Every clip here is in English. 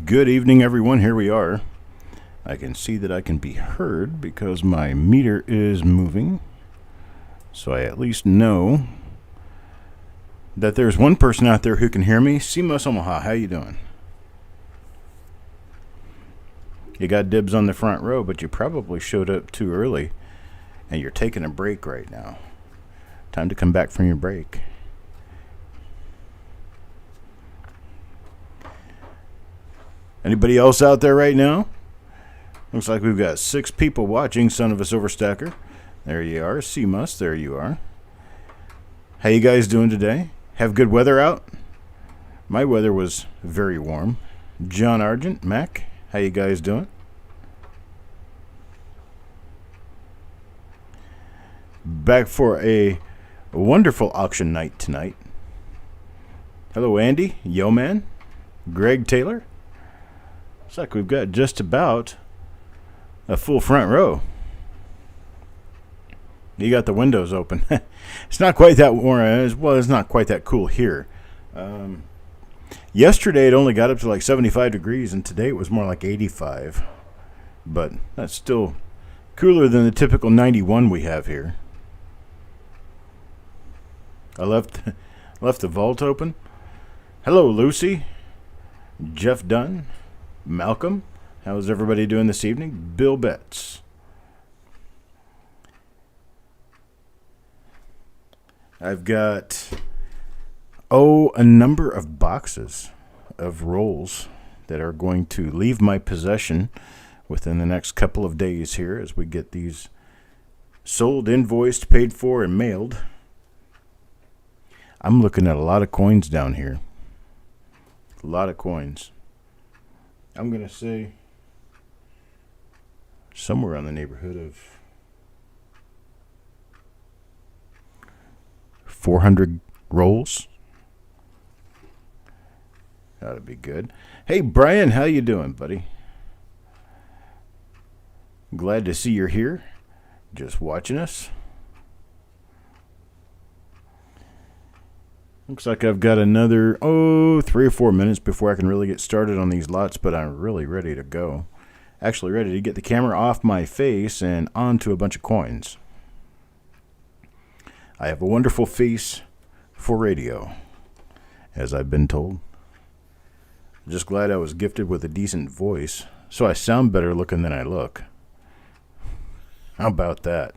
Good evening, everyone. Here we are. I can see that I can be heard because my meter is moving. So I at least know that there's one person out there who can hear me. CMOS Omaha, how you doing? You got dibs on the front row, but you probably showed up too early, and you're taking a break right now. Time to come back from your break. Anybody else out there right now? Looks like we've got 6 people watching. Son of a Silver Stacker. There you are. CMUS, there you are. How you guys doing today? Have good weather out? My weather was very warm. John Argent, Mac, how you guys doing? Back for a wonderful auction night tonight. Hello, Andy, Yo Man, Greg Taylor. Looks like we've got just about a full front row. You got the windows open. It's not quite that warm. Well, it's not quite that cool here. Yesterday it only got up to like 75 degrees, and today it was more like 85. But that's still cooler than the typical 91 we have here. I left the vault open. Hello, Lucy. Jeff Dunn. Malcolm. How's everybody doing this evening? Bill Betts. I've got, a number of boxes of rolls that are going to leave my possession within the next couple of days here as we get these sold, invoiced, paid for, and mailed. I'm looking at a lot of coins down here. A lot of coins. I'm going to say somewhere in the neighborhood of 400 rolls. That'll be good. Hey, Brian, how you doing, buddy? Glad to see you're here. Just watching us. Looks like I've got another, 3 or 4 minutes before I can really get started on these lots, but I'm really ready to go. Actually ready to get the camera off my face and onto a bunch of coins. I have a wonderful face for radio, as I've been told. Just glad I was gifted with a decent voice, so I sound better looking than I look. How about that?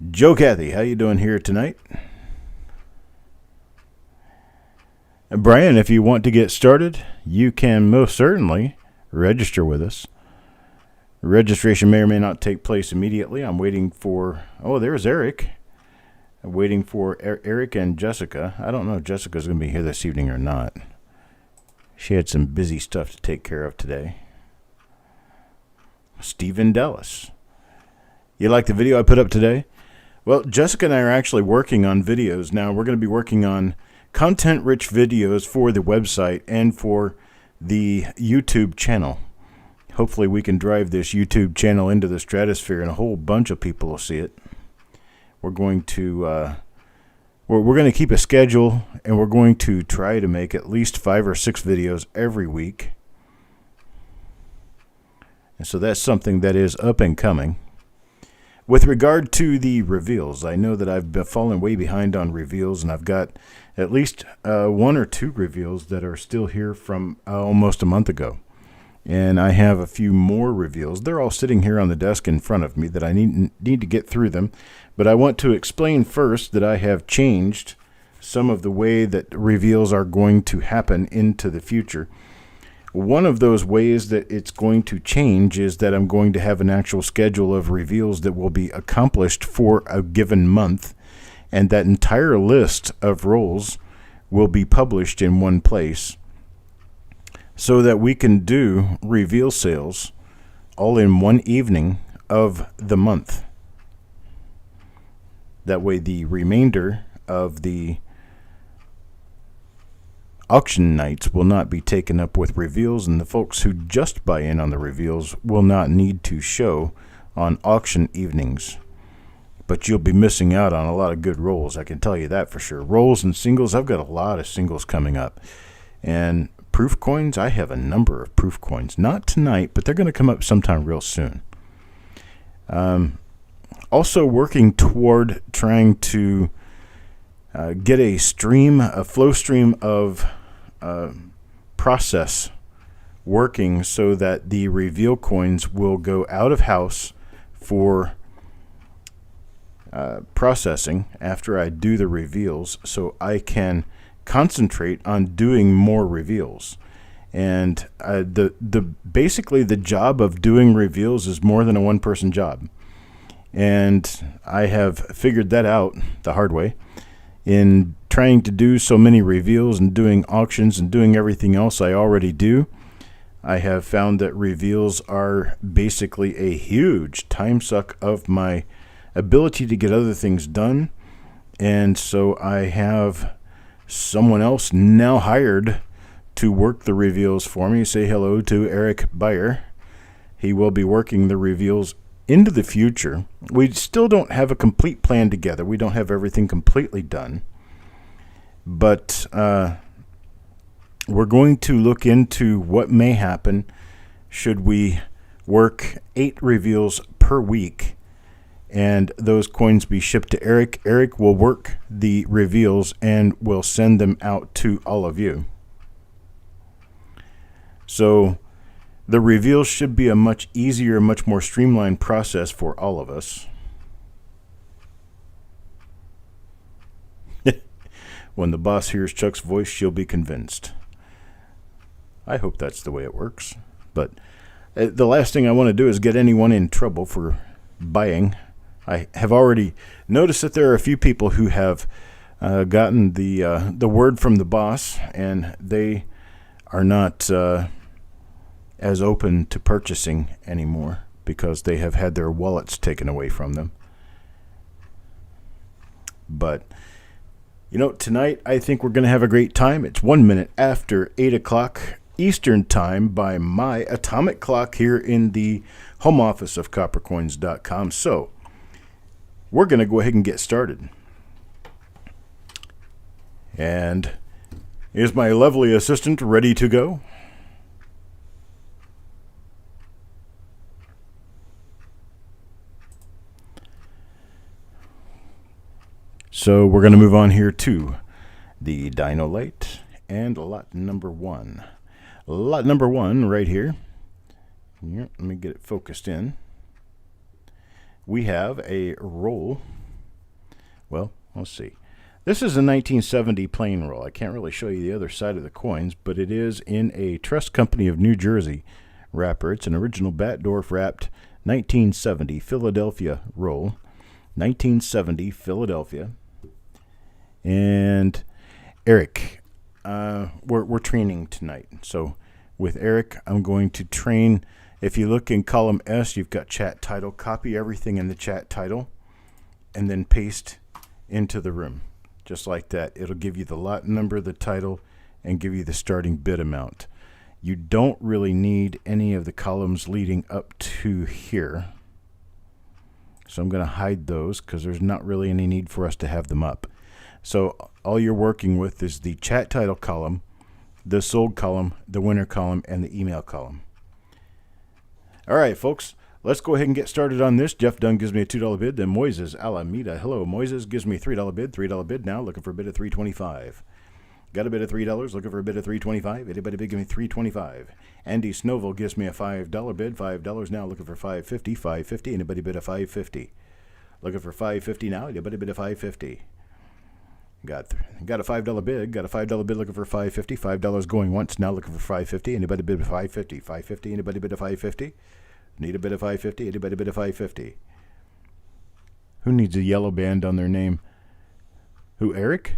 Joe Cathy, how you doing here tonight? And Brian, if you want to get started, you can most certainly register with us. Registration may or may not take place immediately. I'm waiting for, there's Eric. I'm waiting for Eric and Jessica. I don't know if Jessica's going to be here this evening or not. She had some busy stuff to take care of today. Stephen Dallas. You like the video I put up today? Well, Jessica and I are actually working on videos now. We're going to be working on content-rich videos for the website and for the YouTube channel. Hopefully we can drive this YouTube channel into the stratosphere and a whole bunch of people will see it. We're going to we're going to keep a schedule, and we're going to try to make at least 5 or 6 videos every week. And so that's something that is up and coming. With regard to the reveals, I know that I've been falling way behind on reveals, and I've got at least 1 or 2 reveals that are still here from almost a month ago. And I have a few more reveals. They're all sitting here on the desk in front of me that I need to get through them. But I want to explain first that I have changed some of the way that reveals are going to happen into the future. One of those ways that it's going to change is that I'm going to have an actual schedule of reveals that will be accomplished for a given month, and that entire list of rolls will be published in one place so that we can do reveal sales all in one evening of the month. That way the remainder of the auction nights will not be taken up with reveals, and the folks who just buy in on the reveals will not need to show on auction evenings. But you'll be missing out on a lot of good rolls, I can tell you that for sure. Rolls and singles, I've got a lot of singles coming up. And proof coins. I have a number of proof coins. Not tonight, but they're going to come up sometime real soon. Also working toward trying to get a flow stream of process working so that the reveal coins will go out of house for processing after I do the reveals, so I can concentrate on doing more reveals. And basically the job of doing reveals is more than a one-person job. And I have figured that out the hard way in trying to do so many reveals and doing auctions and doing everything else I already do. I have found that reveals are basically a huge time suck of my ability to get other things done. And so I have someone else now hired to work the reveals for me. Say hello to Eric Beyer. He will be working the reveals into the future. We still don't have a complete plan together. We don't have everything completely done. But we're going to look into what may happen should we work 8 reveals per week and those coins be shipped to Eric. Eric will work the reveals and will send them out to all of you. So the reveals should be a much easier, much more streamlined process for all of us. When the boss hears Chuck's voice, she'll be convinced. I hope that's the way it works. But the last thing I want to do is get anyone in trouble for buying. I have already noticed that there are a few people who have gotten the word from the boss, and they are not as open to purchasing anymore because they have had their wallets taken away from them. But tonight I think we're going to have a great time. It's 1 minute after 8 o'clock Eastern Time by my atomic clock here in the home office of Coppercoins.com. So we're going to go ahead and get started. And is my lovely assistant ready to go? So we're going to move on here to the Dino Light and lot number 1. Lot number 1 right here. Here, let me get it focused in. We have a roll. Well, let's see. This is a 1970 plain roll. I can't really show you the other side of the coins, but it is in a Trust Company of New Jersey wrapper. It's an original Batdorf wrapped 1970 Philadelphia roll. 1970 Philadelphia. And Eric, we're training tonight. So with Eric, I'm going to train. If you look in column S, you've got chat title. Copy everything in the chat title and then paste into the room. Just like that. It'll give you the lot number, the title, and give you the starting bid amount. You don't really need any of the columns leading up to here. So I'm going to hide those because there's not really any need for us to have them up. So all you're working with is the chat title column, the sold column, the winner column, and the email column. All right, folks, let's go ahead and get started on this. Jeff Dunn gives me a $2 bid. Then Moises Alameda. Hello, Moises gives me a $3 bid. $3 bid now, looking for a bid of $3.25. Got a bid of $3, looking for a bid of $3.25. Anybody bid, give me $3.25. Andy Snowville gives me a $5 bid. $5 now, looking for $5.50. $5.50. Anybody bid a $5.50? Looking for $5.50 now. Anybody bid a $5.50? Got a $5 bid. Got a $5 bid, looking for $5.50. $5 going once now, looking for $5.50. Anybody bid a $5.50? $5.50. Anybody bid a $5.50? Need a bid of $5.50. Anybody bid a $5.50? Who needs a yellow band on their name? Who, Eric?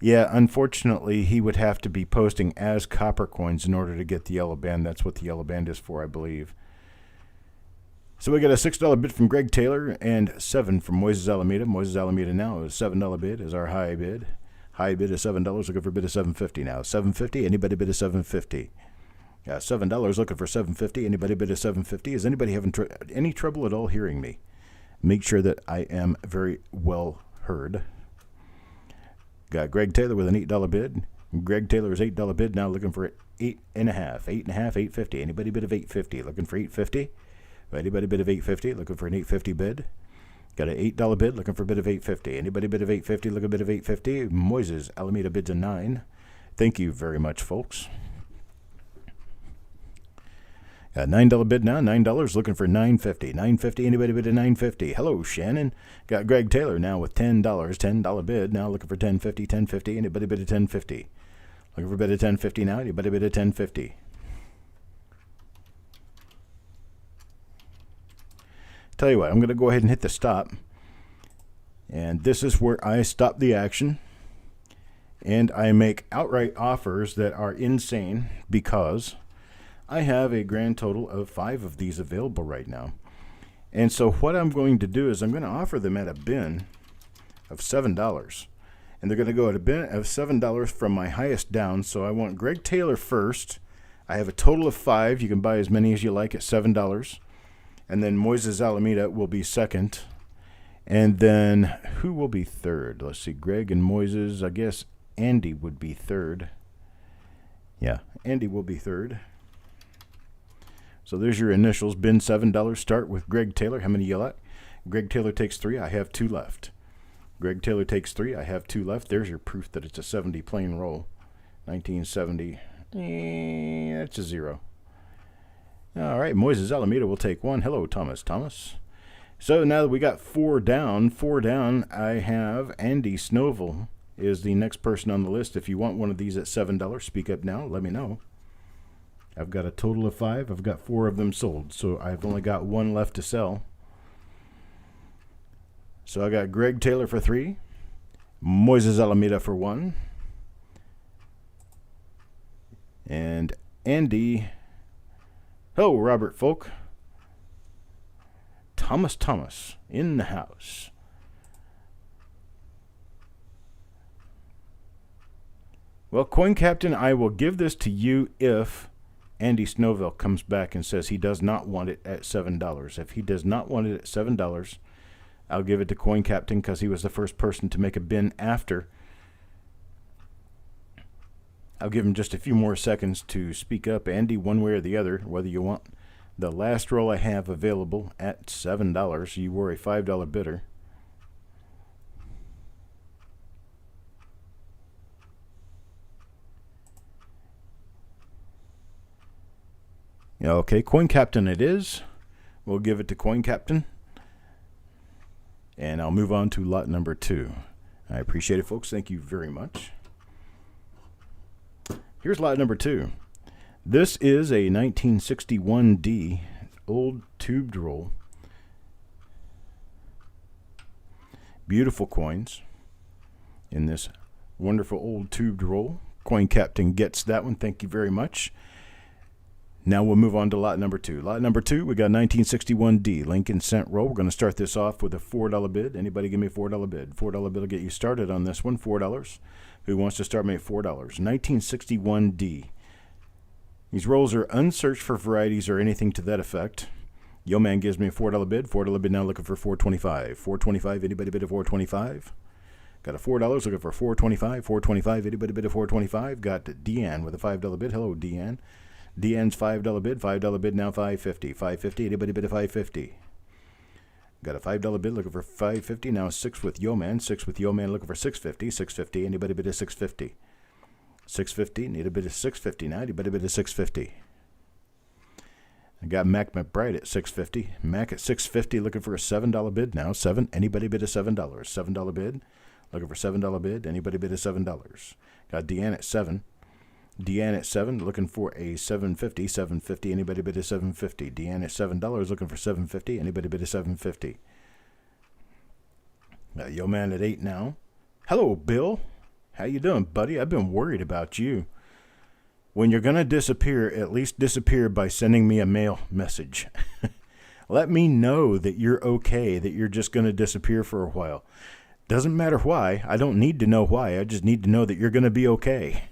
Yeah, unfortunately, he would have to be posting as Coppercoins in order to get the yellow band. That's what the yellow band is for, I believe. So we got a $6 bid from Greg Taylor and 7 from Moises Alameda. Moises Alameda now is $7 bid is our high bid. High bid is $7. Looking for a bid of $7.50 now. $7.50. Anybody bid a $7.50? $7 looking for $7.50. Anybody bid a $7.50? Is anybody having any trouble at all hearing me? Make sure that I am very well heard. Got Greg Taylor with an $8 bid. Greg Taylor's $8 bid now looking for 8.5. 8.5, 850. Anybody bid of 850? Looking for 850? Anybody bid of 850? Looking for an 850 bid? Got an $8 bid looking for a bid of 850. Anybody bid of 850? Look a bid of 850. Moises Alameda bids a 9. Thank you very much, folks. Got a $9 bid now. $9 looking for 950. 950. Anybody bid a 950? Hello, Shannon. Got Greg Taylor now with $10. $10 bid now looking for 1050. 1050. Anybody bid a 1050? Looking for a bid of 1050 now. Anybody bid a 1050? Tell you what, I'm going to go ahead and hit the stop. And this is where I stop the action. And I make outright offers that are insane because I have a grand total of 5 of these available right now. And so what I'm going to do is I'm going to offer them at a bin of $7. And they're going to go at a bin of $7 from my highest down. So I want Greg Taylor first. I have a total of 5. You can buy as many as you like at $7. And then Moises Alameda will be second. And then who will be third? Let's see, Greg and Moises. I guess Andy would be third. Yeah, Andy will be third. So there's your initials. Bin $7. Start with Greg Taylor. How many you like? Greg Taylor takes 3. I have 2 left. Greg Taylor takes 3. I have 2 left. There's your proof that it's a 70 plain roll. 1970. That's a 0. All right, Moises Alameda will take 1. Hello, Thomas. So now that we got 4 down, I have Andy Snowville is the next person on the list. If you want one of these at $7, speak up now. Let me know. I've got a total of 5. I've got 4 of them sold, so I've only got 1 left to sell. So I got Greg Taylor for 3, Moises Alameda for 1, and Andy. Oh, Robert Folk. Thomas in the house. Well, Coin Captain, I will give this to you if Andy Snowville comes back and says he does not want it at $7. If he does not want it at $7, I'll give it to Coin Captain because he was the first person to make a bin after. I'll give him just a few more seconds to speak up, Andy, one way or the other, whether you want the last roll I have available at $7. You were a $5 bidder. Okay, Coin Captain it is. We'll give it to Coin Captain. And I'll move on to lot number 2. I appreciate it, folks. Thank you very much. Here's lot number 2. This is a 1961D old tubed roll. Beautiful coins in this wonderful old tubed roll. Coin Captain gets that one. Thank you very much. Now we'll move on to lot number 2. Lot number 2, we got 1961D Lincoln cent roll. We're going to start this off with a $4 bid. Anybody give me a $4 bid? $4 bid will get you started on this one. $4. Who wants to start me at $4? 1961D. These rolls are unsearched for varieties or anything to that effect. Yo Man gives me a $4 bid. $4 bid now looking for $4.25. $4.25. Anybody bid a $4.25? Got a $4 looking for $4.25. $4.25. Anybody bid a $4.25? Got Deanne with a $5 bid. Hello, Deanne. Deanne's $5 bid. $5 bid now $5.50. $5.50. Anybody bid a $5.50? Got a $5 bid looking for $5.50. Now 6 with Yo Man. 6 with Yo Man looking for $6.50. $6.50. Anybody bid a $6.50? $6.50. Need a bid of $6.50 now. Anybody bid a $6.50? I got Mac McBride at $6.50. Mac at $6.50 looking for a $7 bid now. 7. Anybody bid a $7? $7 bid. Looking for $7 bid. Anybody bid a $7? Got Deanne at 7. Deanne at 7 looking for a $7.50. $7.50. Anybody bid a $7.50? Deanne at $7 looking for $7.50. Anybody bid a $7.50? Yo Man at 8 now. Hello, Bill. How you doing, buddy? I've been worried about you. When you're going to disappear, at least disappear by sending me a mail message. Let me know that you're okay, that you're just going to disappear for a while. Doesn't matter why. I don't need to know why. I just need to know that you're going to be okay.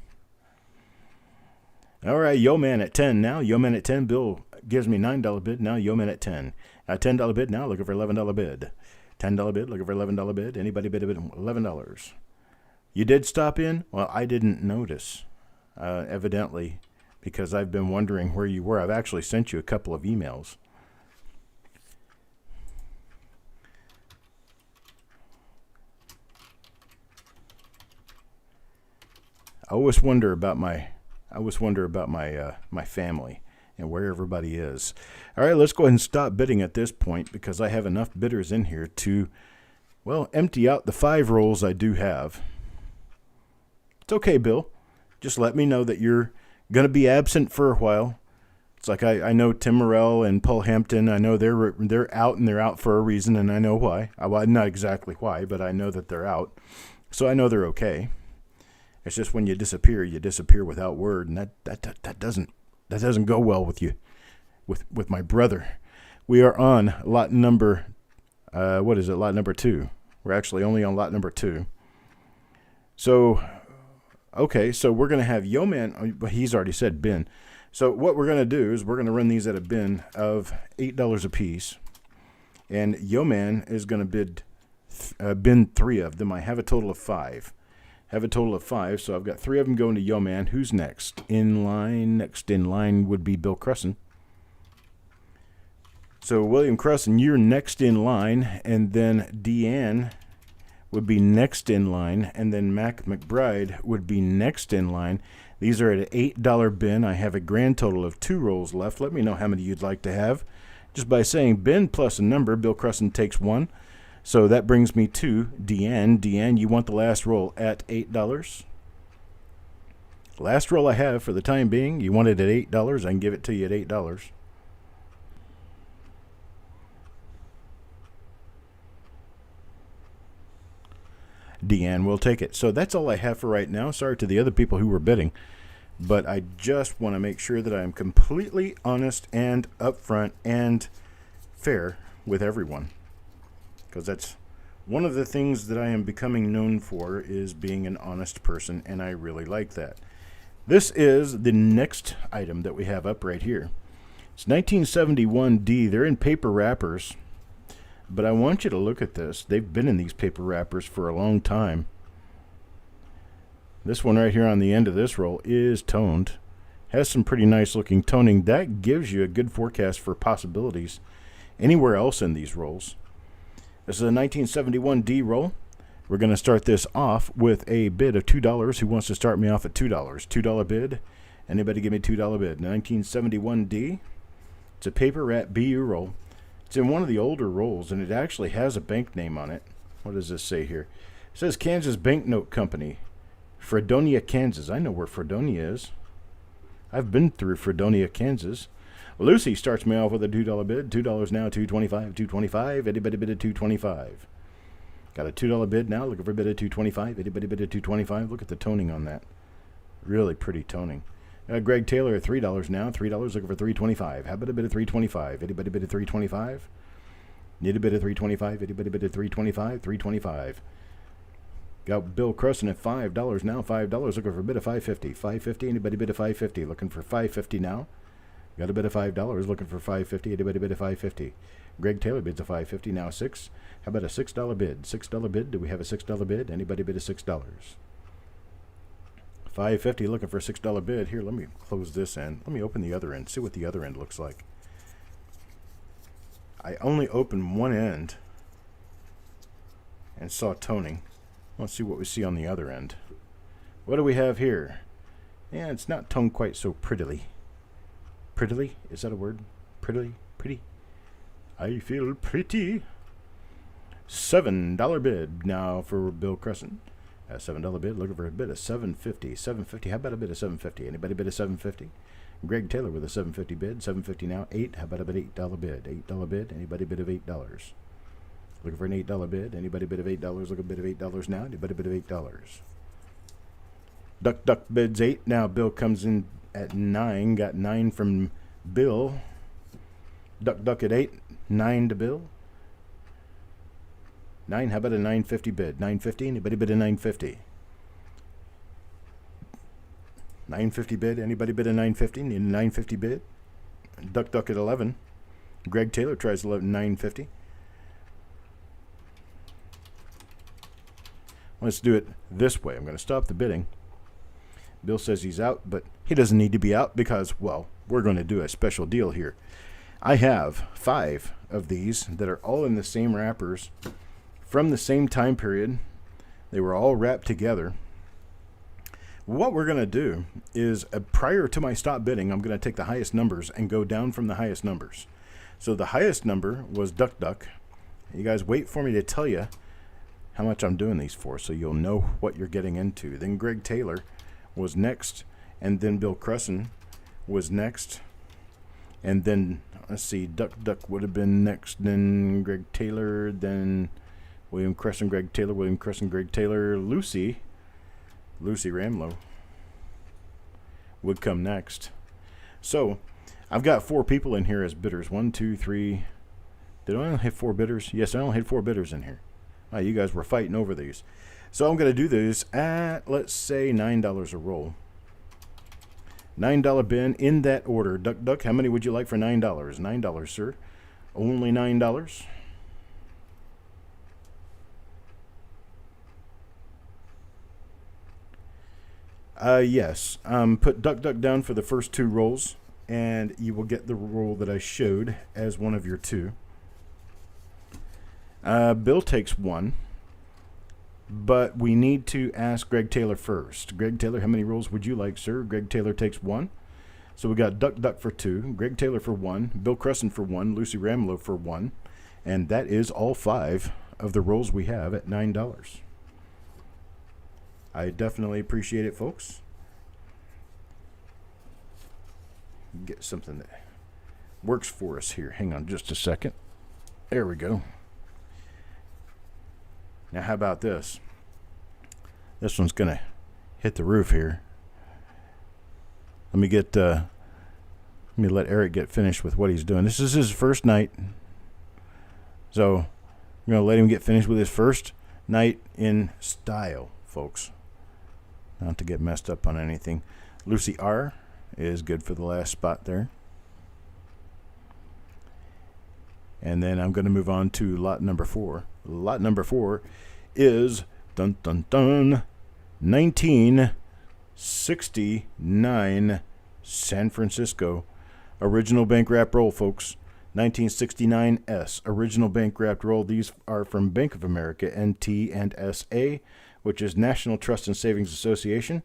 All right, Yo Man at 10 now. Yo Man at 10. Bill gives me $9 bid. Now Yo Man at 10. $10 bid now. Looking for $11 bid. $10 bid. Looking for $11 bid. Anybody bid a bid $11? You did stop in? Well, I didn't notice, evidently, because I've been wondering where you were. I've actually sent you a couple of emails. I always wonder about my my family and where everybody is. All right, let's go ahead and stop bidding at this point because I have enough bidders in here to, well, empty out the 5 rolls I do have. It's okay, Bill. Just let me know that you're going to be absent for a while. It's like I know Tim Morrell and Paul Hampton. I know they're out, and they're out for a reason, and I know why. Well, not exactly why, but I know that they're out. So I know they're okay. It's just when you disappear without word, and that doesn't go well with you, with my brother. We are on lot number, what is it? Lot number 2. We're actually only on lot number 2. So, okay, so we're gonna have Yeoman. He's already said bin. So what we're gonna do is we're gonna run these at a bin of $8 a piece, and Yeoman is gonna bid bin 3 of them. I have a total of 5. So I've got 3 of them going to Yeoman. Who's next in line? Next in line would be Bill Crusson. So William Crusson, you're next in line, and then Deanne would be next in line, and then Mac McBride would be next in line. These are at an $8 bin. I have a grand total of 2 rolls left. Let me know how many you'd like to have. Just by saying bin plus a number, Bill Crusson takes 1. So that brings me to Deanne. Deanne, you want the last roll at $8? Last roll I have for the time being. You want it at $8? I can give it to you at $8. Deanne will take it. So that's all I have for right now. Sorry to the other people who were bidding, but I just want to make sure that I am completely honest and upfront and fair with everyone. Because that's one of the things that I am becoming known for, is being an honest person, and I really like that. This is the next item that we have up right here. It's 1971D. They're in paper wrappers, but I want you to look at this. They've been in these paper wrappers for a long time. This one right here on the end of this roll is toned. Has some pretty nice looking toning. That gives you a good forecast for possibilities anywhere else in these rolls. This is a 1971D roll. We're going to start this off with a bid of $2. Who wants to start me off at $2? $2 bid. Anybody give me $2 bid? 1971D. It's a paper wrap BU roll. It's in one of the older rolls, and it actually has a bank name on it. What does this say here? It says Kansas Banknote Company, Fredonia, Kansas. I know where Fredonia is. I've been through Fredonia, Kansas. Lucy starts me off with a $2 bid. $2 now, $2.25, $2.25. Anybody bid at $2.25? Got a $2 bid now, looking for a bid at $2.25. Anybody bid at $2.25? Look at the toning on that. Really pretty toning. Greg Taylor at $3 now. $3 looking for $3.25. How about a bid at $3.25? Anybody bid at $3.25? Need a bid at $3.25? Anybody bid at $3.25? $3.25. Got Bill Crusson at $5 now. $5 looking for a bid of $5.50. $5.50. Anybody bid at $5.50? Looking for $5.50 now. Got a bid of $5 looking for $5.50. Anybody bid at $5.50? Greg Taylor bids a $5.50 now. $6. How about a $6 bid? $6 bid. Do we have a $6 bid? Anybody bid a $6? $5.50 looking for a $6 bid. Here, let me close this end. Let me open the other end. See what the other end looks like. I only opened one end and saw toning. Let's see what we see on the other end. What do we have here? Yeah, it's not toned quite so prettily. Prettily? Is that a word? Prettily? Pretty? I feel pretty. $7 bid now for Bill Crusson. A $7 bid, looking for a bid of $7.50. $7.50. How about a bid of $7.50? Anybody bid of $7.50? Greg Taylor with a $7.50 bid. $7.50 now. $8. How about a bid $8 bid? $8 bid. Anybody bid of $8? Looking for an $8 bid. Anybody bid of $8? Look a bid of $8 now. Anybody bid of $8? Duck bids 8. Now Bill comes in at 9. Got 9 from Bill. Duck at 8. 9 to Bill. 9. How about a $9.50 bid? $9.50. Anybody bid a $9.50? $9.50 bid. Anybody bid a $9.50? Need a $9.50 bid? Duck at 11. Greg Taylor tries $9.50. Let's do it this way. I'm going to stop the bidding. Bill says he's out, but he doesn't need to be out because, well, we're going to do a special deal here. I have 5 of these that are all in the same wrappers from the same time period. They were all wrapped together. What we're going to do is, prior to my stop bidding, I'm going to take the highest numbers and go down from the highest numbers. So the highest number was Duck Duck. You guys wait for me to tell you how much I'm doing these for, so you'll know what you're getting into. Then Greg Taylor was next, and then Bill Cresson was next, and then, let's see, Duck Duck would have been next, then Greg Taylor, then William Cresson, Greg Taylor, William Cresson, Greg Taylor, Lucy Ramlow would come next. So I've got 4 people in here as bidders. 1, 2, 3. Did I only have 4 bidders? Yes, I only had 4 bidders in here. You guys were fighting over these. So I'm going to do these at, let's say, $9 a roll. $9 bin in that order. Duck Duck, how many would you like for $9? $9, sir. Only $9. Yes. Put Duck Duck down for the first 2 rolls, and you will get the roll that I showed as one of your 2. Bill takes 1, but we need to ask Greg Taylor first. Greg Taylor, how many rolls would you like, sir? Greg Taylor takes 1. So we got Duck Duck for 2, Greg Taylor for 1, Bill Cresson for 1, Lucy Ramlow for 1, and that is all 5 of the rolls we have at $9. I definitely appreciate it, folks. Get something that works for us here. Hang on just a second. There we go. Now, how about this? This one's going to hit the roof here. Let me let Eric get finished with what he's doing. This is his first night. So, I'm going to let him get finished with his first night in style, folks. Not to get messed up on anything. Lucy R is good for the last spot there. And then I'm going to move on to lot number 4. Lot number 4 is, dun dun dun, 1969 San Francisco. Original bank wrap roll, folks. 1969 S. Original bank wrapped roll. These are from Bank of America, NT and SA, which is National Trust and Savings Association.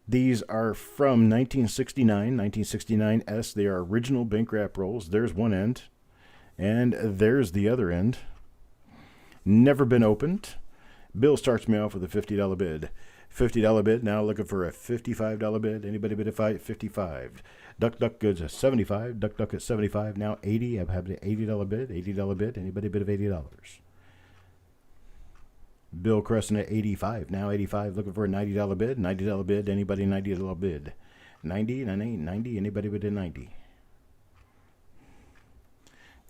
These are from 1969 S. They are original bank wrap rolls. There's one end, and there's the other end. Never been opened. Bill starts me off with a $50 bid. $50 bid, now looking for a $55 bid. Anybody bid at 55? Duck Duck goes at 75. Duck Duck at 75. Now 80. I've had an $80 bid. $80 bid. Anybody bid of $80? Bill Cresson at 85. Now 85. Looking for a $90 bid. $90 bid. Anybody $90 bid? 90. 90. Anybody bid at 90?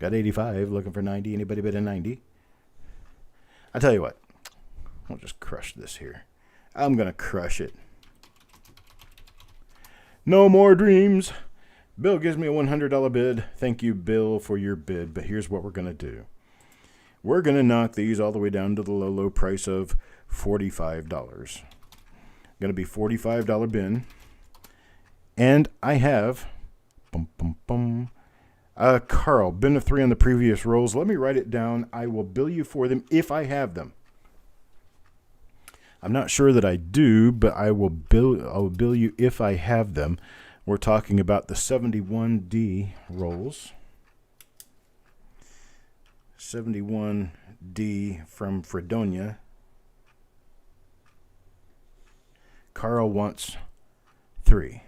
Got 85. Looking for 90. Anybody bid at 90? I tell you what. I'll just crush this here. I'm going to crush it. No more dreams. Bill gives me a $100 bid. Thank you, Bill, for your bid. But here's what we're going to do. We're going to knock these all the way down to the low, low price of $45. Going to be $45 bin. And I have Carl, bin of 3 on the previous rolls. Let me write it down. I will bill you for them if I have them. I'm not sure that I do, but I will bill you if I have them. We're talking about the 71D rolls. 71D from Fredonia. Carl wants 3.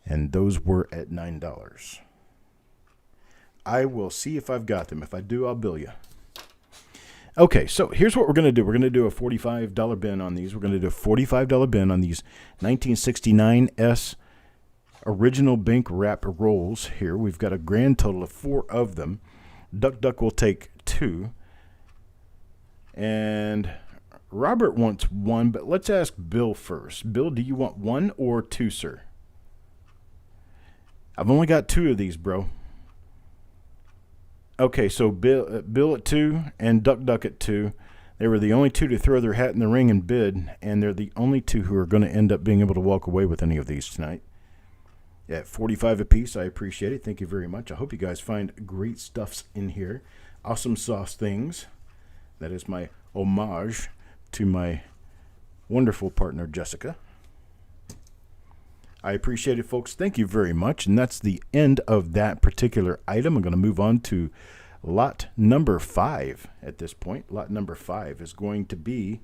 And those were at $9. I will see if I've got them. If I do, I'll bill you. Okay, so here's what we're going to do. We're going to do a $45 bin on these. We're going to do a $45 bin on these 1969 S original bank wrap rolls here. We've got a grand total of 4 of them. Duck Duck will take 2. And Robert wants 1, but let's ask Bill first. Bill, do you want 1 or 2, sir? I've only got 2 of these, bro. Okay, so Bill at 2 and Duck at 2. They were the only two to throw their hat in the ring and bid, and they're the only two who are going to end up being able to walk away with any of these tonight. At 45 apiece, I appreciate it. Thank you very much. I hope you guys find great stuffs in here. Awesome sauce things. That is my homage to my wonderful partner, Jessica. I appreciate it, folks. Thank you very much. And that's the end of that particular item. I'm going to move on to lot number 5 at this point. Lot number 5 is going to be,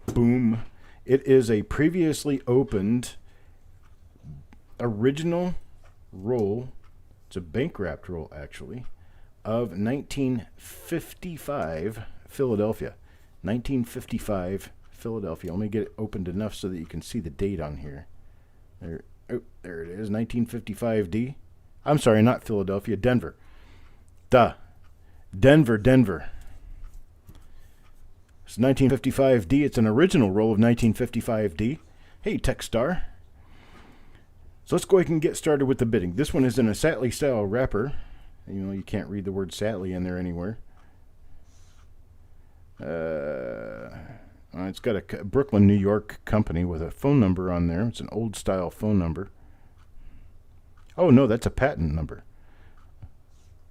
boom, it is a previously opened original roll. It's a bank wrapped roll, actually, of 1955 Philadelphia. 1955 Philadelphia. Let me get it opened enough so that you can see the date on here. There it is, 1955D. I'm sorry, not Philadelphia, Denver. Denver. It's 1955D. It's an original roll of 1955D. Hey, Techstar. So let's go ahead and get started with the bidding. This one is in a Satley style wrapper. You know, you can't read the word Satley in there anywhere. It's got a Brooklyn, New York company with a phone number on there. It's an old style phone number. Oh, no, that's a patent number.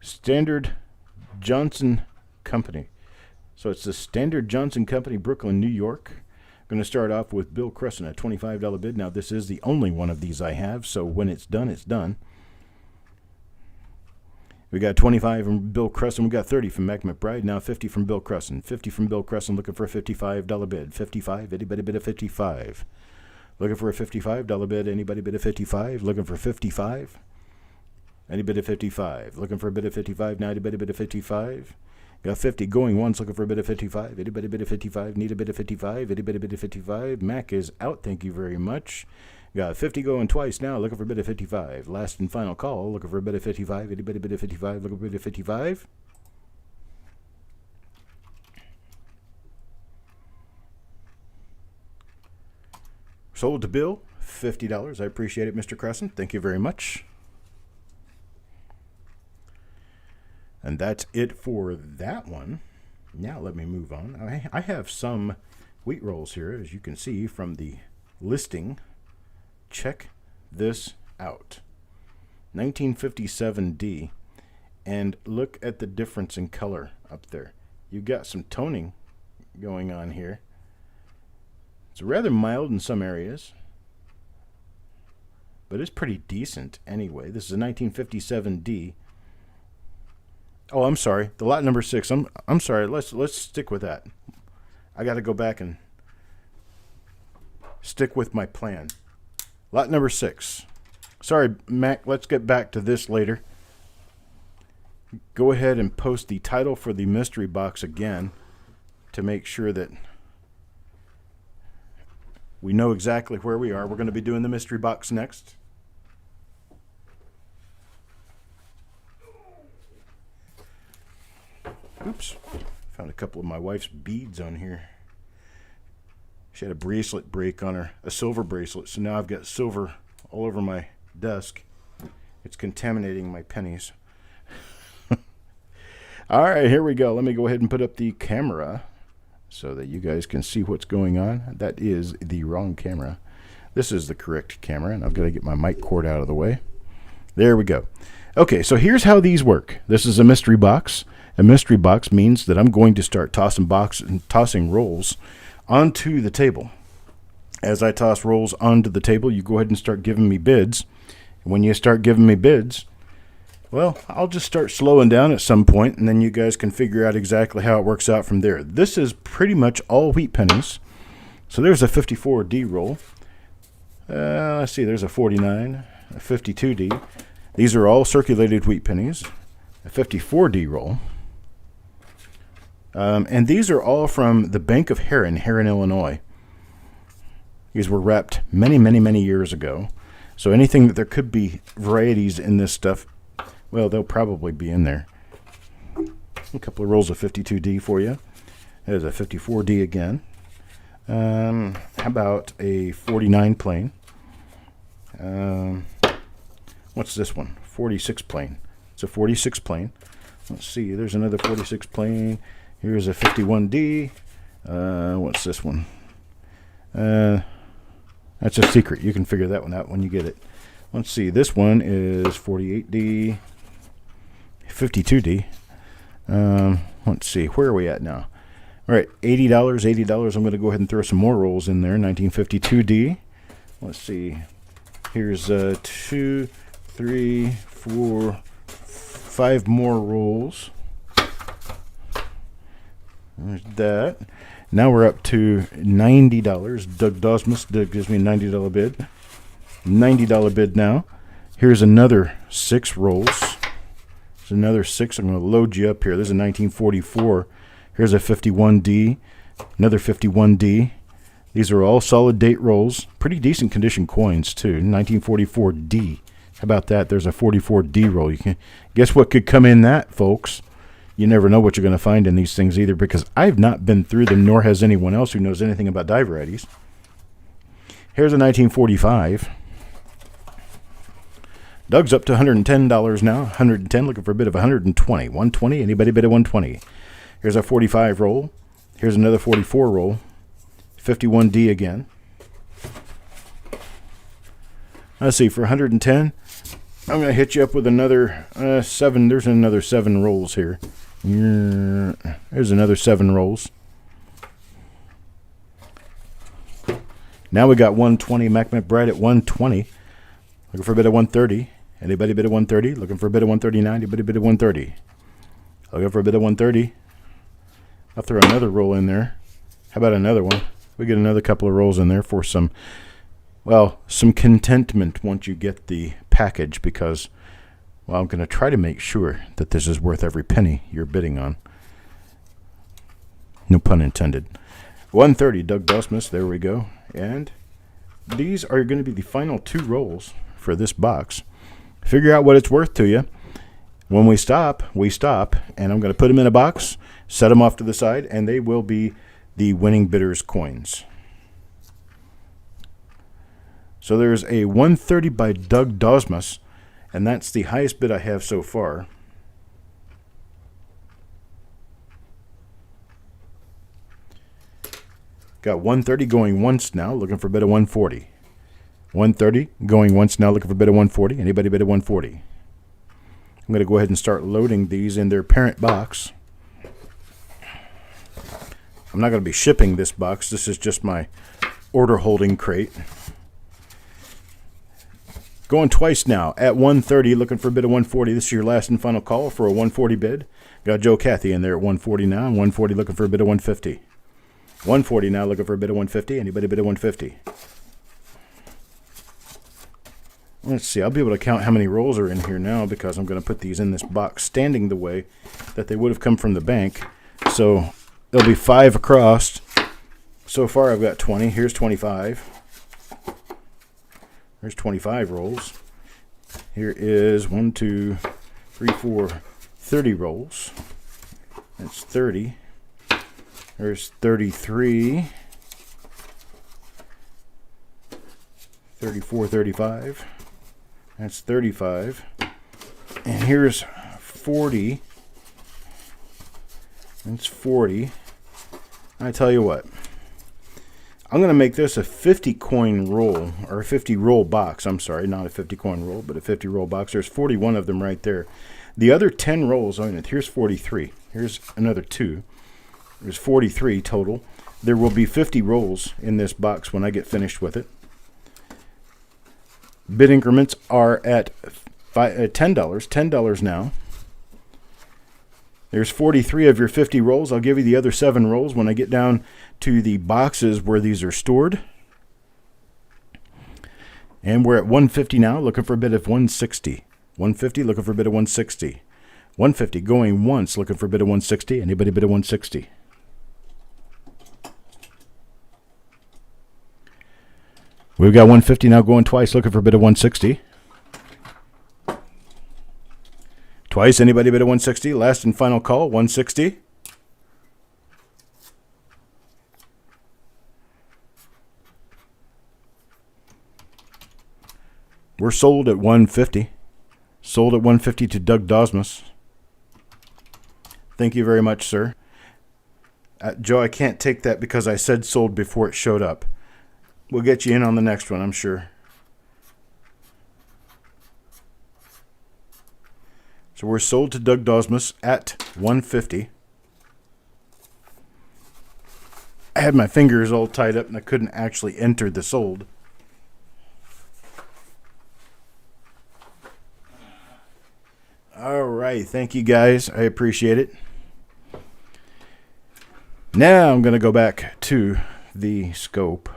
Standard Johnson Company. So it's the Standard Johnson Company, Brooklyn, New York. I'm going to start off with Bill Crescent, a $25 bid. Now, this is the only one of these I have, so when it's done, it's done. We got 25 from Bill Crescent. We got 30 from Mac McBride. Now 50 from Bill Crescent. 50 from Bill Crescent, looking for a $55 bid. 55, anybody bid a 55? Looking for a $55 bid. Anybody bid a 55? Looking for 55? Any bid of 55? Looking for a bid of 55? Now anybody bid a 55? Got 50 going once, looking for a bid of 55. Anybody bid a 55? Need a bid of 55? Anybody bid a 55? Mac is out. Thank you very much. Got 50 going twice now, looking for a bid of 55. Last and final call, looking for a bid of 55. Anybody bid of 55? Looking for a bid of 55? Sold to Bill, $50. I appreciate it, Mr. Crescent. Thank you very much. And that's it for that one. Now let me move on. I have some wheat rolls here, as you can see from the listing. Check this out. 1957D. And look at the difference in color up there. You've got some toning going on here. It's rather mild in some areas, but it's pretty decent anyway. This is a 1957D. Oh, I'm sorry. The lot number 6. I'm sorry. Let's stick with that. I got to go back and stick with my plan. Lot number 6. Sorry, Mac, let's get back to this later. Go ahead and post the title for the mystery box again to make sure that we know exactly where we are. We're going to be doing the mystery box next. Oops. Found a couple of my wife's beads on here. She had a bracelet break on her, a silver bracelet, so now I've got silver all over my desk. It's contaminating my pennies. All right, here we go. Let me go ahead and put up the camera so that you guys can see what's going on. That is the wrong camera. This is the correct camera, and I've got to get my mic cord out of the way. There we go. Okay, so here's how these work. This is a mystery box. A mystery box means that I'm going to start tossing rolls onto the table. As I toss rolls onto the table, you go ahead and start giving me bids. When you start giving me bids, well, I'll just start slowing down at some point, and then you guys can figure out exactly how it works out from there. This is pretty much all wheat pennies. So there's a 54D roll. Let's see, there's a 49, a 52D. These are all circulated wheat pennies. A 54D roll. And these are all from the Bank of Heron, Illinois. These were wrapped many, many, many years ago. So anything that there could be varieties in this stuff, well, they'll probably be in there. A couple of rolls of 52D for you. There's a 54D again. How about a 49 plain? What's this one? 46 plain. It's a 46 plain. Let's see. There's another 46 plain. Here's a 51D. What's this one? That's a secret. You can figure that one out when you get it. Let's see. This one is 48D, 52D. Let's see. Where are we at now? All right, $80. $80. I'm going to go ahead and throw some more rolls in there. 1952D. Let's see. Here's 2, 3, 4, 5 more rolls. There's that. Now we're up to $90. Doug Dosmus gives me a $90 bid. $90 bid now. Here's another 6 rolls. There's another 6. I'm going to load you up here. This is a 1944. Here's a 51D. Another 51D. These are all solid date rolls. Pretty decent condition coins, too. 1944D. How about that? There's a 44D roll. You can guess what could come in that, folks. You never know what you're going to find in these things either, because I've not been through them, nor has anyone else who knows anything about die varieties. Here's a 1945. Doug's up to $110 now. 110, looking for a bid of 120. 120, anybody bid at 120? Here's a 45 roll. Here's another 44 roll. 51D again. Let's see, for 110, I'm going to hit you up with another 7. There's another 7 rolls here. There's another 7 rolls. Now we got 120. Mac McBride at 120. Looking for a bid of 130. Anybody bid at 130? Looking for a bid of 139. Anybody bid at 130? Looking for a bid of 130. I'll throw another roll in there. How about another one? We get another couple of rolls in there for some, well, some contentment once you get the package, because, well, I'm going to try to make sure that this is worth every penny you're bidding on. No pun intended. 130, Doug Dosmus. There we go. And these are going to be the final 2 rolls for this box. Figure out what it's worth to you. When we stop, and I'm going to put them in a box, set them off to the side, and they will be the winning bidder's coins. So there's a 130 by Doug Dosmus, and that's the highest bid I have so far. Got 130 going once now, looking for a bid of 140. 130 going once now, looking for a bid of 140. Anybody bid of 140? I'm going to go ahead and start loading these in their parent box. I'm not going to be shipping this box. This is just my order holding crate. Going twice now at 130, looking for a bid of 140. This is your last and final call for a 140 bid. Got Joe Cathy in there at 140 now. 140 looking for a bid of 150. 140 now looking for a bid of 150. Anybody bid of 150? Let's see. I'll be able to count how many rolls are in here now, because I'm going to put these in this box standing the way that they would have come from the bank. So there'll be 5 across. So far I've got 20. Here's 25. There's 25 rolls. Here is 1, 2, 3, 4, 30 rolls. That's 30. There's 33. 34, 35. That's 35. And here's 40. That's 40. I tell you what. I'm going to make this a 50 coin roll, or a 50 roll box. I'm sorry, not a 50 coin roll, but a 50 roll box. There's 41 of them right there. The other 10 rolls on it. Here's 43. Here's another 2. There's 43 total. There will be 50 rolls in this box when I get finished with it. Bid increments are at $10. $10 now. There's 43 of your 50 rolls. I'll give you the other 7 rolls when I get down to the boxes where these are stored. And we're at 150 now, looking for a bid of 160. 150, looking for a bid of 160. 150 going once, looking for a bid of 160. Anybody bid of 160? We've got 150 now going twice, looking for a bid of 160. Twice, anybody bid of 160? Last and final call, 160. We're sold at 150. Sold at 150 to Doug Dosmus. Thank you very much, sir. Joe, I can't take that because I said sold before it showed up. We'll get you in on the next one, I'm sure. So we're sold to Doug Dosmus at $150. I had my fingers all tied up and I couldn't actually enter the sold. All right, thank you guys. I appreciate it. Now I'm going to go back to the scope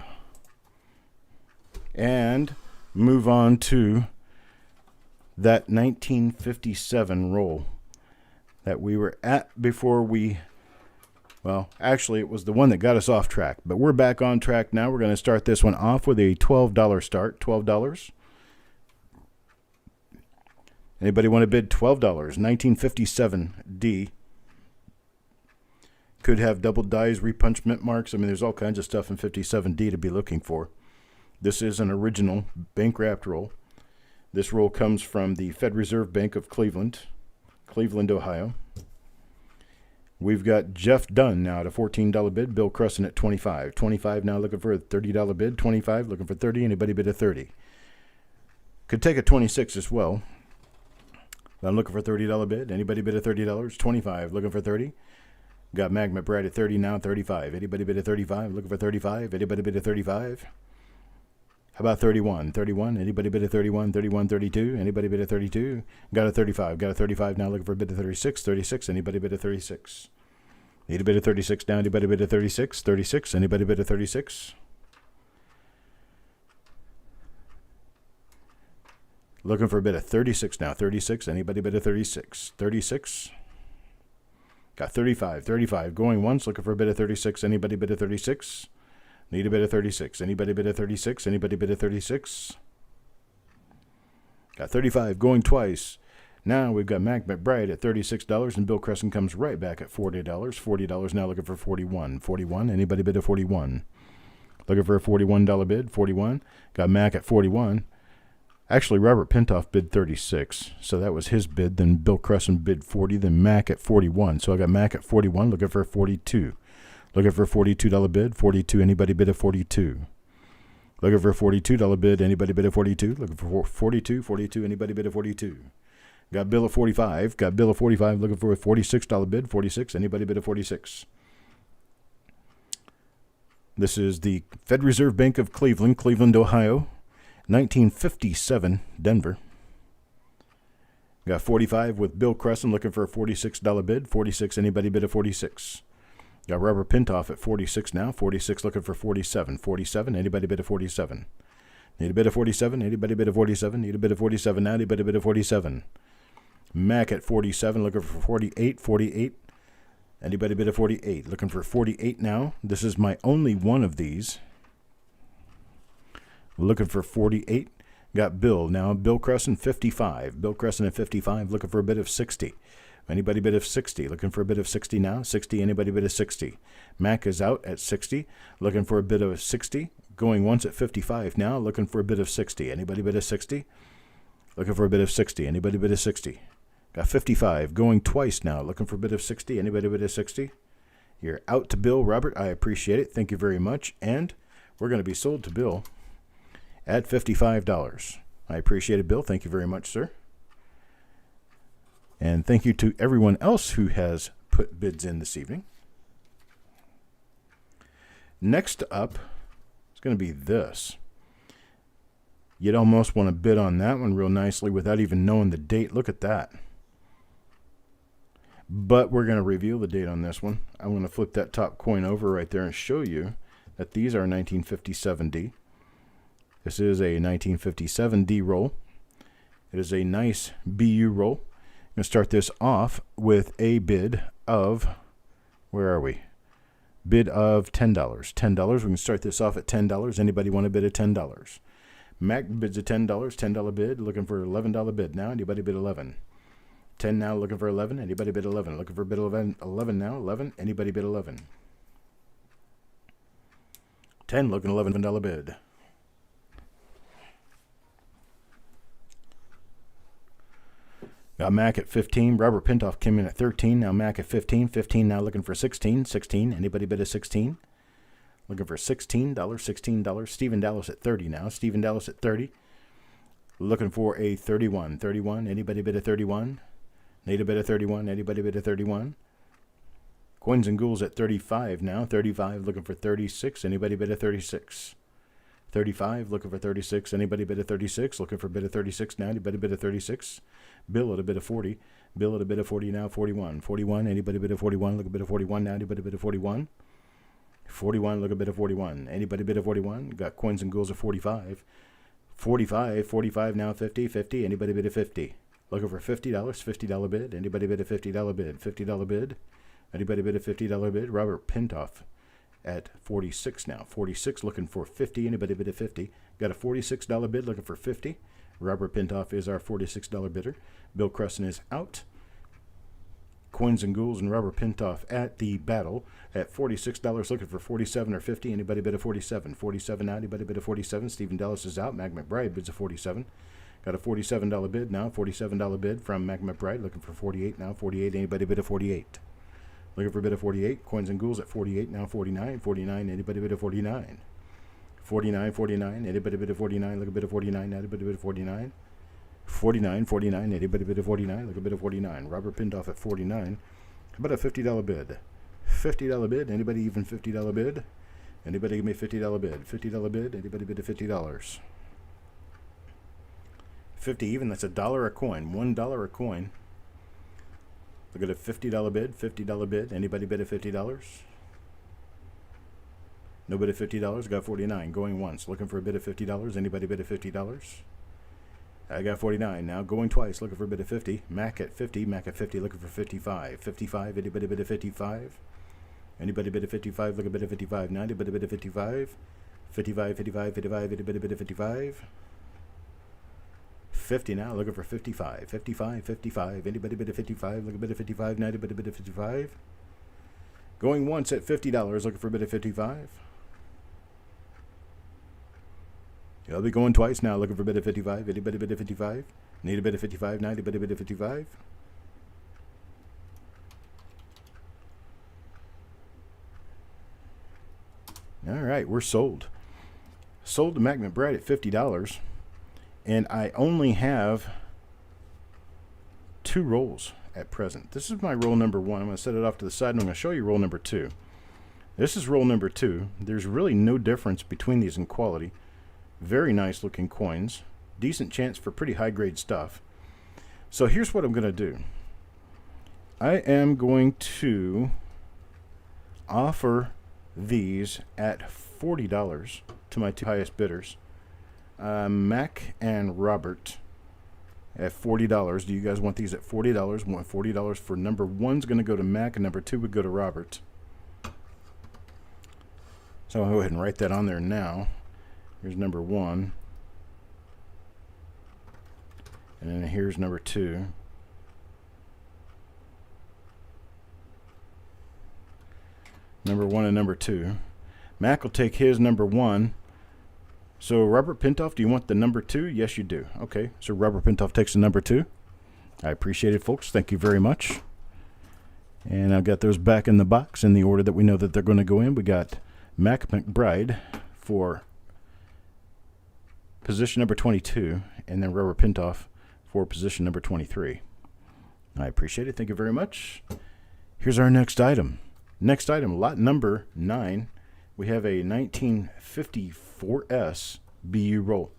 and move on to that 1957 roll that we were at before we, well, actually it was the one that got us off track, but we're back on track now. We're going to start this one off with a $12 start, $12. Anybody want to bid $12? 1957D. Could have double dies, repunchment marks. I mean, there's all kinds of stuff in 57D to be looking for. This is an original bank wrapped roll. This roll comes from the Fed Reserve Bank of Cleveland, Ohio. We've got Jeff Dunn now at a $14 bid. Bill Crusson at $25. $25 now looking for a $30 bid. $25 looking for $30. Anybody bid a $30? Could take a $26 as well. I'm looking for a $30 bid. Anybody bid a $30? $25 looking for $30. Got Mag McBride at $30 now, $35. Anybody bid a $35? Looking for $35. Anybody bid a $35? How about $31? $31. Anybody bid a $31? $31, $32. Anybody bid a $32? Got a $35. Got a $35 now, looking for a bid of $36. $36. Anybody bid a $36? Need a bid of $36 now. Anybody bid a $36? $36. Anybody bid a $36? Looking for a bid of $36 now. $36. Anybody bid a $36? $36. Got 35, 35. Going once, looking for a bid of 36. Anybody bid of 36? Need a bid of 36. Anybody bid of 36? Anybody bid of 36? Got 35. Going twice. Now we've got Mac McBride at $36, and Bill Cresson comes right back at $40. $40 now looking for 41. 41. Anybody bid of 41? Looking for a $41 bid. 41. Got Mac at 41. Actually, Robert Pintoff bid 36, so that was his bid. Then Bill Cresson bid 40, then Mac at 41. So I got Mac at 41, looking for 42. Looking for a $42 bid, 42. Anybody bid a 42? Looking for a $42 bid, anybody bid a 42? Looking for 42, 42. Anybody bid a 42? Got Bill at 45. Got Bill at 45, looking for a $46 bid, 46. Anybody bid a 46? This is the Fed Reserve Bank of Cleveland, Ohio. 1957, Denver. Got 45 with Bill Cresson looking for a $46 bid. 46, anybody bid a 46? Got Robert Pintoff at 46 now. 46 looking for 47. 47, anybody bid a 47? Need a bid of 47? Anybody bid a 47? Need a bid of 47 now. Anybody bid a 47? Mac at 47 looking for 48. 48, anybody bid a 48? Looking for 48 now. This is my only one of these. Looking for 48. Got Bill now. Bill Cresson, 55. Bill Cresson at 55, looking for a bid of 60. Anybody bid of 60? Looking for a bid of 60 now. 60, anybody bid of 60? Mac is out at 60, looking for a bid of 60. Going once at 55 now, looking for a bid of 60. Anybody bid of 60? Looking for a bid of 60. Anybody bid of 60? Got 55. Going twice now, looking for a bid of 60. Anybody bid of 60? You're out to Bill, Robert. I appreciate it. Thank you very much. And we're going to be sold to Bill at $55. I appreciate it, Bill. Thank you very much, sir. And thank you to everyone else who has put bids in this evening. Next up is going to be this. You'd almost want to bid on that one real nicely without even knowing the date. Look at that. But we're going to reveal the date on this one. I'm going to flip that top coin over right there and show you that these are 1957D. This is a 1957D roll. It is a nice BU roll. I'm going to start this off with a bid of, where are we? Bid of $10. $10. We can start this off at $10. Anybody want to bid at $10? Mac bids a $10. $10 bid. Looking for $11 bid now. Anybody bid 11? 10 now. Looking for 11. Anybody bid 11? Looking for a bid 11. 11 now. 11. Anybody bid 11? 10 looking $11 bid. Got Mac at 15. Robert Pintoff came in at 13. Now Mac at 15. 15 now looking for 16. 16. Anybody bid a 16? Looking for $16. $16. Stephen Dallas at 30 now. Stephen Dallas at 30. Looking for a 31. 31. Anybody bid a 31? Nada bid a 31. Anybody bid a 31? Coins and Ghouls at 35 now. 35. Looking for 36. Anybody bid a 36? 35. Looking for 36. Anybody bid a 36? Looking for bid a 36 now. Anybody bid a 36? Bill at a bid of 40. Bill at a bid of 40 now. 41. 41. Anybody bid a 41? Look a bid of 41 now. Anybody bid a 41? 41. Look a bid of 41. Anybody bid a 41? Got Coins and Ghouls at 45. 45. 45 now. 50. 50. Anybody bid a 50? Looking for $50. $50 bid. Anybody bid a $50 bid? $50 bid. Anybody bid a $50 bid? Robert Pintoff at 46 now. 46 looking for 50. Anybody bid a 50? Got a $46 bid looking for 50. Robert Pintoff is our $46 bidder. Bill Cresson is out. Coins and Ghouls and Robert Pintoff at the battle at $46 looking for 47 or 50. Anybody bid a 47? 47 now. Anybody bid a 47? Stephen Dallas is out. Mac McBride bids a 47. Got a $47 bid now. $47 bid from Mac McBride looking for 48 now. 48. Anybody bid a 48? Looking for a bid of 48. Coins and Ghouls at 48 now. 49. 49. Anybody bid a 49? 49. 49. Anybody bid a 49? Look a bid of 49 now. Anybody bid a 49? 49. 49. Anybody bid a 49? Look a bid of 49. Robert Pintoff at 49. How about a $50 bid? $50 bid. Anybody even $50 bid? Anybody give me a $50 bid? $50 bid. Anybody bid a $50? 50 even. That's $1 a coin. $1 a coin. Look at a $50 bid. $50 bid. Anybody bid a $50? No bid of $50. Got 49. Going once. Looking for a bid of $50. Anybody bid a $50? I got 49. Now going twice. Looking for a bid of 50. Mac at 50. Mac at 50. Looking for 55. 55. Anybody bid a 55? Anybody bid a 55? Look a bid of 55. Now anybody bid a 55? 55. 55. 55. Anybody bid a 55? 50 now, looking for 55. 55, 55. Anybody bid a 55? Look a bid of 55. Now, anybody bid a 55? Going once at $50, looking for a bid of 55. I'll be going twice now, looking for a bid of 55. Anybody bid a 55? Need a bid of 55. Now, anybody bid a 55? All right, we're sold. Sold to Mac McBride at $50. And I only have 2 rolls at present. This is my roll number 1. I'm going to set it off to the side, and I'm going to show you roll number 2. This is roll number 2. There's really no difference between these in quality. Very nice looking coins. Decent chance for pretty high grade stuff. So here's what I'm going to do. I am going to offer these at $40 to my 2 highest bidders. Mac and Robert at $40. Do you guys want these at $40? Want $40 for number 1's going to go to Mac, and number 2 would go to Robert. So I'll go ahead and write that on there now. Here's number 1. And then here's number 2. Number 1 and number 2. Mac will take his number 1. So Robert Pintoff, do you want the number 2? Yes, you do. Okay, so Robert Pintoff takes the number 2. I appreciate it, folks. Thank you very much. And I've got those back in the box in the order that we know that they're going to go in. We got Mac McBride for position number 22, and then Robert Pintoff for position number 23. I appreciate it. Thank you very much. Here's our next item. Next item, lot number 9. We have a 1954S BU roll.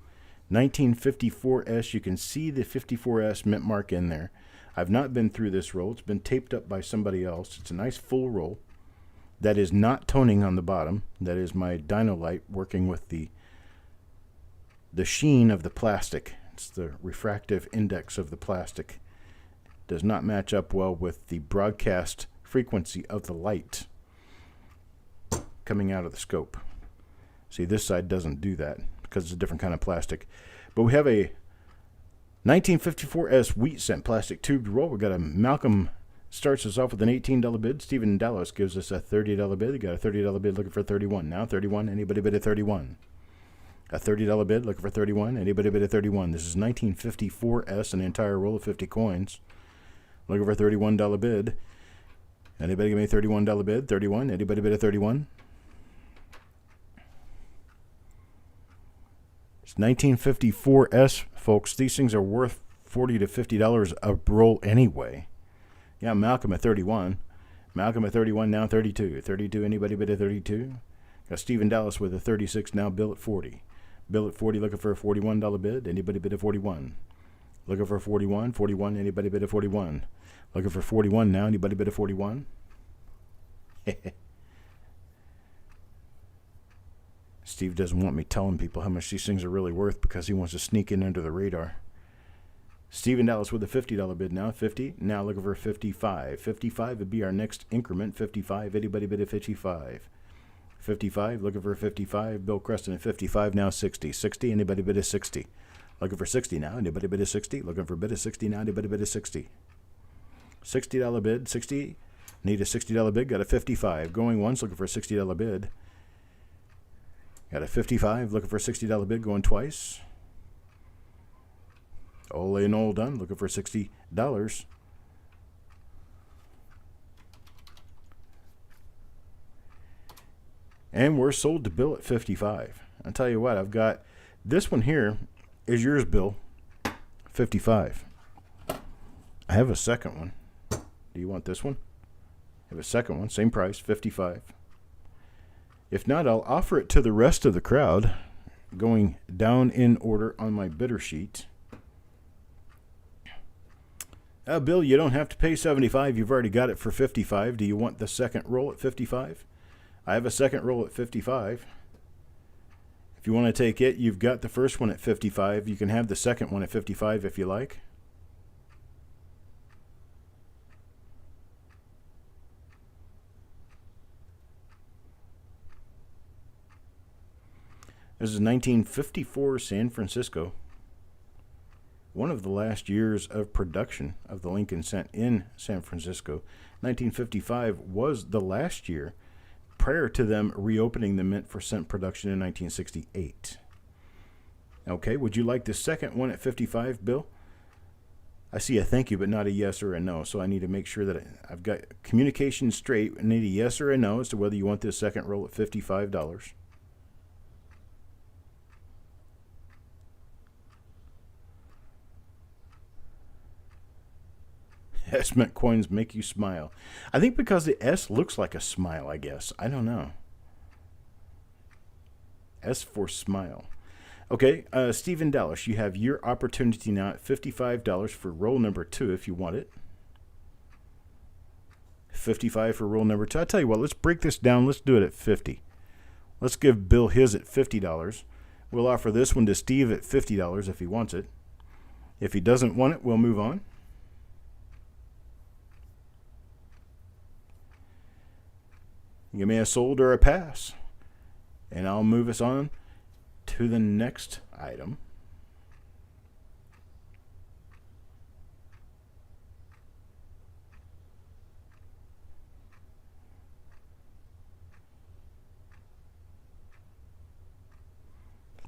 1954S, you can see the 54S mint mark in there. I've not been through this roll. It's been taped up by somebody else. It's a nice full roll. That is not toning on the bottom. That is my Dynolite working with the sheen of the plastic. It's the refractive index of the plastic. Does not match up well with the broadcast frequency of the light coming out of the scope. See, this side doesn't do that because it's a different kind of plastic. But we have a 1954S wheat cent plastic tubed roll. We've got a Malcolm starts us off with an $18 bid. Stephen Dallas gives us a $30 bid. We got a $30 bid looking for 31. Now 31. Anybody bid a 31? A $30 bid, looking for 31. Anybody bid a 31? This is 1954S, an entire roll of 50 coins. Looking for a $31 bid. Anybody give me a $31 bid? 31. Anybody bid a 31? It's 1954S, folks. These things are worth $40 to $50 a roll anyway. Yeah, Malcolm at 31. Malcolm at 31, now 32. 32, anybody bid a 32? Got Stephen Dallas with a 36, now Bill at 40. Bill at 40 looking for a $41 bid. Anybody bid a 41? Looking for a 41. 41, anybody bid a 41? Looking for 41 now. Anybody bid a 41? Steve doesn't want me telling people how much these things are really worth because he wants to sneak in under the radar. Stephen Dallas with a $50 bid now. 50. Now looking for 55. 55 would be our next increment. 55. Anybody bid a 55? 55. Looking for a 55. Bill Creston at 55. Now 60. 60. Anybody bid a 60? Looking for 60 now. Anybody bid a 60? Looking for bid a 60 now. Anybody bid a 60? $60 bid. 60. Need a $60 bid. Got a 55. Going once. Looking for a $60 bid. Got a 55. Looking for a $60 bid. Going twice. All in, all done. Looking for $60. And we're sold to Bill at 55. I'll tell you what, I've got this one here is yours, Bill. 55. I have a second one. Do you want this one? I have a second one, same price, 55. If not, I'll offer it to the rest of the crowd, going down in order on my bidder sheet. Bill, you don't have to pay 75. You've already got it for 55. Do you want the second roll at 55? I have a second roll at 55. If you want to take it, you've got the first one at 55. You can have the second one at 55 if you like. This is 1954 San Francisco. One of the last years of production of the Lincoln Cent in San Francisco. 1955 was the last year prior to them reopening the mint for cent production in 1968. Okay, would you like the second one at 55, Bill? I see a thank you, but not a yes or a no, so I need to make sure that I've got communication straight. I need a yes or a no as to whether you want this second roll at $55. S Mint coins make you smile. I think because the S looks like a smile, I guess. I don't know. S for smile. Okay, Stephen Dallas, you have your opportunity now at $55 for roll number 2 if you want it. 55 for roll number 2. I'll tell you what, let's break this down. Let's do it at 50. Let's give Bill his at $50. We'll offer this one to Steve at $50 if he wants it. If he doesn't want it, we'll move on. Give me a sold or a pass, and I'll move us on to the next item.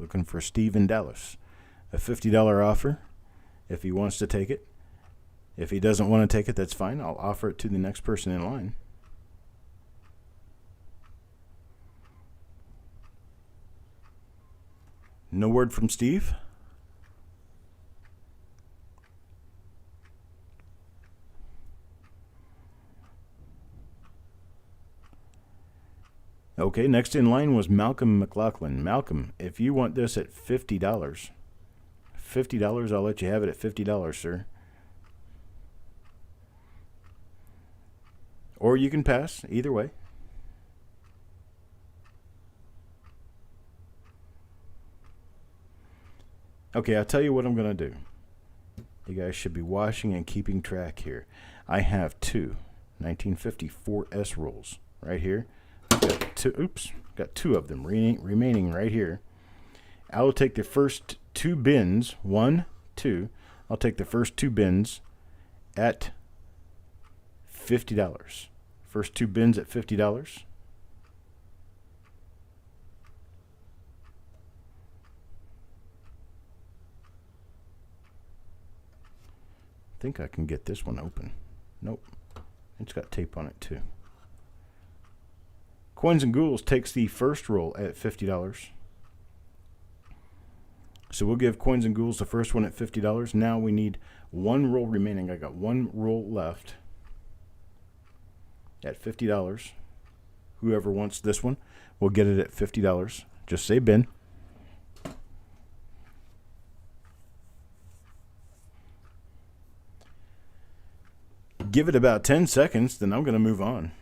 Looking for Stephen Dallas. A $50 offer if he wants to take it. If he doesn't want to take it, that's fine. I'll offer it to the next person in line. No word from Steve? Okay, next in line was Malcolm McLaughlin. Malcolm, if you want this at $50, $50, I'll let you have it at $50, sir. Or you can pass, either way. Okay, I'll tell you what I'm going to do. You guys should be watching and keeping track here. I have two 1954S rolls right here. Got two of them remaining right here. I will take the first two bins, 1, 2. I'll take the first two bins at $50. First two bins at $50. I think I can get this one open. Nope. It's got tape on it too. Coins and Ghouls takes the first roll at $50. So we'll give Coins and Ghouls the first one at $50. Now we need one roll remaining. I got one roll left at $50. Whoever wants this one will get it at $50. Just say bin. Give it about 10 seconds, then I'm going to move on.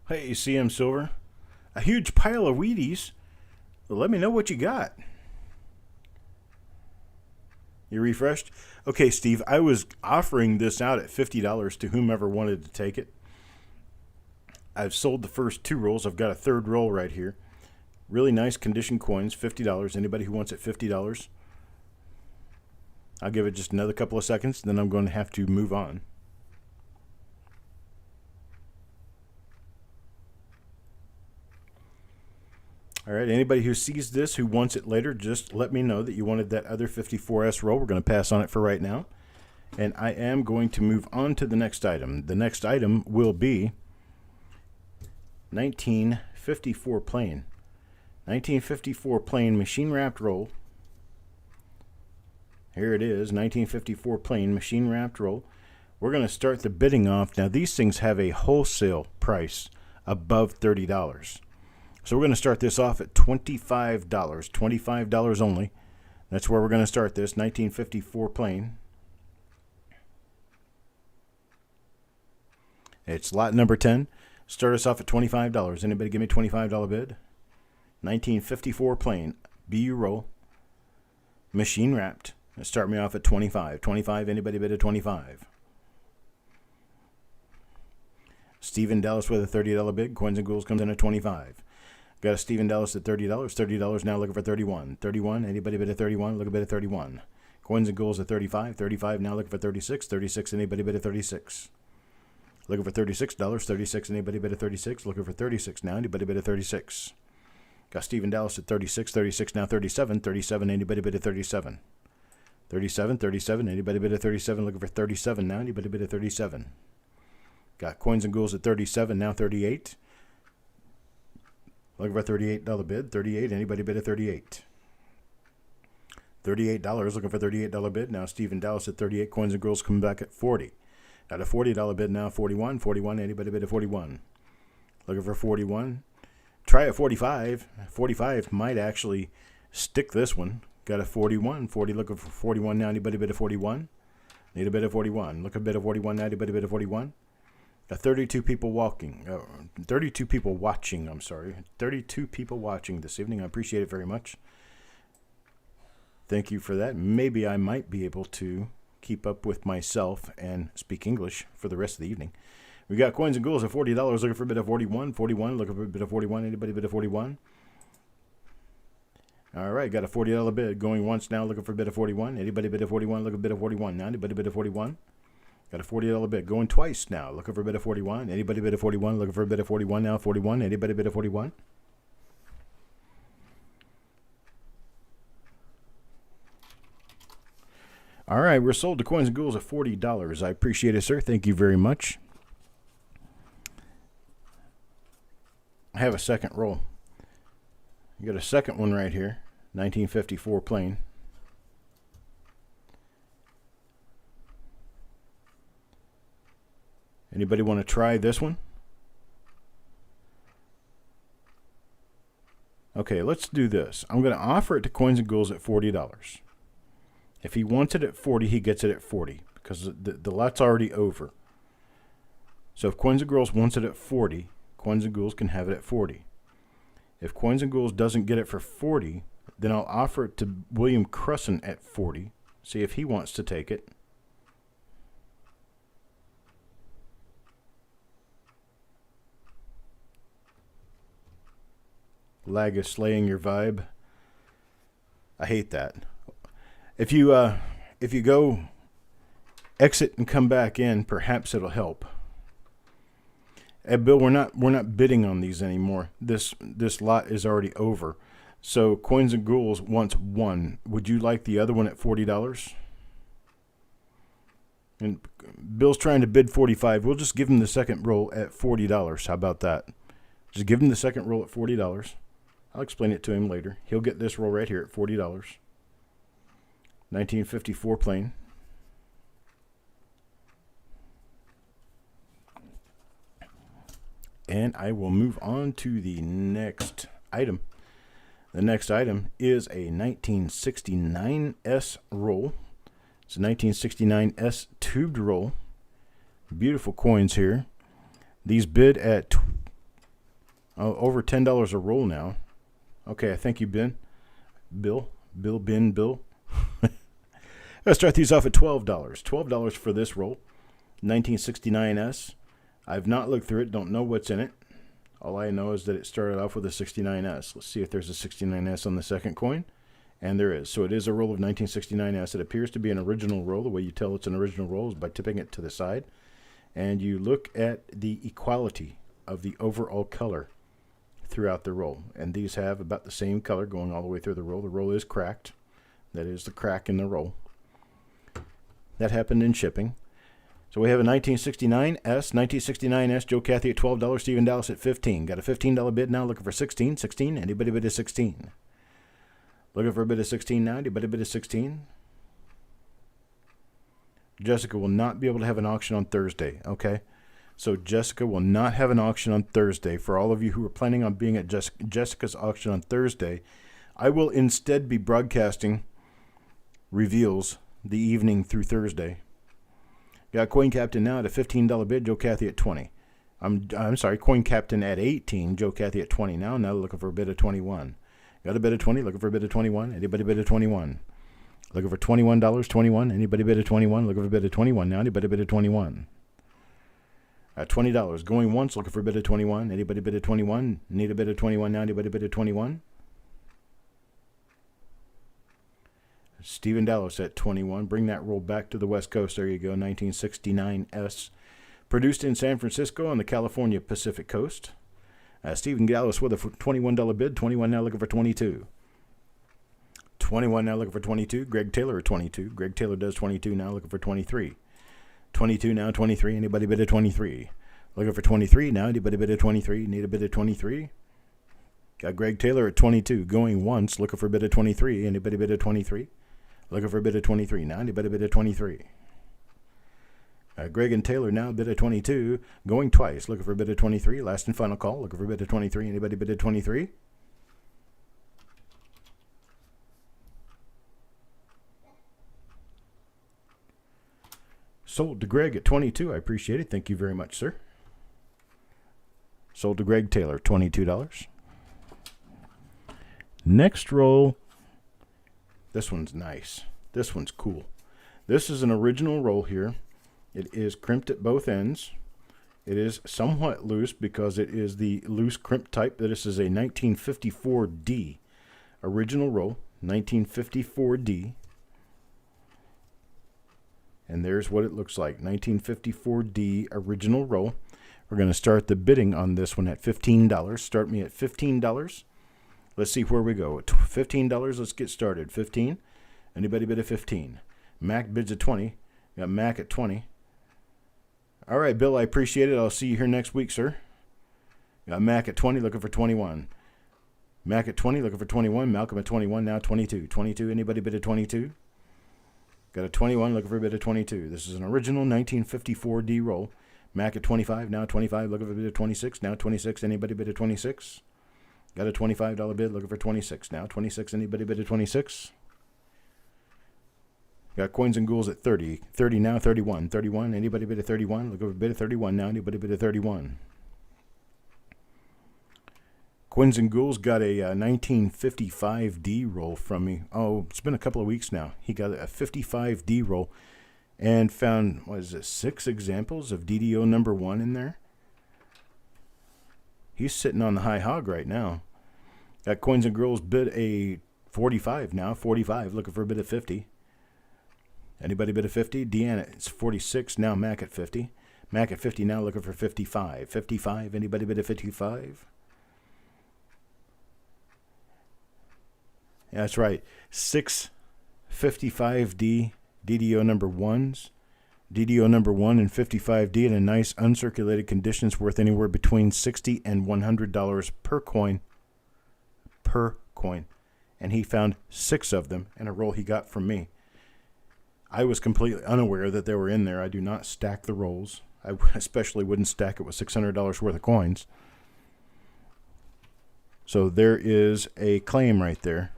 Hey, CM Silver. A huge pile of Wheaties. Well, let me know what you got. You refreshed? Okay, Steve, I was offering this out at $50 to whomever wanted to take it. I've sold the first two rolls. I've got a third roll right here. Really nice condition coins, $50. Anybody who wants it, $50. I'll give it just another couple of seconds, then I'm going to have to move on. All right, anybody who sees this, who wants it later, just let me know that you wanted that other 54S roll. We're going to pass on it for right now. And I am going to move on to the next item. The next item will be 1954 plain. 1954 plain machine-wrapped roll. Here it is, 1954 plain machine-wrapped roll. We're going to start the bidding off. Now, these things have a wholesale price above $30. So we're going to start this off at $25. $25 only. That's where we're going to start this. 1954 plain. It's lot number 10. Start us off at $25. Anybody give me a $25 bid? 1954 plain. BU roll. Machine wrapped. Start me off at 25. 25. Anybody bid at 25? Stephen Dallas with a $30 bid. Coins and Ghouls comes in at 25. Got a Stephen Dallas at $30. $30 now looking for 31. 31. Anybody bid at 31? Look a bid at 31. Coins and Ghouls at 35. 35 now looking for 36. 36. Anybody bid at 36? Looking for $36. 36. Anybody bid at 36? Looking for 36 now. Anybody bid at 36? Got Stephen Dallas at 36. 36 now 37. 37. Anybody bid at 37? 37. 37. Anybody bid at 37? Looking for 37 now. Anybody bid at 37? Got Coins and Ghouls at 37 now 38. Looking for a $38 bid. 38. Anybody bid at 38? $38. Looking for $38 bid. Now Stephen Dallas at 38. Coins and Ghouls coming back at 40. Got a $40 bid now. 41. 41. Anybody bid at 41? Looking for 41. Try at 45. 45 might actually stick this one. Got a 41. 40. Looking for 41 now. Anybody bid at 41? Need a bid at 41. Look a bid at 41 now. Anybody bid at 41? 32 people walking. 32 people watching, I'm sorry. 32 people watching this evening. I appreciate it very much. Thank you for that. Maybe I might be able to keep up with myself and speak English for the rest of the evening. We got Coins and Ghouls at $40. Looking for a bid of 41. 41. Looking for a bid of 41. Anybody bid of 41? All right. Got a $40 bid. Going once now. Looking for a bid of 41. Anybody bid of 41? Look a bid of 41 now. Anybody bid of 41? Got a $40 bid. Going twice now. Looking for a bid of 41. Anybody bid of 41? Looking for a bid of 41 now. 41. Anybody bid of 41? All right. We're sold to Coins and Ghouls at $40. I appreciate it, sir. Thank you very much. I have a second roll. You got a second one right here. 1954 plain. Anybody want to try this one? Okay, let's do this. I'm going to offer it to Coins and Ghouls at $40. If he wants it at 40, he gets it at 40 because the lot's already over. So if Coins and Ghouls wants it at 40, Coins and Ghouls can have it at 40. If Coins and Ghouls doesn't get it for 40, then I'll offer it to William Crusson at 40. See if he wants to take it. Lag is slaying your vibe. I hate that. If you go exit and come back in, perhaps it'll help. Bill, we're not bidding on these anymore. This lot is already over. So Coins and Ghouls wants one. Would you like the other one at $40? And Bill's trying to bid $45. We'll just give him the second roll at $40. How about that? Just give him the second roll at $40. I'll explain it to him later. He'll get this roll right here at $40. 1954 plain. And I will move on to the next item. The next item is a 1969S roll. It's a 1969S tubed roll. Beautiful coins here. These bid at over $10 a roll now. Okay, I thank you, Ben. Bill. I'll start these off at $12. $12 for this roll. 1969S. I've not looked through it, don't know what's in it. All I know is that it started off with a 69S. Let's see if there's a 69S on the second coin. And there is. So it is a roll of 1969S. It appears to be an original roll. The way you tell it's an original roll is by tipping it to the side. And you look at the equality of the overall color throughout the roll. And these have about the same color going all the way through the roll. The roll is cracked. That is the crack in the roll. That happened in shipping. So we have a 1969S, Joe Cathy at $12, Stephen Dallas at $15. Got a $15 bid now, looking for $16. $16, anybody bid at $16? Looking for a bid of $16 now, anybody bid at $16? Jessica will not be able to have an auction on Thursday, okay? So Jessica will not have an auction on Thursday. For all of you who are planning on being at Jessica's auction on Thursday, I will instead be broadcasting reveals the evening through Thursday. Got Coin Captain now at a $15 bid, Joe Cathy at $20. I'm sorry, Coin Captain at $18, Joe Cathy at $20 now. Now looking for a bid of $21. Got a bid of $20, looking for a bid of $21. Anybody bid of $21? Looking for $21, $21. Anybody bid of $21? Looking for a bid of $21 now. Anybody bid of $21? At $20, going once, looking for a bid of $21. Anybody bid of $21? Need a bid of $21 now. Anybody bid of $21? Stephen Dallas at 21. Bring that roll back to the West Coast. There you go. 1969S. Produced in San Francisco on the California Pacific Coast. Stephen Dallas with a $21 bid. 21 now looking for 22. 21 now looking for 22. Greg Taylor at 22. Greg Taylor does 22 now looking for 23. 22 now, 23. Anybody bid at 23? Looking for 23 now. Anybody bid at 23? Need a bid at 23? Got Greg Taylor at 22. Going once. Looking for a bid at 23. Anybody bid at 23? Looking for a bid of 23 now. Anybody bid of 23? Greg and Taylor now bid of 22. Going twice. Looking for a bid of 23. Last and final call. Looking for a bid of 23. Anybody bid of 23? Sold to Greg at 22. I appreciate it. Thank you very much, sir. Sold to Greg Taylor, $22. Next roll. This one's nice. This one's cool. This is an original roll here. It is crimped at both ends. It is somewhat loose because it is the loose crimp type. This is a 1954D original roll. 1954D. And there's what it looks like. 1954D original roll. We're going to start the bidding on this one at $15. Start me at $15. Let's see where we go. At $15, let's get started. 15. Anybody bid at 15? Mac bids at 20. Got Mac at 20. All right, Bill, I appreciate it. I'll see you here next week, sir. Got Mac at 20, looking for 21. Mac at 20, looking for 21. Malcolm at 21, now 22. 22, anybody bid at 22? Got a 21, looking for a bid of 22. This is an original 1954D roll. Mac at 25, now 25, looking for a bid of 26. Now 26, anybody bid at 26? Got a $25 bid, looking for 26. Now 26, anybody bid at 26? Got Coins and Ghouls at 30. 30 now, 31. 31, anybody bid at 31? Looking for a bid of 31 now, anybody bid at 31? Coins and Ghouls got a 1955D roll from me. Oh, it's been a couple of weeks now. He got a 55D roll and found, 6 examples of DDO number 1 in there. He's sitting on the high hog right now. Got Coins and Ghouls bid a 45 now. 45, looking for a bid of 50. Anybody bid a 50? Deanna, it's 46. Now Mac at 50. Mac at 50 now, looking for 55. 55. Anybody bid a 55? Yeah, that's right. 655D DDO number 1s. DDO number 1 and 55D in a nice uncirculated conditions worth anywhere between $60 and $100 per coin. Per coin. And he found 6 of them in a roll he got from me. I was completely unaware that they were in there. I do not stack the rolls. I especially wouldn't stack it with $600 worth of coins. So there is a claim right there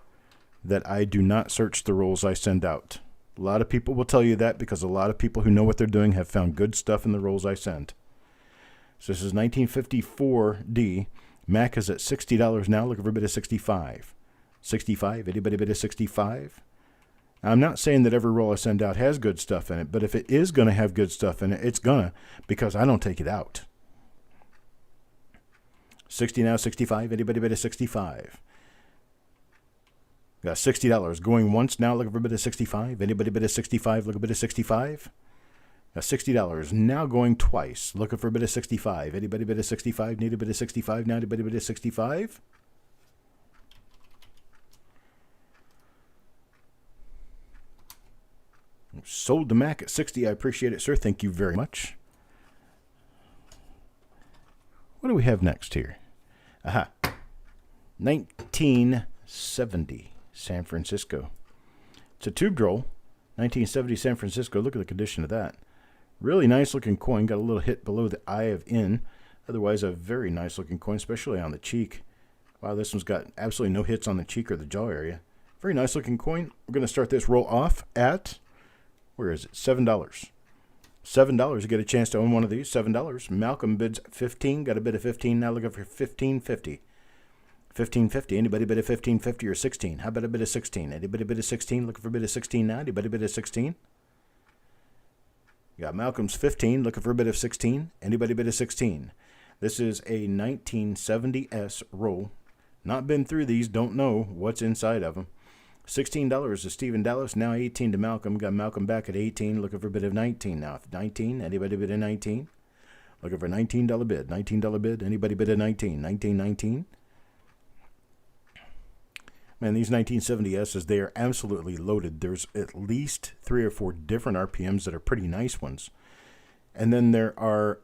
that I do not search the rolls I send out. A lot of people will tell you that because a lot of people who know what they're doing have found good stuff in the rolls I send. So this is 1954D. Mac is at $60 now. Looking for a bid of 65. 65. Anybody bid of 65? I'm not saying that every roll I send out has good stuff in it, but if it is going to have good stuff in it, it's going to, because I don't take it out. 60 now, 65. Anybody bid of 65? Got $60 going once now. Looking for a bid of 65. Anybody bid of 65? Look a bid of 65. Got $60 now going twice. Looking for a bid of 65. Anybody bid of 65? Need a bid of 65 now. Anybody bid of 65? Sold to Mac at 60. I appreciate it, sir. Thank you very much. What do we have next here? Aha. 1970 San Francisco. It's a tube roll. 1970 San Francisco. Look at the condition of that. Really nice looking coin. Got a little hit below the eye of N. Otherwise, a very nice looking coin, especially on the cheek. Wow, this one's got absolutely no hits on the cheek or the jaw area. Very nice looking coin. We're going to start this roll off at... where is it? $7. $7. You get a chance to own one of these. $7. Malcolm bids 15. Got a bid of 15. Now looking for 1550. 1550. Anybody bid of 1550 or 16? How about a bid of 16? Anybody bid of 16? Looking for a bid of 16 now. Anybody bid of 16? You got Malcolm's 15. Looking for a bid of 16. Anybody bid of 16? This is a 1970S roll. Not been through these. Don't know what's inside of them. $16 to Stephen Dallas, now 18 to Malcolm. Got Malcolm back at 18, looking for a bid of 19 now. 19, anybody bid of 19? Looking for a $19 bid. $19 bid, anybody bid of 19? 19. Man, these 1970Ss, they are absolutely loaded. There's at least 3 or 4 different RPMs that are pretty nice ones. And then there are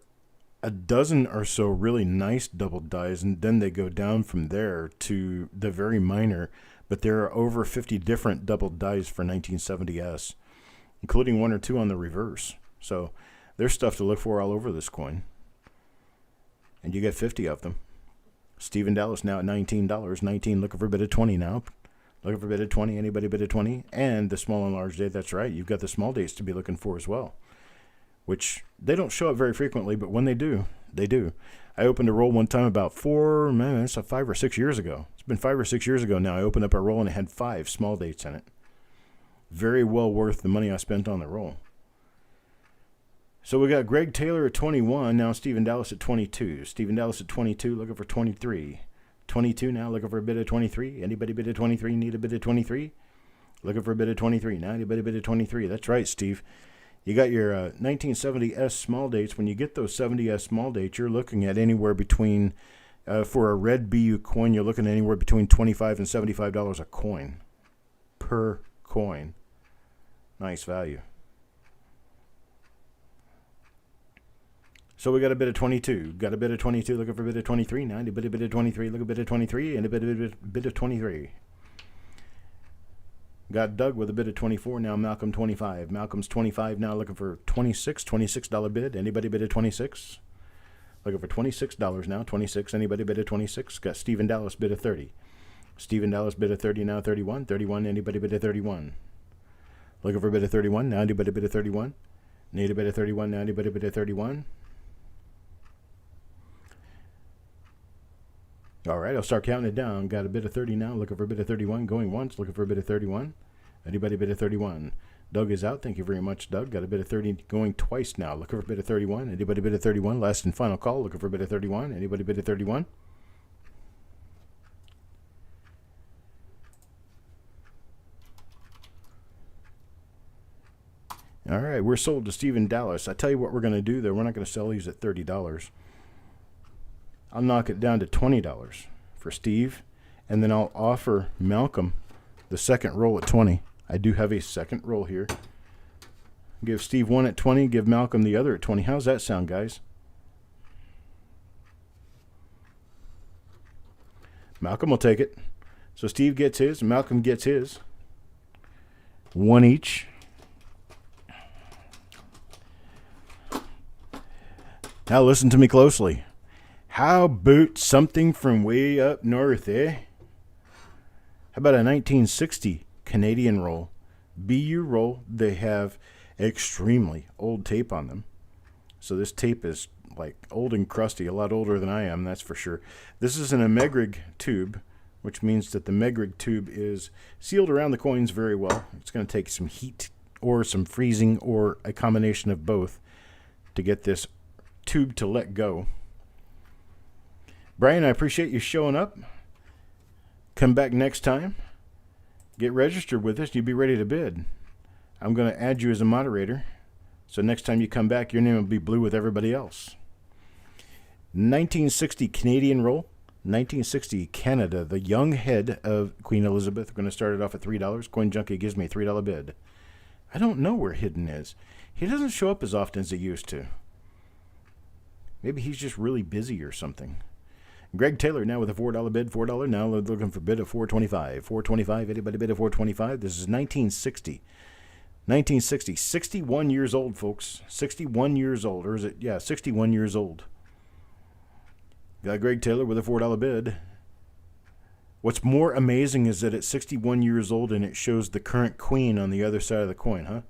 a dozen or so really nice double dies, and then they go down from there to the very minor. But there are over 50 different double dies for 1970S, including 1 or 2 on the reverse. So there's stuff to look for all over this coin. And you get 50 of them. Stephen Dallas now at $19. 19, looking for a bid of 20 now. Looking for a bid of 20. Anybody bid of 20? And the small and large date, that's right. You've got the small dates to be looking for as well, which they don't show up very frequently, but when they do, they do. I opened a roll one time about 5 or 6 years ago. It's been 5 or 6 years ago now. I opened up a roll and it had 5 small dates in it. Very well worth the money I spent on the roll. So we got Greg Taylor at 21. Now Stephen Dallas at 22. Stephen Dallas at 22, looking for 23. 22 now, looking for a bid of 23. Anybody bid of 23? Need a bid of 23? Looking for a bid of 23. Now anybody bid of 23? That's right, Steve. You got your 1970S small dates. When you get those 70S small dates, you're looking at anywhere between, for a red BU coin, you're looking at anywhere between $25 and $75 a coin. Per coin. Nice value. So we got a bid of 22. Got a bid of 22, looking for a bid of 23. Now a bid of 23, look a bid of 23, and a bid of 23. Got Doug with a bid of 24. Now Malcolm 25. Malcolm's 25 now, looking for $26 bid. Anybody bid of 26? Looking for $26 now. 26. Anybody bid of 26? Got Stephen Dallas bid of 30. Stephen Dallas bid of 30 now. 31. 31. Anybody bid of 31? Looking for a bid of 31. Now anybody bid of 31? Need a bid of 31. Now anybody bid of 31? All right, I'll start counting it down. Got a bid of 30 now. Looking for a bid of 31. Going once. Looking for a bid of 31. Anybody bid of 31? Doug is out. Thank you very much, Doug. Got a bid of 30 going twice now. Looking for a bid of 31. Anybody bid of 31? Last and final call. Looking for a bid of 31. Anybody bid of 31? All right, we're sold to Stephen Dallas. I tell you what we're going to do, though. We're not going to sell these at $30. I'll knock it down to $20 for Steve, and then I'll offer Malcolm the second roll at 20. I do have a second roll here. Give Steve one at 20, give Malcolm the other at 20. How's that sound, guys? Malcolm will take it. So Steve gets his, Malcolm gets his. One each. Now listen to me closely. How about something from way up north, eh? How about a 1960 Canadian roll? BU roll. They have extremely old tape on them. So this tape is like old and crusty, a lot older than I am, that's for sure. This is an Megrig tube, which means that the Megrig tube is sealed around the coins very well. It's going to take some heat or some freezing or a combination of both to get this tube to let go. Brian, I appreciate you showing up. Come back next time. Get registered with us. You'll be ready to bid. I'm going to add you as a moderator. So next time you come back, your name will be blue with everybody else. 1960 Canadian roll. 1960 Canada. The young head of Queen Elizabeth. We're going to start it off at $3. Coin Junkie gives me a $3 bid. I don't know where Hidden is. He doesn't show up as often as he used to. Maybe he's just really busy or something. Greg Taylor now with a $4 bid. $4 now looking for bid of $4.25. $4.25. Anybody bid of $4.25? This is 1960. 1960. 61 years old, folks. 61 years old. Or is it? Yeah, 61 years old. Got Greg Taylor with a $4 bid. What's more amazing is that it's 61 years old and it shows the current queen on the other side of the coin, huh?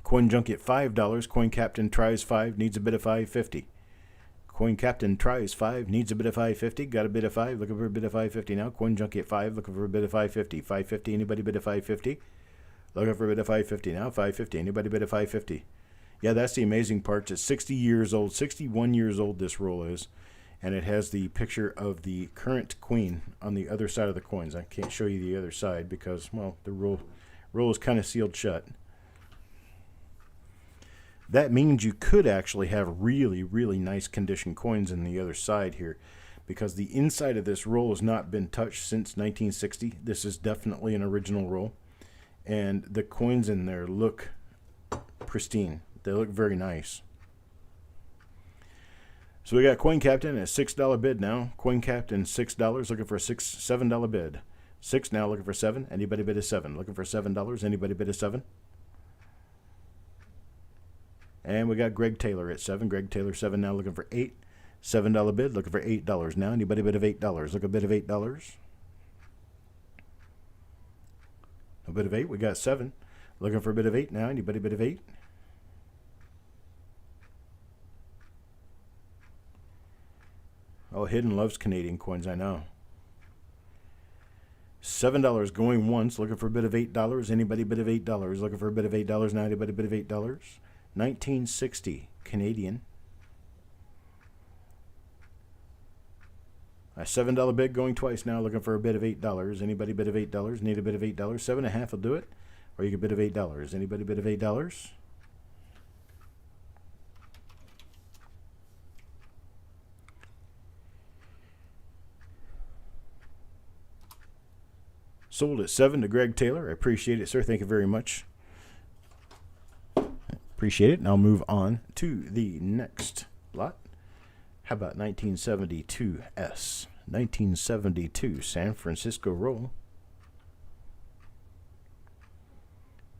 Coin Junkie at $5. Coin Captain tries 5, needs a bid of $5.50. Coin Captain tries 5, needs a bid of $5.50. Got a bid of 5, looking for a bid of $5.50 now. Coin Junkie at 5, looking for a bid of $5.50. $5.50, anybody bid of $5.50? Looking for a bid of $5.50 now. $5.50, anybody bid of $5.50? Yeah, that's the amazing part. It's 60 years old, 61 years old this roll is. And it has the picture of the current queen on the other side of the coins. I can't show you the other side because, well, the roll is kind of sealed shut. That means you could actually have really, really nice condition coins in the other side here because the inside of this roll has not been touched since 1960. This is definitely an original roll. And the coins in there look pristine. They look very nice. So we got Coin Captain at $6 bid now. Coin Captain $6, looking for a $7 bid. 6 now, looking for 7. Anybody bid a 7? Looking for $7. Anybody bid a 7? And we got Greg Taylor at 7. Greg Taylor 7 now, looking for 8. $7 bid, looking for $8 now. Anybody bid of $8? Look a bid of $8. A bid of 8. We got 7. Looking for a bid of 8 now. Anybody bid of 8? Oh, Hidden loves Canadian coins, I know. $7 going once, looking for a bid of $8. Anybody bid of $8? Looking for a bid of $8 now. Anybody bid of $8? 1960 Canadian. A $7 bid going twice now, looking for a bid of $8. Anybody bid of $8? Need a bid of $8? 7.5 will do it. Or you can bid of $8. Anybody bid of $8? Sold at 7 to Greg Taylor. I appreciate it, sir. Thank you very much. Appreciate it. And I'll move on to the next lot. How about 1972S? 1972 San Francisco roll.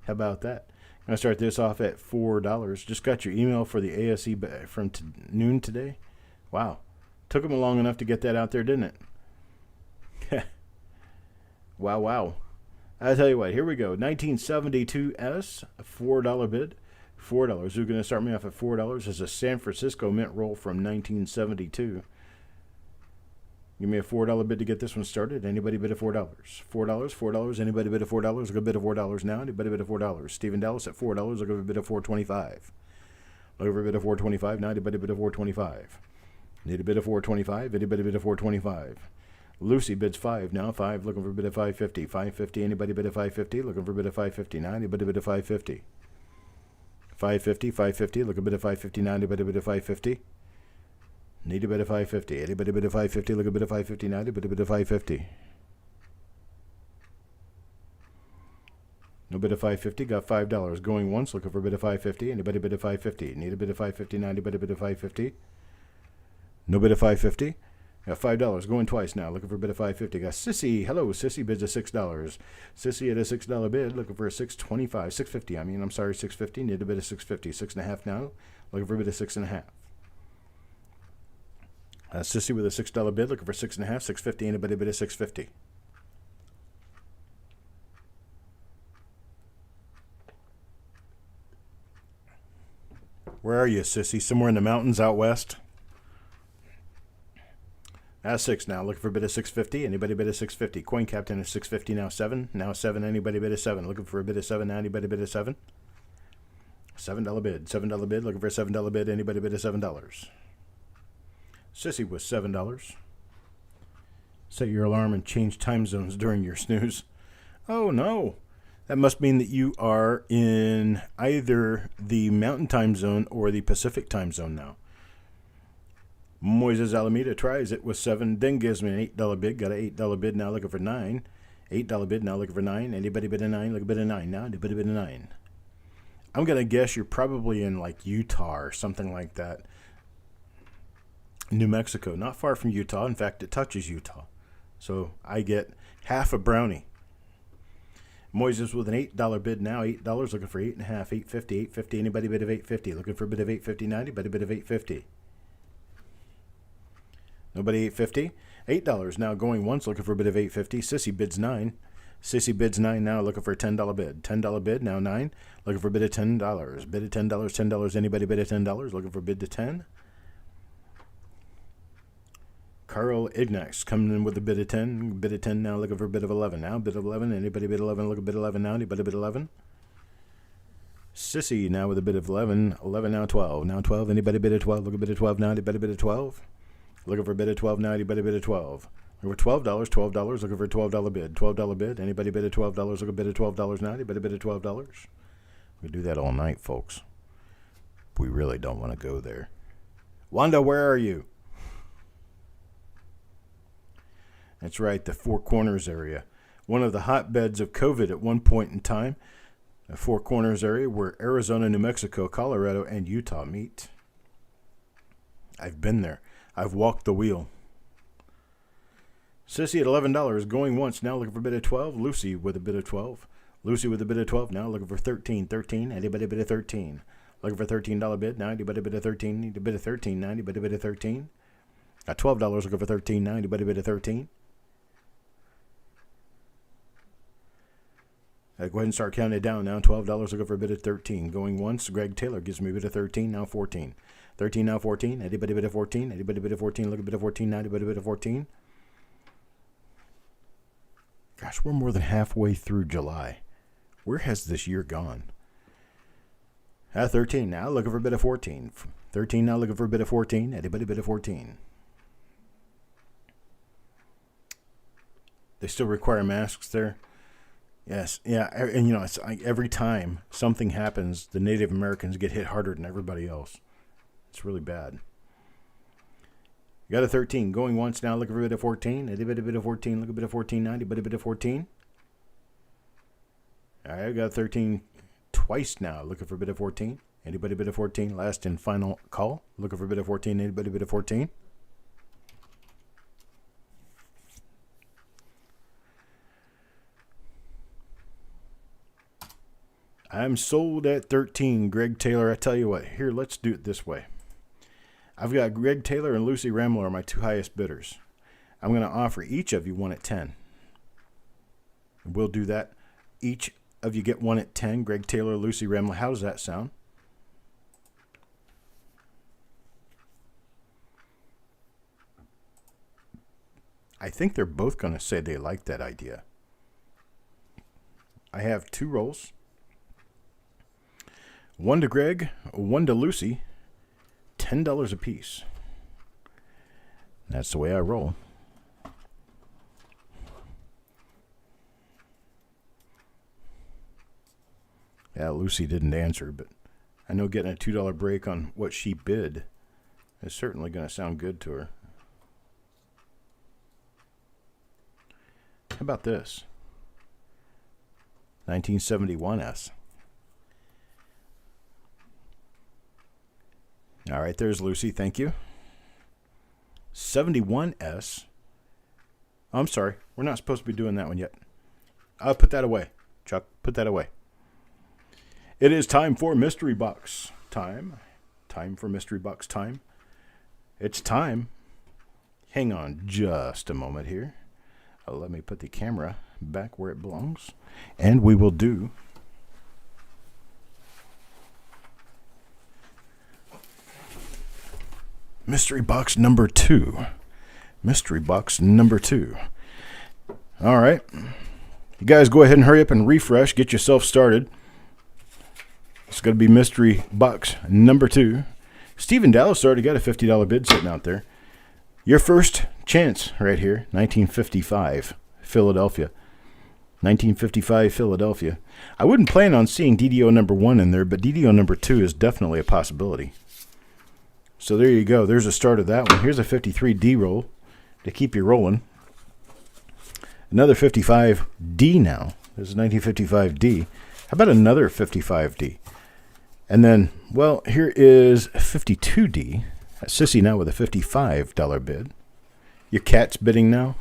How about that? I'm going to start this off at $4. Just got your email for the ASE from noon today. Wow. Took them long enough to get that out there, didn't it? Wow, wow. I tell you what, here we go. 1972S, a $4 bid. $4. Who's going to start me off at $4? Is a San Francisco mint roll from 1972. Give me a $4 bid to get this one started. Anybody bid of $4? $4. Anybody bid of $4? Look a bid of $4 now. Anybody bid of $4? Stephen Dallas at $4. Look at a bid of $4.25. Look over a bid of $4.25 now. Anybody bid of $4.25? Need a bid of $4.25. Anybody bid of $4.25? Lucy bids 5. Now 5. Looking for a bid of 550. 550. Anybody bid of 550? Looking for a bid of 550. Now anybody bid of 550. 550. 550. Look a bid of 550. Now anybody bid of 550. Need a bid of 550. Anybody bid of 550? Look a bid of 550. Now anybody bid of 550. No bid of 550. Got $5. Going once. Looking for a bid of 550. Anybody bid of 550? Need a bid of 550. Now anybody bid of 550. No bid of 550. Got $5 going twice now. Looking for a bid of 550. Got Sissy. Hello, Sissy bids a $6. Sissy at a $6 bid. Looking for a $6.25. $6.50. I'm sorry, $6.50. Need a bid of $6.50. 6.5 now. Looking for a bid of 6.5. Sissy with a $6 bid. Looking for 6.5. $6.50. Anybody bid of $6.50. Where are you, Sissy? Somewhere in the mountains out west? That's 6 now. Looking for a bid of 650. Anybody bid of 650? Coin Captain is 650 now 7. Now 7. Anybody bid of 7? Looking for a bid of 7. Now anybody bid of 7? $7 bid. $7 bid. Looking for a $7 bid. Anybody bid of $7? Sissy was $7. Set your alarm and change time zones during your snooze. Oh no. That must mean that you are in either the Mountain Time Zone or the Pacific Time Zone now. Moises Alameda tries it with 7, then gives me an $8 bid. Got an $8 bid now looking for 9. $8 bid now looking for 9. Anybody bid a 9? Look a bid a 9 now. Anybody bid a 9? I'm going to guess you're probably in like Utah or something like that. New Mexico, not far from Utah. In fact, it touches Utah. So I get half a brownie. Moises with an $8 bid now. $8 looking for 8.5. 850. 850. Anybody bid of 850? Looking for a bid of 850 now. Anybody bid of 850? Nobody 850. $8 now going once, looking for a bid of 850. Sissy bids 9. Sissy bids 9 now, looking for a $10 bid. $10 bid now 9, looking for a bid of $10. Bid of $10. $10. Anybody bid of $10? Looking for a bid to 10. Carl Ignax coming in with a bid of 10. Bid of 10 now, looking for a bid of 11 now. Bid of 11. Anybody bid 11? Look a bid 11 now. Anybody bid 11? Sissy now with a bid of 11. 11 now 12. Now 12. Anybody bid of 12? Look a bid of 12 now. Anybody bid of 12? Looking for a bid of 12 now. Anybody bid of 12? Looking for $12. $12. Looking for a $12 bid. $12 bid. Anybody bid of $12? Look a bid of $12 now. Anybody bid of $12? We do that all night, folks. We really don't want to go there. Wanda, where are you? That's right, the Four Corners area. One of the hotbeds of COVID at one point in time. The Four Corners area where Arizona, New Mexico, Colorado, and Utah meet. I've been there. I've walked the wheel. Sissy at $11, going once, now looking for a bid of 12. Lucy with a bid of 12. Lucy with a bid of 12, now looking for 13. 13, anybody bid of 13? Looking for a $13 bid, now anybody bid of 13? Need a bid of 13, now anybody bid of 13? Got $12, looking for 13, now anybody bid of 13? Go ahead and start counting it down now. $12, looking for a bid of 13. Going once, Greg Taylor gives me a bid of 13, now 14. 13 now 14. Anybody bid of 14? Anybody bid of 14? Look a bid of 14 now. Anybody bid of 14? Gosh, we're more than halfway through July. Where has this year gone? 13 now. Looking for a bid of 14. 13 now. Looking for a bid of 14. Anybody bid of 14? They still require masks there? Yes. Yeah. And, it's like every time something happens, the Native Americans get hit harder than everybody else. It's really bad. You got a 13. Going once now. Looking for a bit of 14. Anybody bid of 14? Look a bit of 14 now. Anybody bid of 14? All right. I got 13 twice now. Looking for a bit of 14. Anybody bid of 14? Last and final call. Looking for a bit of 14. Anybody bid of 14? I'm sold at 13. Greg Taylor, I tell you what. Here, let's do it this way. I've got Greg Taylor and Lucy Ramler are my two highest bidders. I'm going to offer each of you one at 10. We'll do that. Each of you get one at 10. Greg Taylor, Lucy Ramler. How does that sound? I think they're both going to say they like that idea. I have two rolls. One to Greg, one to Lucy. $10 a piece. That's the way I roll. Yeah, Lucy didn't answer, but I know getting a $2 break on what she bid is certainly going to sound good to her. How about this? 1971S. All right, there's Lucy. Thank you. 71S. Oh, I'm sorry. We're not supposed to be doing that one yet. I'll put that away. Chuck, put that away. It is time for Mystery Box time. Time for Mystery Box time. It's time. Hang on just a moment here. Let me put the camera back where it belongs. And we will do Mystery Box number 2. Mystery Box number 2. All right. You guys go ahead and hurry up and refresh. Get yourself started. It's going to be Mystery Box number 2. Stephen Dallas already got a $50 bid sitting out there. Your first chance right here, 1955, Philadelphia. 1955, Philadelphia. I wouldn't plan on seeing DDO number 1 in there, but DDO number 2 is definitely a possibility. So there you go. There's a start of that one. Here's a 53D roll to keep you rolling. Another 55D now. This is 1955D. How about another 55D? And then, well, here is 52D. Sissy now with a $55 bid. Your cat's bidding now.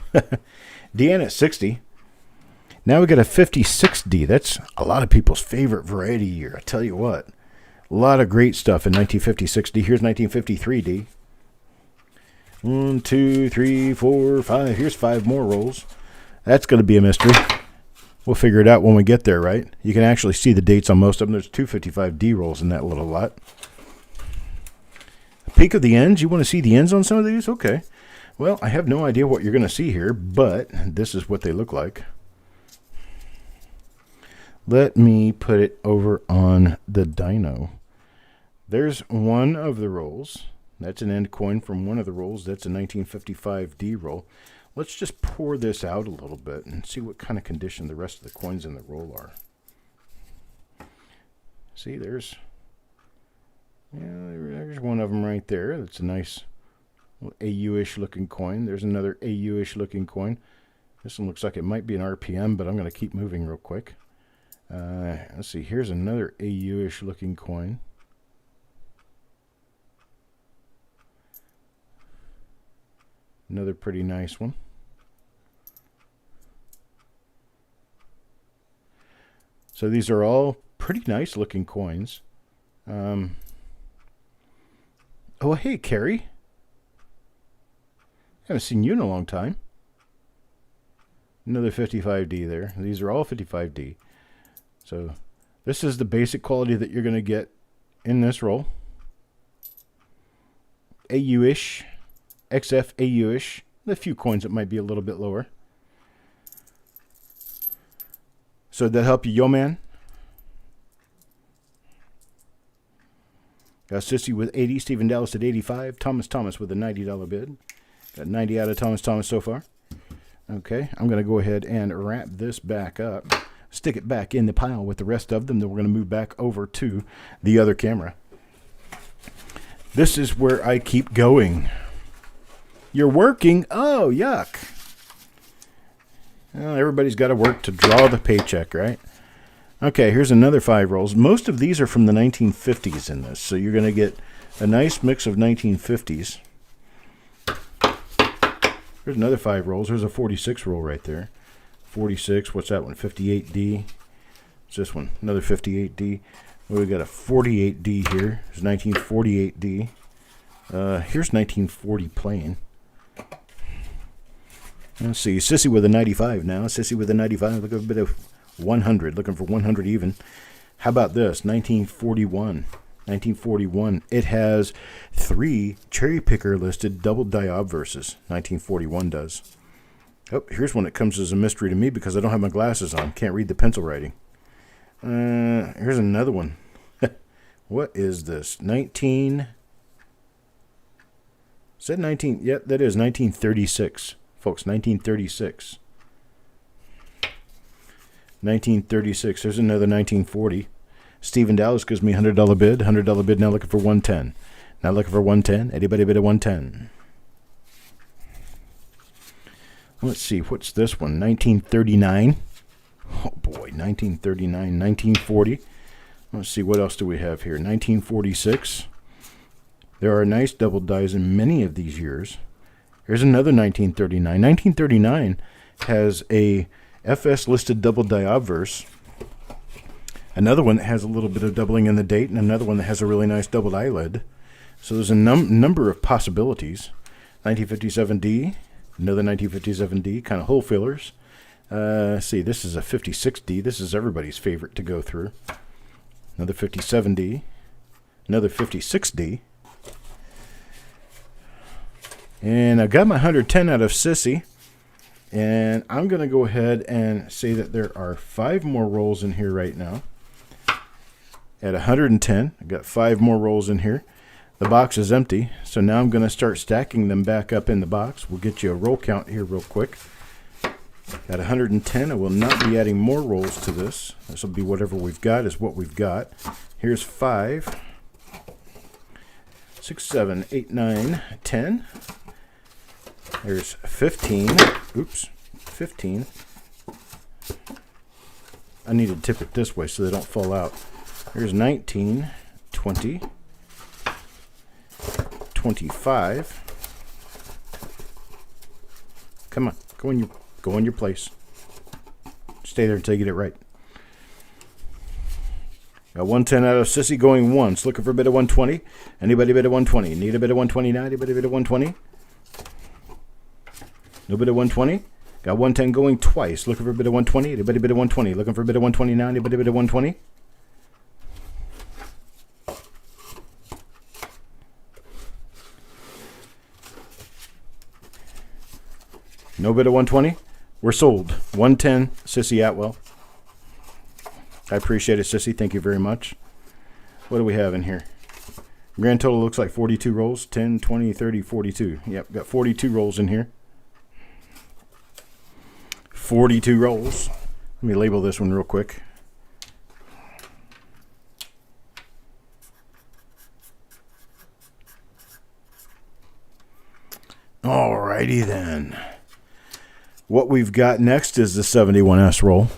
Deanna at 60. Now we got a 56D. That's a lot of people's favorite variety year. I tell you what. A lot of great stuff in 1956D. Here's 1953D. 1, 2, 3, 4, 5. Here's 5 more rolls. That's going to be a mystery. We'll figure it out when we get there, right? You can actually see the dates on most of them. There's 2 55D rolls in that little lot. A peek of the ends. You want to see the ends on some of these? Okay. Well, I have no idea what you're going to see here, but this is what they look like. Let me put it over on the dyno. There's one of the rolls. That's an end coin from one of the rolls. That's a 1955D roll. Let's just pour this out a little bit and see what kind of condition the rest of the coins in the roll are. See, there's one of them right there. That's a nice AU-ish looking coin. There's another AU-ish looking coin. This one looks like it might be an RPM, but I'm going to keep moving real quick. Let's see. Here's another AU-ish looking coin. Another pretty nice one. So these are all pretty nice looking coins. Oh, hey, Carrie. Haven't seen you in a long time. Another 55D there. These are all 55D. So this is the basic quality that you're going to get in this roll. AU-ish. XF AU-ish. A few coins that might be a little bit lower. So did that help you, yo man? Got Sissy with 80, Stephen Dallas at 85, Thomas with a $90 bid. Got 90 out of Thomas so far. Okay, I'm going to go ahead and wrap this back up. Stick it back in the pile with the rest of them. Then we're going to move back over to the other camera. This is where I keep going. You're working? Oh, yuck. Well, everybody's got to work to draw the paycheck, right? Okay, here's another 5 rolls. Most of these are from the 1950s in this, so you're going to get a nice mix of 1950s. Here's another 5 rolls. There's a 46 roll right there. 46, what's that one? 58D. It's this one, another 58D. Well, we got a 48D here. There's 1948D. Here's 1940 plain. Let's see, Sissy with a 95 now. Sissy with a 95. Look at a bit of 100. Looking for 100 even. How about this? 1941. 1941. It has 3 cherry picker listed double die obverses. 1941 does. Oh, here's one that comes as a mystery to me because I don't have my glasses on. Can't read the pencil writing. Here's another one. What is this? 19. Is that 19? Yep, that is 1936. Folks, 1936. 1936. There's another 1940. Steven Dallas gives me $100 bid. $100 bid now looking for 110. Now looking for 110. Anybody bid a 110? Let's see. What's this one? 1939. Oh boy, 1939, 1940. Let's see, what else do we have here? 1946. There are nice double dies in many of these years. Here's another 1939. 1939 has a FS listed double die obverse. Another one that has a little bit of doubling in the date, and another one that has a really nice doubled eyelid. So there's a number of possibilities. 1957D, another 1957D, kind of hole fillers. See, this is a 56D. This is everybody's favorite to go through. Another 57D. Another 56D. And I got my 110 out of Sissy. And I'm going to go ahead and say that there are 5 more rolls in here right now. At 110, I got 5 more rolls in here. The box is empty, so now I'm going to start stacking them back up in the box. We'll get you a roll count here real quick. At 110, I will not be adding more rolls to this. This will be whatever we've got is what we've got. Here's 5, 6, 7, 8, 9, 10. There's 15. Oops, 15. I need to tip it this way so they don't fall out. Here's 19, 20, 25. Come on, go in your place. Stay there until you get it right. Got 110 out of Sissy going once. Looking for a bid of 120. Anybody bid of 120? Need a bid of 120 now? Anybody bid of 120? No bid of 120. Got 110 going twice. Looking for a bid of 120. Anybody bid of 120? Looking for a bid of 120 now? Anybody bid of 120? No bid of 120. We're sold. 110, Sissy Atwell. I appreciate it, Sissy. Thank you very much. What do we have in here? Grand total looks like 42 rolls. 10, 20, 30, 42. Yep, got 42 rolls in here. 42 rolls. Let me label this one real quick. Alrighty then. What we've got next is the 71S roll.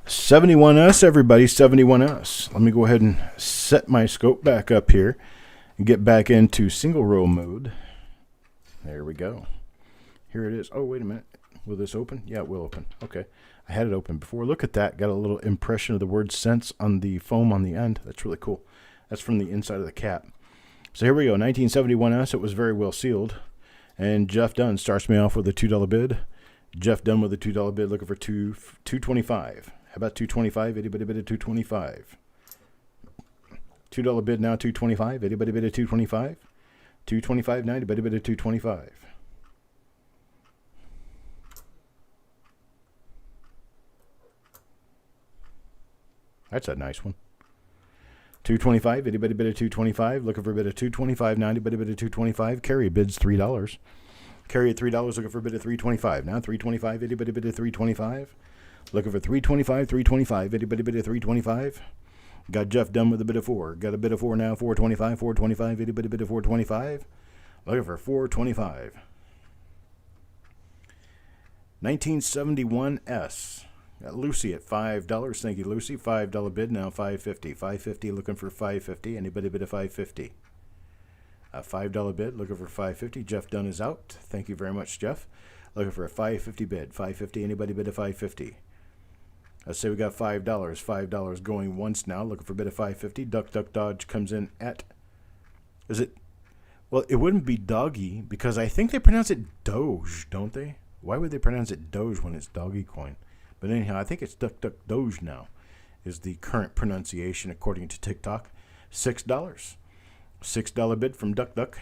$71S, everybody, $71S. Let me go ahead and set my scope back up here and get back into single row mode. There we go. Here it is. Oh, wait a minute. Will this open? Yeah, it will open. Okay. I had it open before. Look at that. Got a little impression of the word sense on the foam on the end. That's really cool. That's from the inside of the cap. So here we go. 1971S. It was very well sealed. And Jeff Dunn starts me off with a $2 bid. Jeff Dunn with a $2 bid looking for $225. How about $225? Anybody bid at $225? $2 bid now, $225. Anybody bid at $225? $225 now. Anybody bid at $225? That's a nice one. $225. Anybody bid at $225? Looking for a bid at $225 now. Anybody bid at $225? Carry bids $3. Carry at $3. Looking for a bid at $325 now. $325. Anybody bid at $325? Looking for $325. $325. Anybody bid at $325? Got Jeff Dunn with a bid of $4. Got a bid of $4 now. $425. $425. Anybody bid at $425? Looking for $425. 1971S. Got Lucy at $5. Thank you, Lucy. $5 bid now. $550. $550. Looking for $550. Anybody bid at $550? A $5 bid. Looking for $550. Jeff Dunn is out. Thank you very much, Jeff. Looking for a $550 bid. $550. Anybody bid at $550? Let's say we got $5. $5 going once now. Looking for a bid of $550. Duck, Duck, Dodge comes in at. Is it? Well, it wouldn't be doggy because I think they pronounce it Doge, don't they? Why would they pronounce it Doge when it's doggy coin? But anyhow, I think it's Duck, Duck, Doge now is the current pronunciation according to TikTok. $6. $6 bid from Duck, Duck.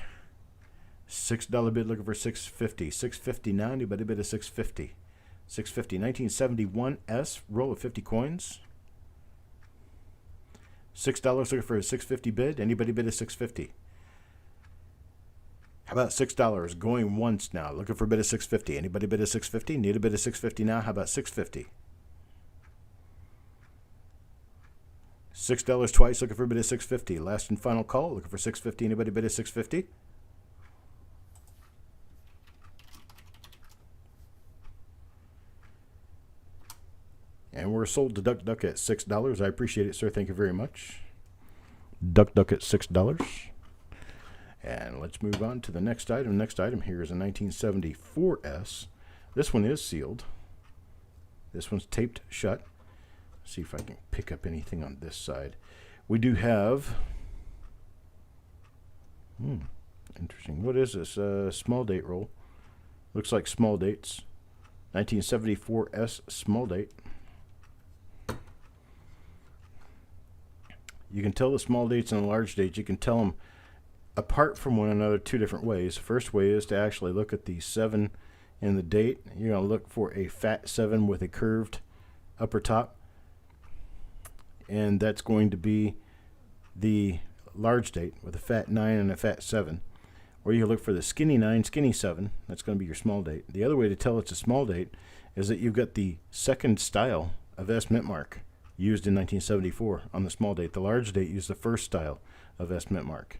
$6 bid looking for $650. $650 now. Anybody bid a $650? $650. 1971S roll of 50 coins. $6 looking for a $650 bid. Anybody bid a $650? How about $6 going once now? Looking for a bid of $6.50. Anybody bid of $6.50? Need a bid of $6.50 now? How about $6.50? $6 twice. Looking for a bid of $6.50. Last and final call. Looking for $6.50. Anybody bid of $6.50? And we're sold to Duck Duck at $6. I appreciate it, sir. Thank you very much. Duck Duck at $6. And let's move on to the next item. Next item here is a 1974S. This one is sealed. This one's taped shut. Let's see if I can pick up anything on this side. We do have... interesting. What is this? Small date roll. Looks like small dates. 1974S small date. You can tell the small dates and the large dates. You can tell them apart from one another two different ways. First way is to actually look at the 7 in the date. You're going to look for a fat 7 with a curved upper top. And that's going to be the large date with a fat 9 and a fat 7. Or you look for the skinny 9, skinny 7. That's going to be your small date. The other way to tell it's a small date is that you've got the second style of S mint mark used in 1974 on the small date. The large date used the first style of S mint mark.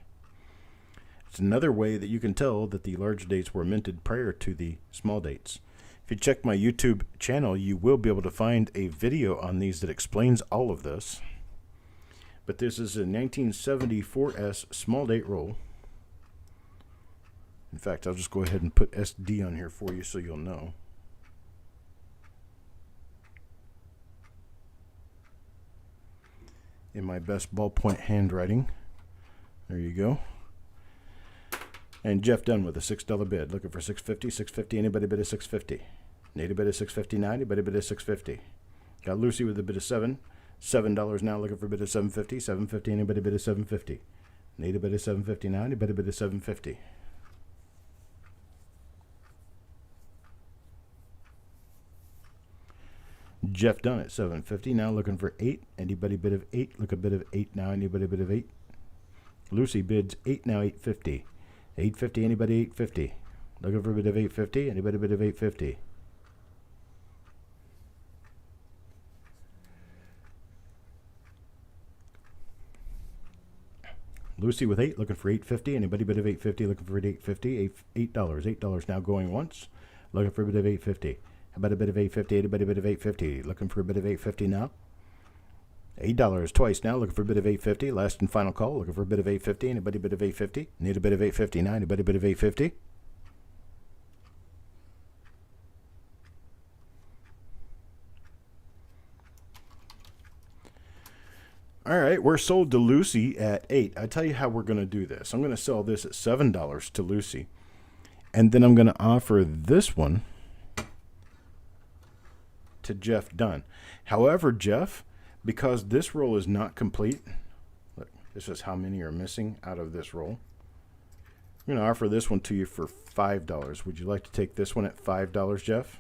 It's another way that you can tell that the large dates were minted prior to the small dates. If you check my YouTube channel, you will be able to find a video on these that explains all of this. But this is a 1974S small date roll. In fact, I'll just go ahead and put SD on here for you so you'll know. In my best ballpoint handwriting. There you go. And Jeff Dunn with a $6 bid. Looking for $6.50. $6.50. Anybody bid of $6.50? Need a bid of $6.50 now? Anybody bid of $6.50? Got Lucy with a bid of $7. $7 now. Looking for a bid of $7.50. $7.50. Anybody bid of $7.50? Need a bid of $7.50 now? Anybody bid of $7.50? Jeff Dunn at $7.50 now. Looking for $8. Anybody bid of $8? Look a bid of $8 now. Anybody bid of $8? Lucy bids $8 now. $8.50. $8.50. Anybody $8.50? Looking for a bid of $8.50? Anybody bid of $8.50? Lucy with $8, looking for $8.50. Anybody bid of $8.50? Looking for $8.50? $8. $8 now going once. Looking for a bid of $8.50. How about a bid of $8.50? Anybody bid of $8.50? Looking for a bid of $8.50 now? $8 twice now. Looking for a bid of $8.50. Last and final call. Looking for a bid of $8.50. Anybody bid of $8.50? Need a bid of $8.50 now? Anybody bid of $8.50? All right, we're sold to Lucy at $8. I tell you how we're going to do this. I'm going to sell this at $7 to Lucy, and then I'm going to offer this one to Jeff Dunn. However, Jeff, because this roll is not complete, look, this is how many are missing out of this roll. I'm going to offer this one to you for $5. Would you like to take this one at $5, Jeff?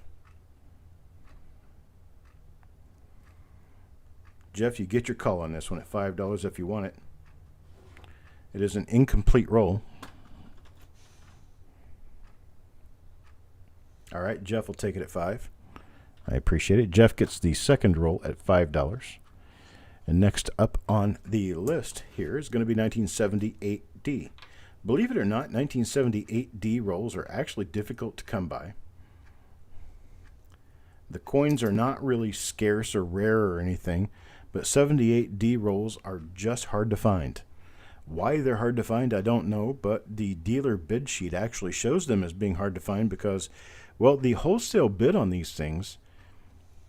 Jeff, you get your call on this one at $5 if you want it. It is an incomplete roll. All right, Jeff will take it at $5. I appreciate it. Jeff gets the second roll at $5. And next up on the list here is going to be 1978D. Believe it or not, 1978D rolls are actually difficult to come by. The coins are not really scarce or rare or anything, but 78D rolls are just hard to find. Why they're hard to find, I don't know, but the dealer bid sheet actually shows them as being hard to find because, well, the wholesale bid on these things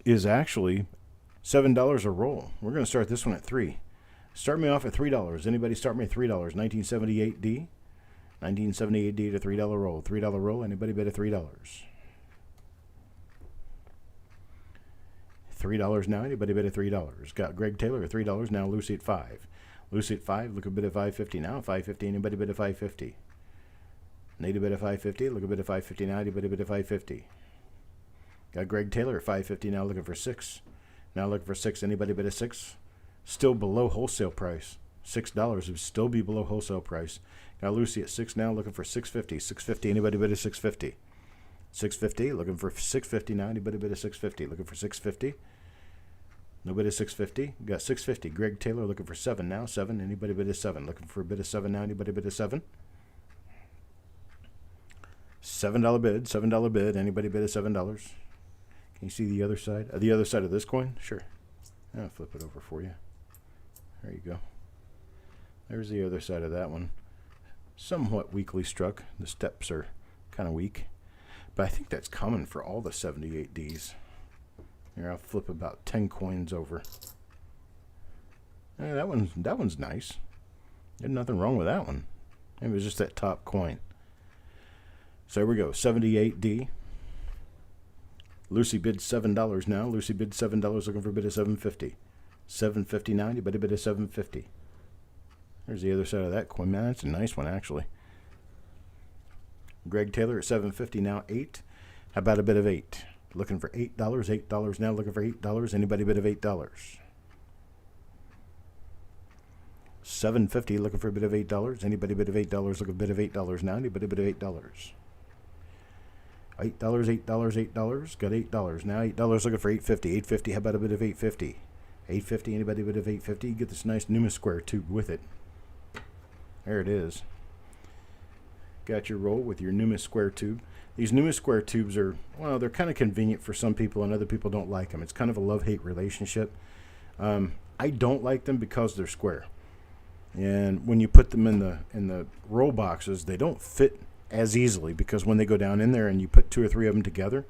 is actually $7 a roll. We're going to start this one at $3. Start me off at $3. Anybody start me at $3? 1978D. 1978D to $3 roll. $3 roll. Anybody bid at $3? $3 now. Anybody bid at $3? Got Greg Taylor at $3 now. Lucy at $5. Lucy at $5. Look a bit at $5.50 now. $5.50. Anybody bid at $5.50? Need a bid at $5.50. Look a bit at $5.50 now. Anybody bid at $5.50? Got Greg Taylor at $5.50 now. Looking for $6. Now looking for $6. Anybody bid at $6? Still below wholesale price. $6 would still be below wholesale price. Got Lucy at 6 now, looking for 650. 650. Anybody bid a 650? 650. Looking for 650 now. Anybody bid a 650? Looking for 650. Nobody at 650. Got 650. Greg Taylor looking for 7 now. 7. Anybody bid a 7? Looking for a bid of 7 now. Anybody bid a 7? $7 bid. $7 bid. Anybody bid a $7? Can you see the other side? The other side of this coin? Sure. I'll flip it over for you. There you go. There's the other side of that one. Somewhat weakly struck. The steps are kind of weak. But I think that's common for all the 78Ds. Here, I'll flip about 10 coins over. That one's nice. There's nothing wrong with that one. Maybe it was just that top coin. So here we go. 78D. Lucy bid $7 now. Lucy bid $7, looking for a bid of 750. 750 now. You better bid a 750. There's the other side of that coin. Man, that's a nice one, actually. Greg Taylor at 750 now. 8. How about a bid of 8? Looking for $8. $8 now. Looking for $8. Anybody bid of $8? 750. Looking for a bid of $8. Anybody bid of $8? Looking for a bid of $8 now. Anybody bid of $8? $8, $8, $8. Got $8 now. $8 looking for 850. 850. How about a bit of 850? 850. Anybody bid of 850? Get this nice Numa square tube with it. There it is. Got your roll with your Numa square tube. These Numa square tubes are, well, they're kind of convenient for some people, and other people don't like them. It's kind of a love-hate relationship. I don't like them because they're square, and when you put them in the roll boxes, they don't fit as easily, because when they go down in there and you put 2 or 3 of them together,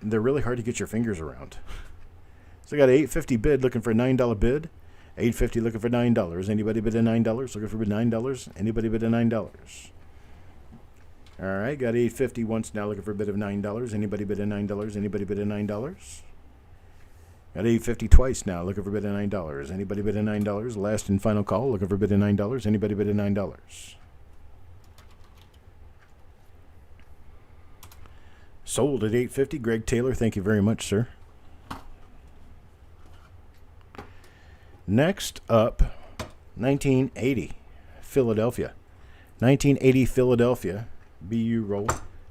they're really hard to get your fingers around. So I got an 850 bid, looking for a $9 bid. 850 looking for $9. Anybody bid a $9? Looking for $9. Anybody bid a $9? All right, got 850 once now, looking for a bid of $9. Anybody bid a $9? Anybody bid a $9? Got 850 twice now, looking for a bid of $9. Anybody bid a $9? Last and final call, looking for a bid of $9. Anybody bid a $9? Sold at 850. Greg Taylor, thank you very much, sir. Next up, 1980, Philadelphia. 1980 Philadelphia, BU roll.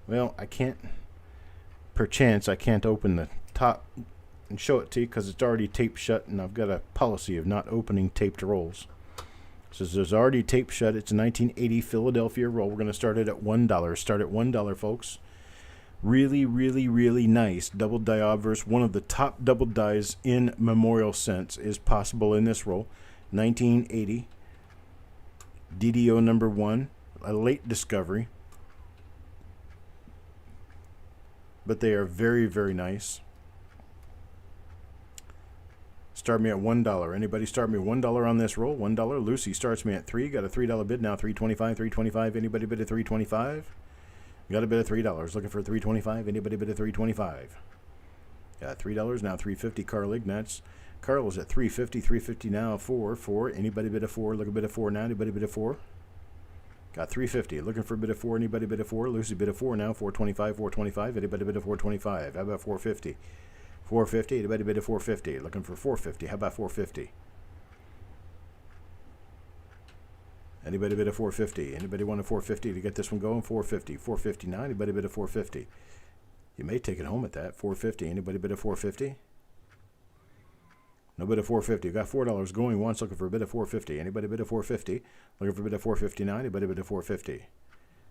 Well, I can't open the top and show it to you because it's already taped shut, and I've got a policy of not opening taped rolls. So there's already taped shut. It's a 1980 Philadelphia roll. We're going to start it at $1. Start at $1, folks. Really, really, really nice double die obverse. One of the top double dies in memorial cents is possible in this roll. 1980 DDO number 1, a late discovery, but they are very, very nice. Start me at $1. Anybody start me $1 on this roll? $1. Lucy starts me at 3. Got a $3 bid now. 325. 325. Anybody bid a 325? Got a bid of $3. Looking for $325. Anybody bid a $325? Got $3 now. $350. Carl Ignatz. Carl is at $350. $350 now. 4. Anybody bid a 4? Look a bid of 4 now. Anybody bid a 4? Got $350. Looking for a bid of 4. Anybody bid a 4? Lucy bid a 4 now. $425. $425. Anybody bid a $425? How about $450? $450. Anybody bid a $450? Looking for $450. How about $450? Anybody bid a $450? Anybody want a $450 to get this one going? $450. $450 now. Anybody bid a $450? You may take it home at that. $450. Anybody bid a $450? No bid of $450. Got $4 going once. Looking for a bid of $450. Anybody bid a $450? Looking for a bid of $450 now. Anybody bid a $450?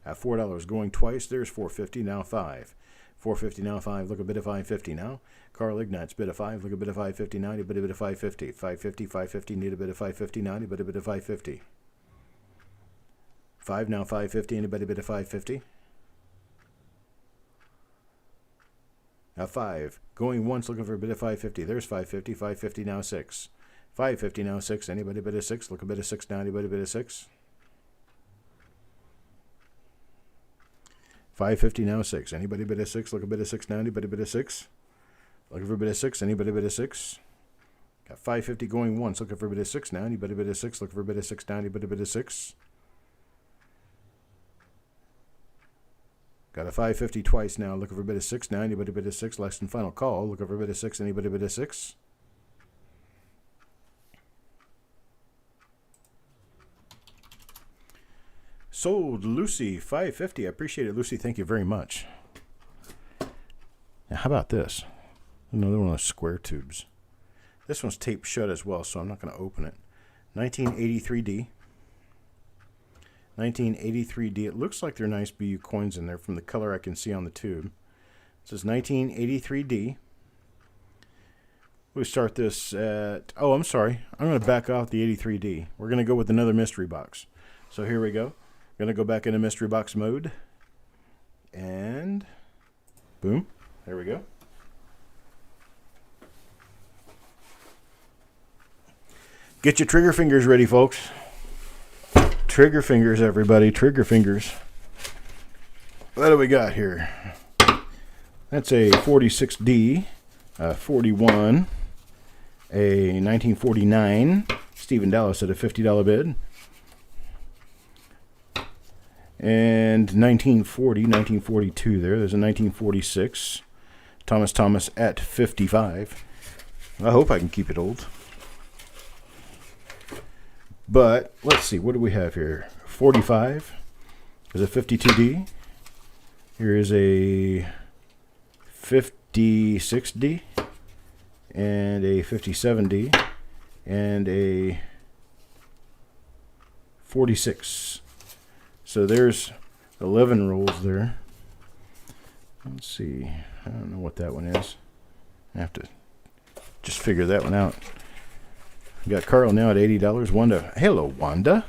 At $4 going twice. There's $450 now. 5. $450 now. 5. Look a bid of $550 now. Carl Ignatz bid of 5. Look a bid of $550 now. Anybody bid a $550? $550. $550. Need a bid of $550 now. Anybody bid a $550? 5 now. $550. Anybody bid a $550? At 5. Going once, looking for a bid of $550. There's $550. $550 now. 6. $550 now. 6. Anybody bid a 6? Look a bid of 6 now. Anybody bid a 6? $550 now. 6. Anybody bid a 6? Look a bid of 6 now. Anybody bid a 6? Looking for a bid of 6. Anybody bid a 6? Got $550 going once, looking for a bid of 6 now. Anybody bid a 6? Looking for a bid of 6 now. Anybody bid a 6? Got a $550 twice now, looking for a bid of 6 now. Anybody bid a 6? Last and final call, looking for a bid of 6. Anybody bid a 6? Sold Lucy, $5.50. I appreciate it, Lucy. Thank you very much. Now, how about this? Another one of those square tubes. This one's taped shut as well, so I'm not going to open it. 1983D. 1983D. It looks like they're nice BU coins in there from the color I can see on the tube. It says 1983D. We start this at... Oh, I'm sorry. I'm going to back off the 83D. We're going to go with another mystery box. So here we go. Going to go back into mystery box mode. And... boom. There we go. Get your trigger fingers ready, folks. Trigger fingers, everybody. Trigger fingers. What do we got here? That's a 46D, 41, a 1949, Stephen Dallas at a $50 bid, and 1940, 1942 there. There's a 1946, Thomas at 55. I hope I can keep it old. But let's see, what do we have here? 45 is a 52D. Here is a 56D and a 57D and a 46. So there's 11 rolls there. Let's see. I don't know what that one is. I have to just figure that one out. We got Carl now at $80. Wanda. Hello, Wanda.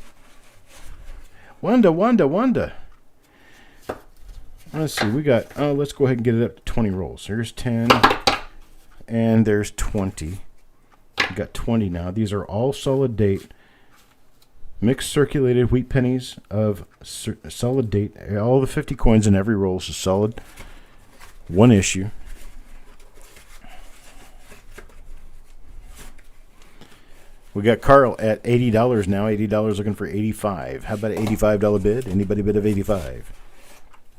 Wanda. Let's see. We got, let's go ahead and get it up to 20 rolls. Here's 10. And there's 20. We got 20 now. These are all solid date. Mixed circulated wheat pennies of solid date. All the 50 coins in every roll is solid. One issue. We got Carl at $80 now. $80 looking for 85. How about an $85 bid? Anybody bid of 85?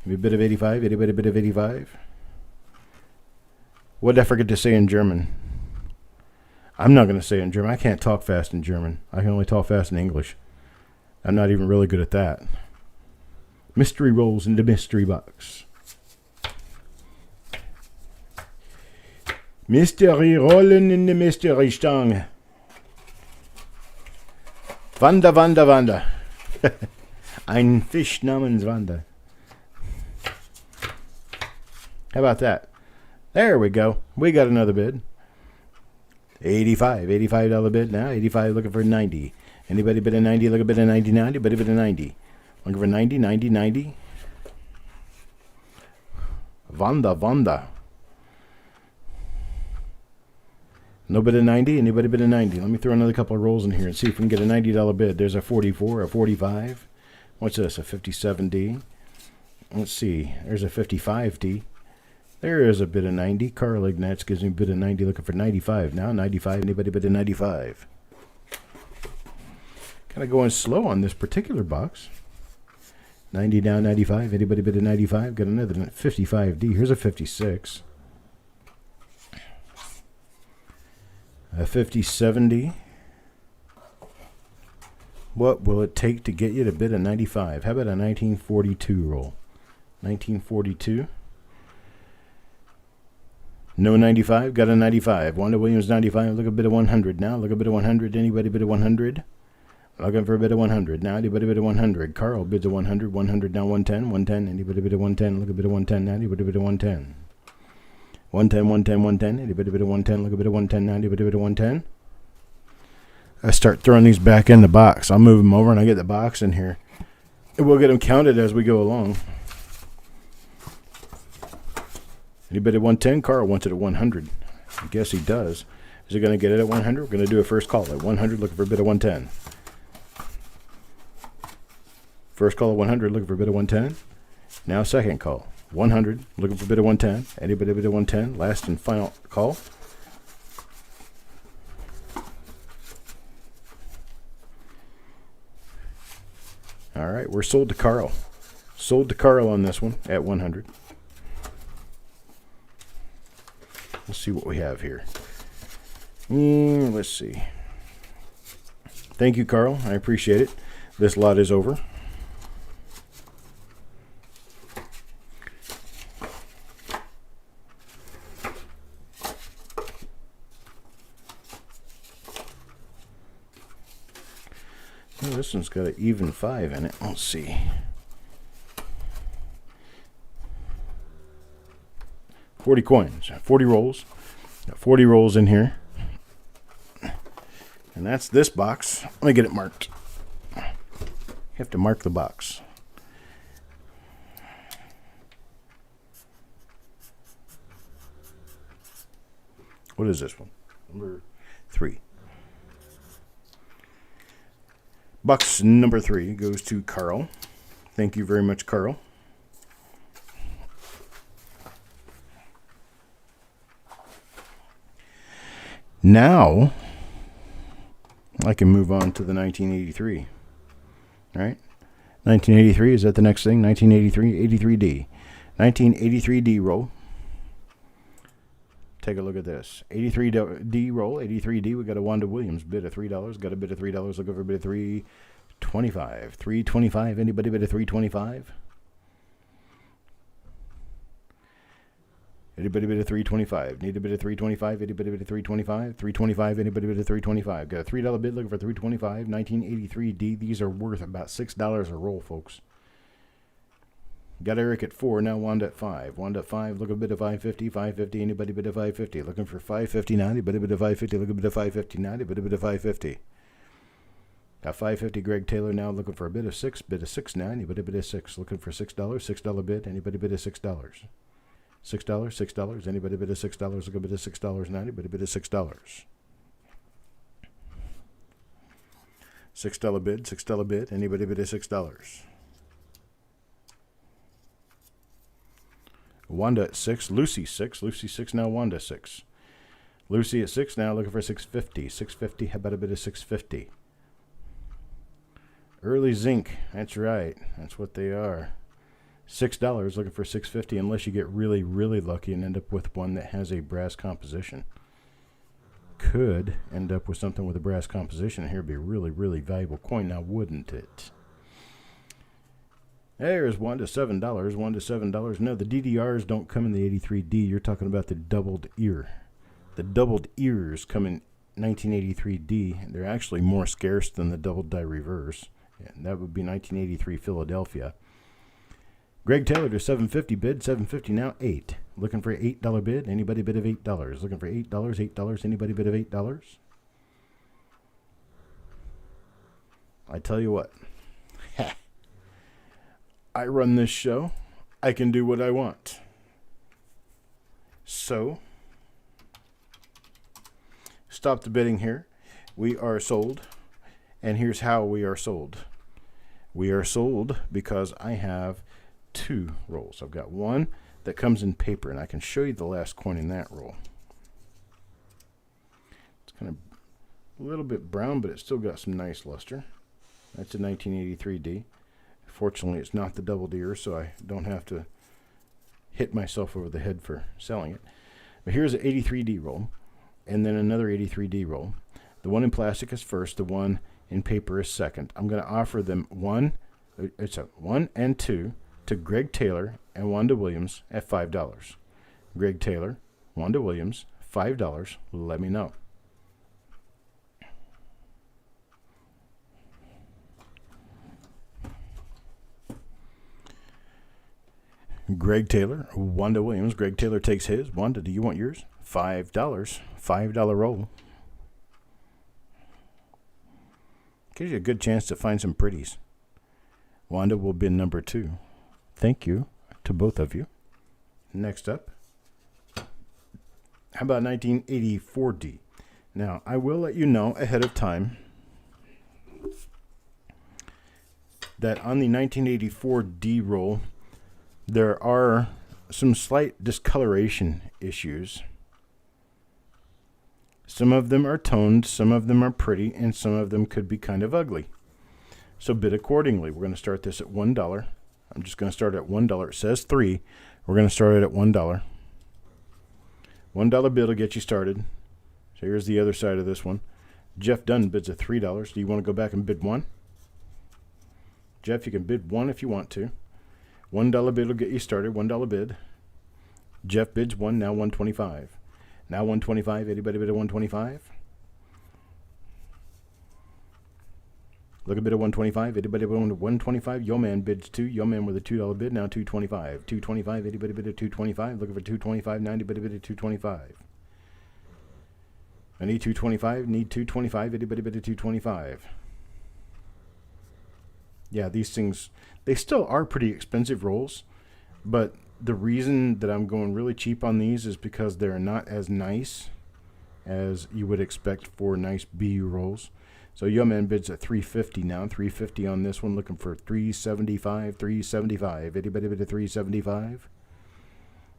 Maybe a bid of 85? Anybody bid of 85? What did I forget to say in German? I'm not going to say it in German. I can't talk fast in German. I can only talk fast in English. I'm not even really good at that. Mystery rolls in the mystery box. Mystery rollen in the mystery Stange. Wanda. Ein Fisch namens Wanda. How about that? There we go. We got another bid. 85. $85 bid now. 85 looking for 90. Anybody bid a 90? Look a bid a 90 now. Anybody bid a 90? Looking for 90, 90, 90. Wanda. No bid of 90? Anybody bid a 90? Let me throw another couple of rolls in here and see if we can get a $90 bid. There's a 44, a 45. What's this? A 57D. Let's see. There's a 55D. There is a bid of 90. Carl Ignatz gives me a bid of 90 looking for 95 now. 95. Anybody bid a 95? Kind of going slow on this particular box. 90 down, 95. Anybody bid a 95? Got another 55D. Here's a 56. A 57D. What will it take to get you to bid a 95? How about a 1942 roll? 1942. No 95. Got a 95. Wanda Williams 95. Look a bid of 100 now. Look a bid of 100. Anybody bid of 100? Looking for a bid of 100 now. Anybody bid of 100? Carl bids a 100. 100 now. 110. 110. Anybody bid of 110? Look a bid of 110 now. Anybody bid of 110? 110. Anybody bid of 110? Look a bit of 110 now. Anybody bid of 110? I start throwing these back in the box. I'll move them over and I get the box in here. And we'll get them counted as we go along. Anybody at 110? Carl wants it at 100. I guess he does. Is he going to get it at 100? We're going to do a first call at 100, looking for a bid of 110. First call at 100, looking for a bid of 110. Now second call. 100, looking for a bid of 110. Anybody bid of 110? Last and final call. All right, we're sold to Carl. Sold to Carl on this one at 100. Let's see what we have here. Let's see. Thank you, Carl. I appreciate it. This lot is over. Oh, this one's got an even 5 in it. Let's see. $40 coins, 40 rolls. Got 40 rolls in here. And that's this box. Let me get it marked. You have to mark the box. What is this one? Number 3. Box number 3 goes to Carl. Thank you very much, Carl. Now, I can move on to the 1983. All right? 1983, is that the next thing? 1983, 83D. 1983D roll. Take a look at this. 83D roll, 83D. We got a Wanda Williams bid of $3. Got a bid of $3. Look over a bid of $3.25. $3.25. Anybody bid of $3.25? Anybody bid of $3.25? Need a bid of $3.25? Anybody bid of $3.25? $3.25. Anybody bid of $3.25? Got a $3 bid looking for $3.25. 1983D. These are worth about $6 a roll, folks. Got Eric at 4, now Wanda at 5. Wanda at 5, look a bit of 550, 550, anybody bid of 550. Looking for 559, anybody bid of 550, look a bit of 559, anybody bid of 550. Got 550, Greg Taylor now looking for a bid of 6, bid of 6.9, anybody bid of 6. Looking for $6, $6 bid, anybody bid of $6. $6, $6, anybody bid of $6, look a bit of $6.90, anybody bid of $6. $6 bid, $6 bid, anybody bid of $6. Wanda at 6, Lucy 6, Lucy 6 now, Wanda 6. Lucy at 6 now looking for 650, 650, how about a bit of 650? Early zinc, that's right, that's what they are. $6 looking for 650 unless you get really, really lucky and end up with one that has a brass composition. Could end up with something with a brass composition. Here would be a really, really valuable coin now, wouldn't it? There's $1 to $7, $1 to $7. No, the DDRs don't come in the 83D. You're talking about the doubled ear. The doubled ears come in 1983D. They're actually more scarce than the doubled die reverse. And that would be 1983 Philadelphia. Greg Taylor to 750 bid, 750 now, 8. Looking for an $8 bid. Anybody bid of $8? Looking for $8, $8. Anybody bid of $8? I tell you what. I run this show. I can do what I want. So, stop the bidding here. We are sold. And here's how we are sold. We are sold because I have 2 rolls. I've got one that comes in paper, and I can show you the last coin in that roll. It's kind of a little bit brown, but it's still got some nice luster. That's a 1983D. Fortunately, it's not the double ear, so I don't have to hit myself over the head for selling it. But here's an 83D roll, and then another 83D roll. The one in plastic is first. The one in paper is second. I'm going to offer them 1 and 2 to Greg Taylor and Wanda Williams at $5. Greg Taylor, Wanda Williams, $5. Let me know. Greg Taylor, Wanda Williams. Greg Taylor takes his. Wanda, do you want yours? $5. $5 roll. Gives you a good chance to find some pretties. Wanda will bid number 2. Thank you to both of you. Next up, how about 1984D? Now, I will let you know ahead of time that on the 1984D roll, there are some slight discoloration issues. Some of them are toned, some of them are pretty, and some of them could be kind of ugly. So bid accordingly. We're going to start this at $1. I'm just going to start at $1. It says 3. We're going to start it at $1. $1 bid will get you started. So here's the other side of this one. Jeff Dunn bids at $3. Do you want to go back and bid 1? Jeff, you can bid 1 if you want to. $1 bid will get you started. $1 bid. Jeff bids 1, now $1.25. Now $1.25. Anybody bid at $1.25? Look a bid of 125. Anybody bid 125? Yo man bids 2. Yo man with a $2 bid. Now 225. 225. Anybody bid of 225? Looking for 225. 90 bid of 225. I need 225. Need 225. Anybody bid of 225? Yeah, these things, they still are pretty expensive rolls, but the reason that I'm going really cheap on these is because they're not as nice as you would expect for nice BU rolls. So Yo Man bids at 350 now. 350 on this one, looking for 375. 375. Anybody bid at 375?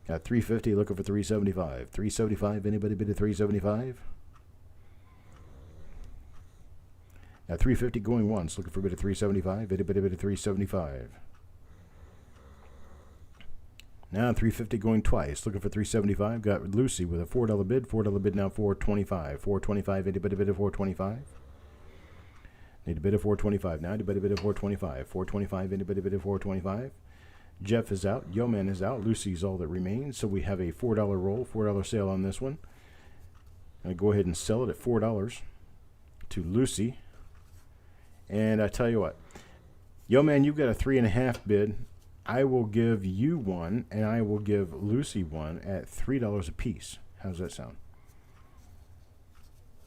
Got 350, looking for 375. 375. Anybody bid at 375? At 350 going once, looking for a bid of 375. Anybody bid at 375? Now 350 going twice, looking for 375. Got Lucy with a $4 bid. $4 bid now 425. 425. Anybody bid at 425? Need a bid of 425 now. Anybody bid at 425? 425. Anybody bid at 425? Jeff is out. Yo Man is out. Lucy's all that remains. So we have a $4 roll, $4 sale on this one. I'm going to go ahead and sell it at $4 to Lucy. And I tell you what, Yo Man, you've got a 3.5 bid. I will give you one, and I will give Lucy one at $3 a piece. How's that sound?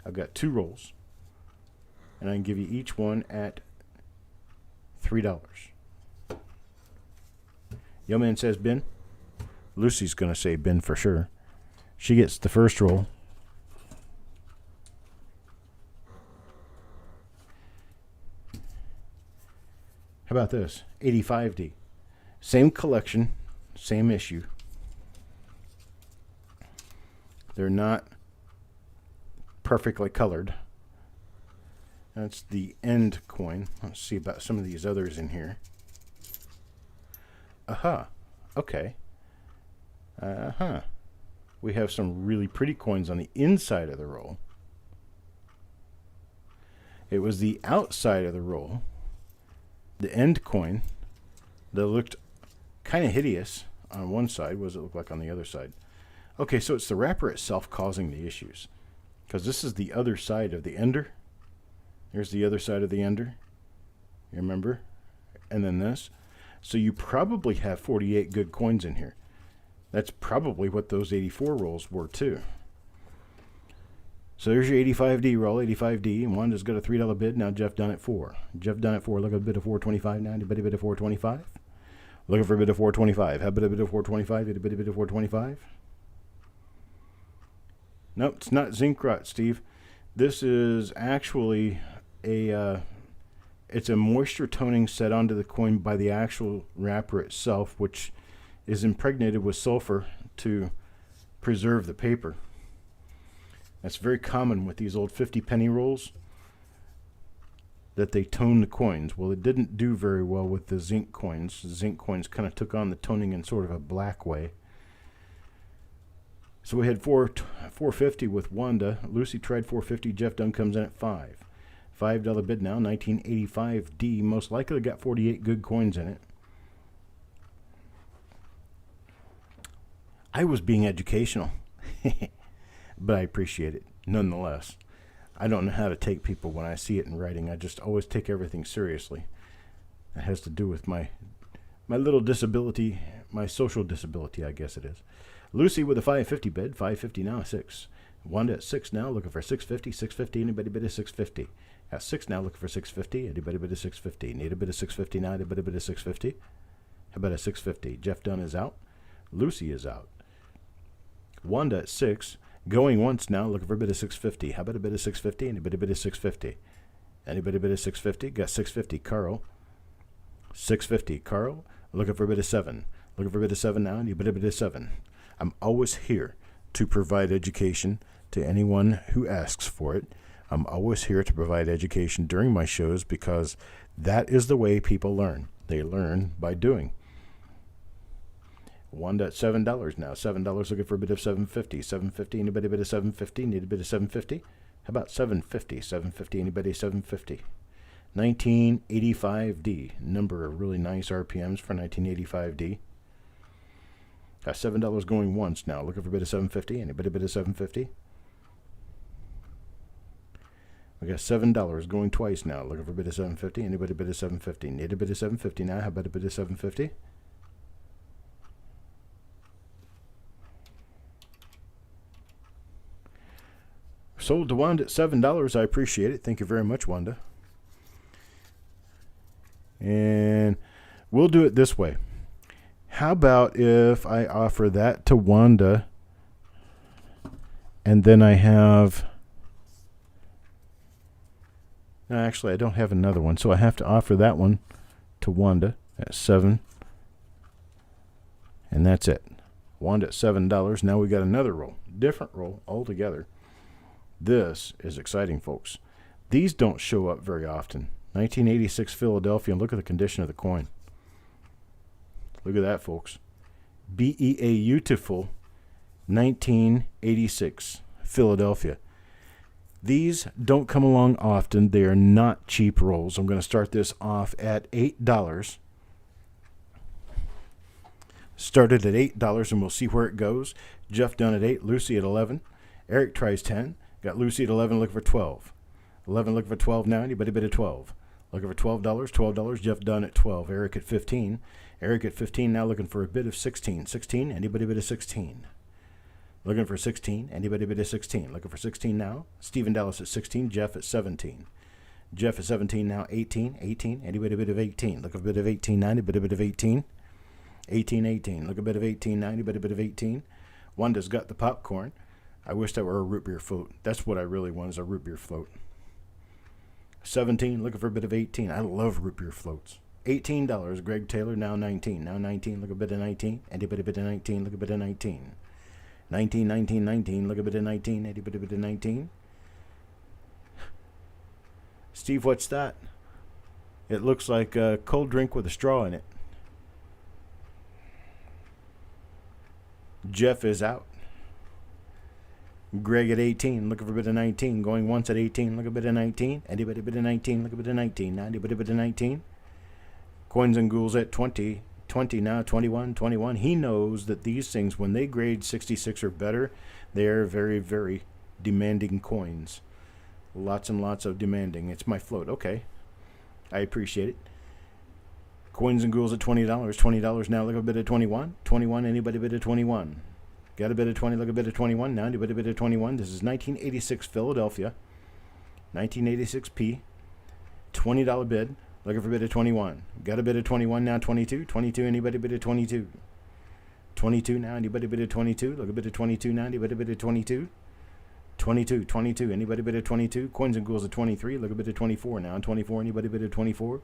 I've got 2 rolls, and I can give you each one at $3. Yo Man says bin. Lucy's going to say bin for sure. She gets the first roll. How about this? 85D. Same collection, same issue. They're not perfectly colored. That's the end coin. Let's see about some of these others in here. Aha. Okay. We have some really pretty coins on the inside of the roll. It was the outside of the roll, the end coin, that looked kind of hideous on one side. What does it look like on the other side? Okay, so it's the wrapper itself causing the issues, because this is the other side of the ender. Here's the other side of the ender. You remember? And then this. So you probably have 48 good coins in here. That's probably what those 84 rolls were too. So there's your 85D roll, 85D, and Wanda's got a $3 bid. Now Jeff done at 4. Jeff done at 4. Look at a bid of 425 now. Anybody bid of 425? Looking for a bid of 425. How about a bid of 425? Anybody bid of 425? Nope, it's not zinc rot, Steve. This is actually it's a moisture toning set onto the coin by the actual wrapper itself, which is impregnated with sulfur to preserve the paper. That's very common with these old 50 penny rolls, that they tone the coins. Well, it didn't do very well with the zinc coins. The zinc coins kind of took on the toning in sort of a black way. So we had 450 with Wanda. Lucy tried 450. Jeff Dunn comes in at 5. $5 bid now. 1985D. Most likely got 48 good coins in it. I was being educational, but I appreciate it nonetheless. I don't know how to take people when I see it in writing. I just always take everything seriously. It has to do with my little disability, my social disability, I guess it is. Lucy with a 550 bid. 550 now, 6. Wanda at 6 now, looking for 650. 650. Anybody bid a 650? At 6 now, looking for 650. Anybody bid a 650? Need a bid of 650 now. Anybody bid a 650? How about a 650? Jeff Dunn is out. Lucy is out. Wanda at 6. Going once now, looking for a bid of 650. How about a bid of 650? Anybody bid of 650? Anybody bid of 650? Got 650. Carl. 650. Carl. Looking for a bid of 7. Looking for a bid of 7 now. Anybody bid of 7? I'm always here to provide education to anyone who asks for it. I'm always here to provide education during my shows, because that is the way people learn. They learn by doing. Wanda at $7 now. $7 looking for a bid of 750. 750. Anybody bid of 750? Need a bid of 750? How about 750? 750. Anybody 750? 1985D. Number of really nice RPMs for 1985D. Got $7 going once now. Looking for a bid of 750. Anybody bid of 750? We got $7 going twice now. Looking for a bid of $7.50. Anybody bid of $7.50? Need a bid of $7.50 now. How about a bid of $7.50? Sold to Wanda at $7. I appreciate it. Thank you very much, Wanda. And we'll do it this way. How about if I offer that to Wanda, and then I have... No, actually, I don't have another one, so I have to offer that one to Wanda at 7. And that's it. Wanda at $7. Now we got another roll. Different roll altogether. This is exciting, folks. These don't show up very often. 1986 Philadelphia, and look at the condition of the coin. Look at that, folks. Beautiful 1986 Philadelphia. These don't come along often. They are not cheap rolls. I'm going to start this off at $8. Started at $8, and we'll see where it goes. Jeff done at 8, Lucy at 11. Eric tries 10. Got Lucy at 11, looking for 12. 11 looking for 12 now. Anybody bid at 12? Looking for $12. $12. Jeff done at 12. Eric at 15. Eric at 15 now looking for a bid of 16. 16. Anybody bid at 16? Looking for 16. Anybody bid at 16? Looking for 16 now. Stephen Dallas at 16. Jeff at 17. Jeff at 17 now. 18. 18. Anybody bid of 18? Look a bid of 18 now. Anybody bid of 18? 18. 18. Look a bid of 18 now. Anybody bid of 18? Wanda's got the popcorn. I wish that were a root beer float. That's what I really want, is a root beer float. 17, looking for a bit of 18. I love root beer floats. $18. Greg Taylor, now 19. Now 19, look a bit of 19. Anybody bid of 19, look a bit of 19. 19, 19, 19, look a bit of 19. Anybody bid of 19? Steve, what's that? It looks like a cold drink with a straw in it. Jeff is out. Greg at 18, looking for a bit of 19. Going once at 18, look a bit of 19. Anybody bit of 19, look a bit of 19. Now anybody bit of 19. Coins and Ghouls at 20. 20 now, 21, 21. He knows that these things, when they grade 66 or better, they are very, very demanding coins. Lots and lots of demanding. It's my float. Okay. I appreciate it. Coins and Ghouls at $20. $20 now, look a bit of 21. 21, anybody bit of 21. Got a bit of 20, look a bit of 21. Now, anybody bit of 21. This is 1986 Philadelphia. 1986 P. $20 bid. Looking for a bit of 21. Got a bit of 21 now, 22. 22, anybody bit of 22. 22 now, anybody bit of 22. Look a bit of 22 now, anybody bit of 22. 22, 22, anybody bit of 22. Coins and Ghouls at 23. Look a bit of 24 now. 24, anybody bit of 24.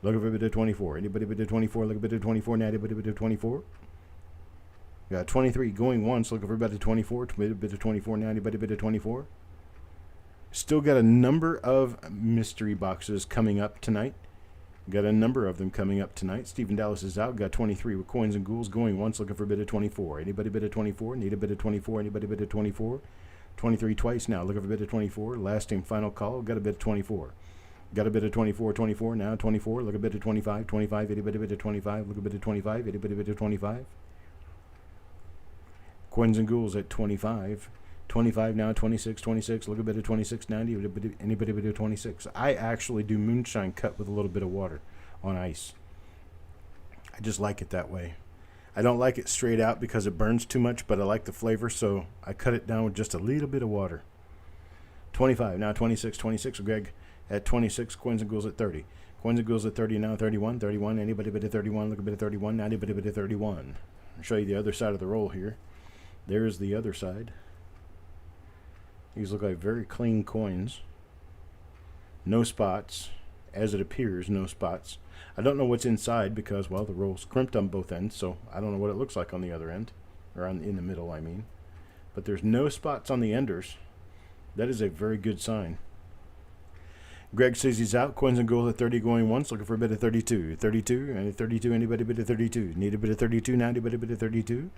Looking for a bit of 24. Anybody bit of 24. Look a bit of 24 now, anybody bit of 24. Got 23 going once, looking for about a 24. A bit of 24 now. Anybody bit of 24? Still got a number of mystery boxes coming up tonight. Got a number of them coming up tonight. Stephen Dallas is out. Got 23 with Coins and Ghouls going once, looking for a bit of 24. Anybody bit of 24? Need a bit of 24. Anybody bit of 24? 23 twice now, looking for a bit of 24. Last and final call. Got a bit of 24. Got a bit of 24. 24 now. 24. Look a bit of 25. 25. Anybody bit of 25? Look a bit of 25. Anybody bit of 25? Coins and Ghouls at 25. 25 now, 26, 26. Look a bit of 26 now. Anybody bit of 26? I actually do moonshine cut with a little bit of water on ice. I just like it that way. I don't like it straight out because it burns too much, but I like the flavor, so I cut it down with just a little bit of water. 25 now, 26, 26. Greg at 26. Coins and Ghouls at 30. Coins and Ghouls at 30 now, 31, 31. Anybody bit of 31? Look a bit of 31 now. Anybody bit of 31? I'll show you the other side of the roll here. There's the other side. These look like very clean coins. No spots. As it appears, no spots. I don't know what's inside because, well, the roll's crimped on both ends, so I don't know what it looks like on the other end. Or in the middle, I mean. But there's no spots on the enders. That is a very good sign. Greg says he's out. Coins and Ghouls at 30 going once. Looking for a bit of 32. 32. And 32. Anybody bit of 32? Need a bit of 32 now? Anybody bit of 32?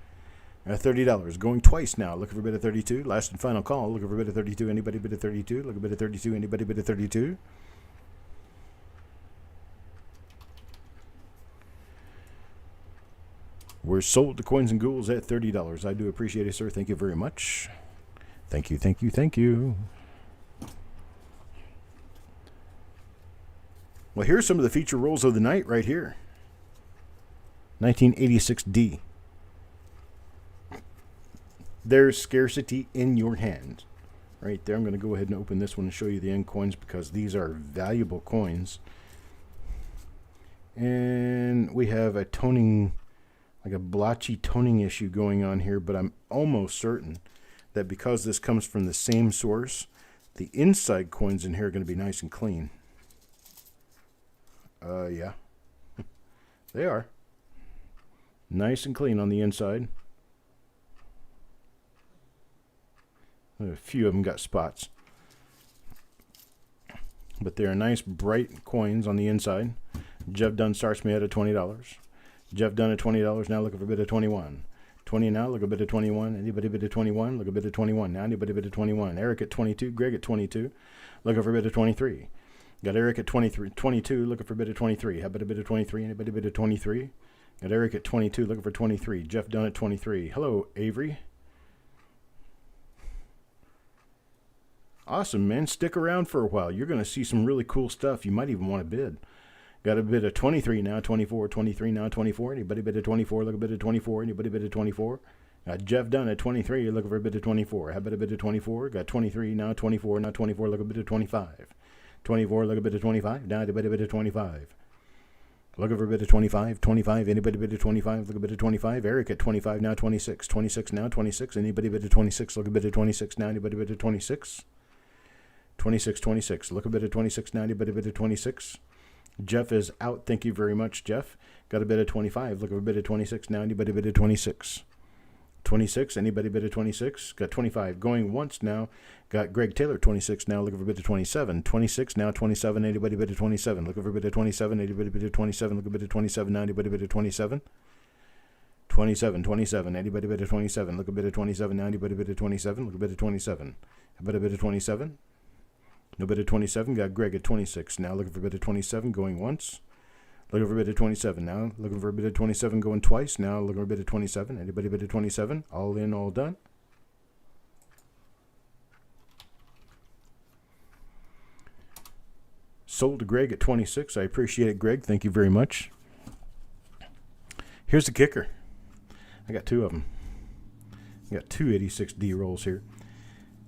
$30 going twice now. Looking for a bit of 32. Last and final call. Looking for a bit of 32. Anybody bit of 32? Look a bit of 32. Anybody bit of 32? We're sold to Coins and Ghouls at $30. I do appreciate it, sir. Thank you very much. Thank you, thank you, thank you. Well, here's some of the feature rolls of the night right here. 1986D. There's scarcity in your hands. Right there. I'm going to go ahead and open this one and show you the end coins because these are valuable coins. And we have a toning, like a blotchy toning issue going on here, but I'm almost certain that because this comes from the same source, the inside coins in here are going to be nice and clean. Yeah. They are. Nice and clean on the inside. A few of them got spots. But they're nice, bright coins on the inside. Jeff Dunn starts me out at $20. Jeff Dunn at $20, now looking for a bid of 21. 20 now, look a bit of 21. Anybody bid of 21? Look a bit of 21. Now anybody bid of 21. Eric at 22. Greg at 22. Looking for a bid of 23. Got Eric at 23, 22. Looking for a bid of 23. How about a bid of 23? Anybody bid of 23? Got Eric at 22. Looking for 23. Jeff Dunn at 23. Hello, Avery. Awesome, man. Stick around for a while. You're going to see some really cool stuff. You might even want to bid. Got a bid of 23 now, 24, 23 now, 24. Anybody bid of 24? Look a bid of 24. Anybody bid of 24? Got Jeff Dunn at 23. You're looking for a bid of 24. How about a bid of 24? Got 23 now, 24 now, 24. Look a bid of 25. 24. Look a bid of 25. Now a bid of 25. Looking for a bid of 25. 25. Anybody bid of 25? Look a bid of 25. Eric at 25 now, 26. 26 now, 26. Anybody bid of 26? Look a bid of 26 now. Anybody bid of 26? 26, 26. Look a bit of 26 now. Anybody bid of 26? Jeff is out. Thank you very much, Jeff. Got a bid of 25. Look at a bid of 26 now. Anybody bid of 26? 26. Anybody bid of 26? Got 25. Going once now. Got Greg Taylor 26 now. Looking for a bid of 27. 26 now. 27. Anybody bid of 27? Looking for a bid of 27. Anybody bid of 27? Look a bid of 27 now. Anybody bid of 27? 27. 27. Anybody bid of 27? Look a bid of 27 now. Anybody bid of 27? Look a bid of 27. A bid of 27. No bid of 27. Got Greg at 26 now. Looking for a bid of 27. Going once. Looking for a bid of 27 now. Looking for a bid of 27 going twice now. Looking for a bid of 27. Anybody bid of 27? All in, all done. Sold to Greg at 26. I appreciate it, Greg. Thank you very much. Here's the kicker. I got two of them. I got two 86D rolls here.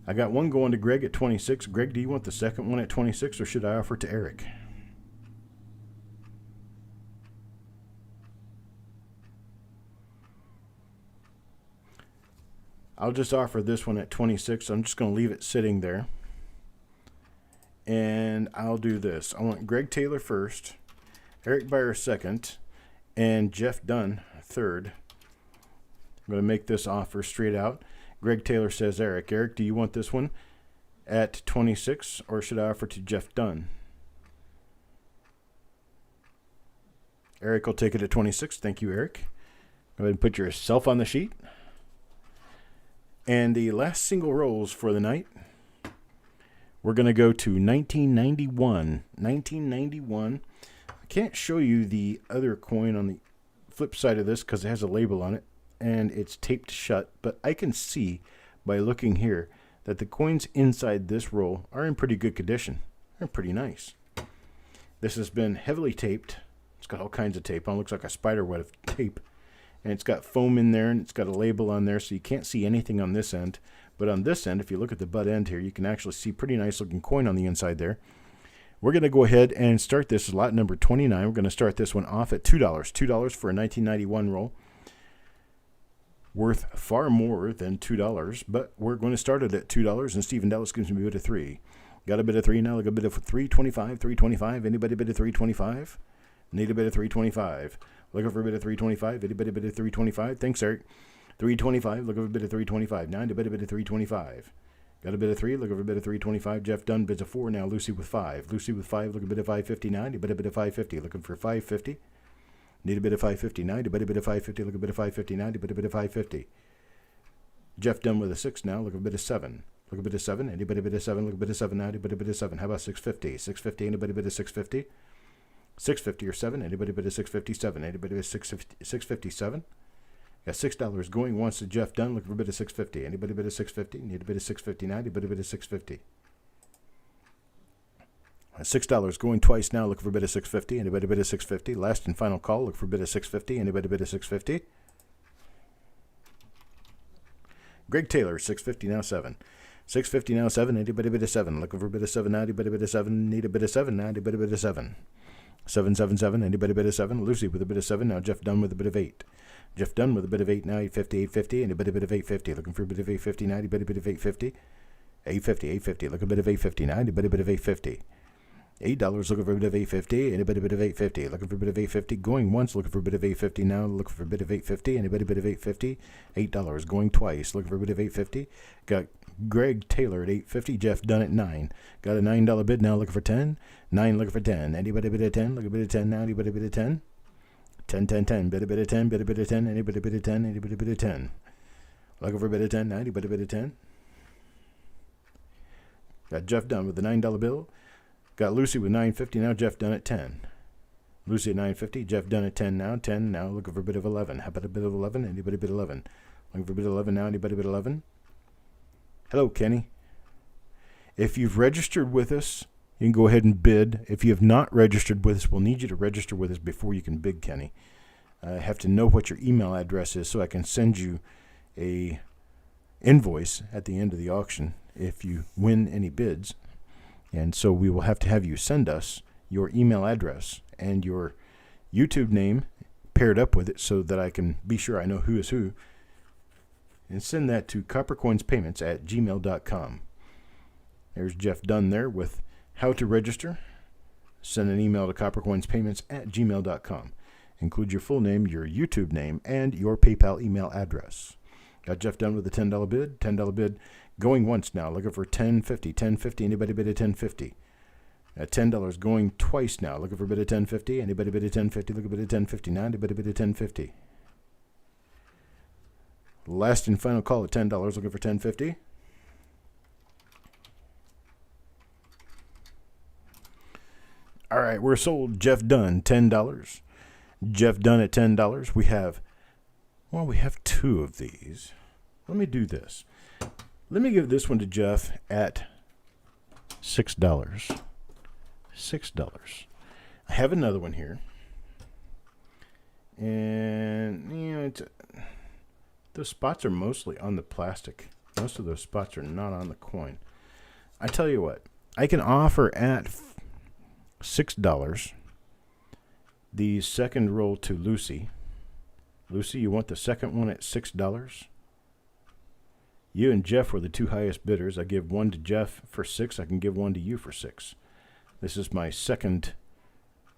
I got one going to Greg at 26. Greg, do you want the second one at 26 or should I offer it to Eric? I'll just offer this one at 26. I'm just going to leave it sitting there. And I'll do this. I want Greg Taylor first, Eric Byer second, and Jeff Dunn third. I'm going to make this offer straight out. Greg Taylor says, Eric, do you want this one at 26 or should I offer to Jeff Dunn? Eric will take it at 26. Thank you, Eric. Go ahead and put yourself on the sheet. And the last single rolls for the night, we're going to go to 1991. 1991. I can't show you the other coin on the flip side of this because it has a label on it and it's taped shut, but I can see by looking here that the coins inside this roll are in pretty good condition. They're pretty nice. This has been heavily taped. It's got all kinds of tape on. It looks like a spider web of tape. And it's got foam in there and it's got a label on there so you can't see anything on this end. But on this end, if you look at the butt end here, you can actually see pretty nice looking coin on the inside there. We're going to go ahead and start this lot number 29. We're going to start this one off at $2. $2 for a 1991 roll. Worth far more than $2, but we're going to start it at $2, and Stephen Dallas gives me a bid of 3. Got a bid of 3 now. Look, a bid of 325. 325. Anybody bid of 325? Need a bid of 325. Looking for a bid of 325. Anybody bid of 325? Thanks, Eric. 325. Looking for a bid of 325. Now, a bid of 325. Got a bid of 3. Looking for a bid of 325. Jeff Dunn bids of 4. Now, Lucy with 5. Lucy with 5. Look a bid of 550. Now, a bid of 550. Looking for 550. Need a bid of 550. Now, a bid of 550. Look a bid of 550. Now, a bid of 550. Jeff Dunn with a 6 now. Look a bid of 7. Look a bit of 7. Anybody bid of 7? Look a bit of 7 now. Anybody bid of 7? How about 650? 650. Anybody bid of 650? 650 or 7. Anybody bid of 657? Anybody bid of 657? Got $6 going once to Jeff Dunn. Looking for a bid of 650. Anybody bid of 650? Need a bid of 650 now. Anybody bid of 650? $6 going twice now. Looking for a bid of $6.50. Anybody bid of $6.50? Last and final call. Look for a bid of $6.50. Anybody bid of $6.50? Greg Taylor, $6.50 now $7. $6.50 now $7. Anybody bid of $7? Looking for a bid of $7 now. Anybody bid of $7? Need a bid of $7 now. Anybody bid of $7? 777. Anybody bid of $7? Lucy with a bid of $7 now. Jeff Dunn with a bid of $8. Jeff Dunn with a bid of $8 now. 850, 850. Anybody bid of $8.50? Looking for a bid of $8.50 now. Anybody bid of $8.50? 850, 850. Look a bit of $8.50 now. Anybody bid of $8.50? $8 looking for a bit of $8.50. Anybody bid of $8.50? Looking for a bit of $8.50. Going once. Looking for a bit of $8.50 now. Looking for a bit of $8.50. Anybody bid of $8.50? $8 going twice. Looking for a bit of $8.50. Got Greg Taylor at $8.50. Jeff Dunn at $9. Got a $9 bid now. Looking for $10. $9 looking for $10. Anybody bid of $10? Look a bit of $10 now. Anybody bid of $10? 10, 10, 10. Bid of $10. Bid of $10. Anybody bid of $10? Anybody bid of $10? Looking for a bit of $10 now. Anybody bid of $10? Got Jeff Dunn with the $9 bill. Got Lucy with $9.50 now. Jeff Dunn at $10. Lucy at $9.50. Jeff Dunn at $10 now. $10 now. Looking for a bit of $11. How about a bit of $11? Anybody bid $11? Looking for a bit of $11 now. Anybody bid $11? Hello, Kenny. If you've registered with us, you can go ahead and bid. If you have not registered with us, we'll need you to register with us before you can bid, Kenny. I have to know what your email address is so I can send you a invoice at the end of the auction if you win any bids. And so we will have to have you send us your email address and your YouTube name paired up with it so that I can be sure I know who is who. And send that to coppercoinspayments@gmail.com. There's Jeff Dunn there with how to register. Send an email to coppercoinspayments@gmail.com. Include your full name, your YouTube name, and your PayPal email address. Got Jeff Dunn with a $10 bid. $10 bid going once now. Looking for $10.50. $10.50. Anybody bid a $10.50? $10 going twice now. Looking for a bid of $10.50. Anybody bid a $10.50? Look a bid of $10.50 now. Anybody bid a $10.50? Last and final call at $10. Looking for $10.50. All right, we're sold. Jeff Dunn, $10. Jeff Dunn at $10. We have two of these. Let me do this. Let me give this one to Jeff at $6. $6. I have another one here. And, those spots are mostly on the plastic. Most of those spots are not on the coin. I tell you what, I can offer at $6 the second roll to Lucy. Lucy, you want the second one at $6? You and Jeff were the two highest bidders. I give one to Jeff for $6. I can give one to you for $6. This is my second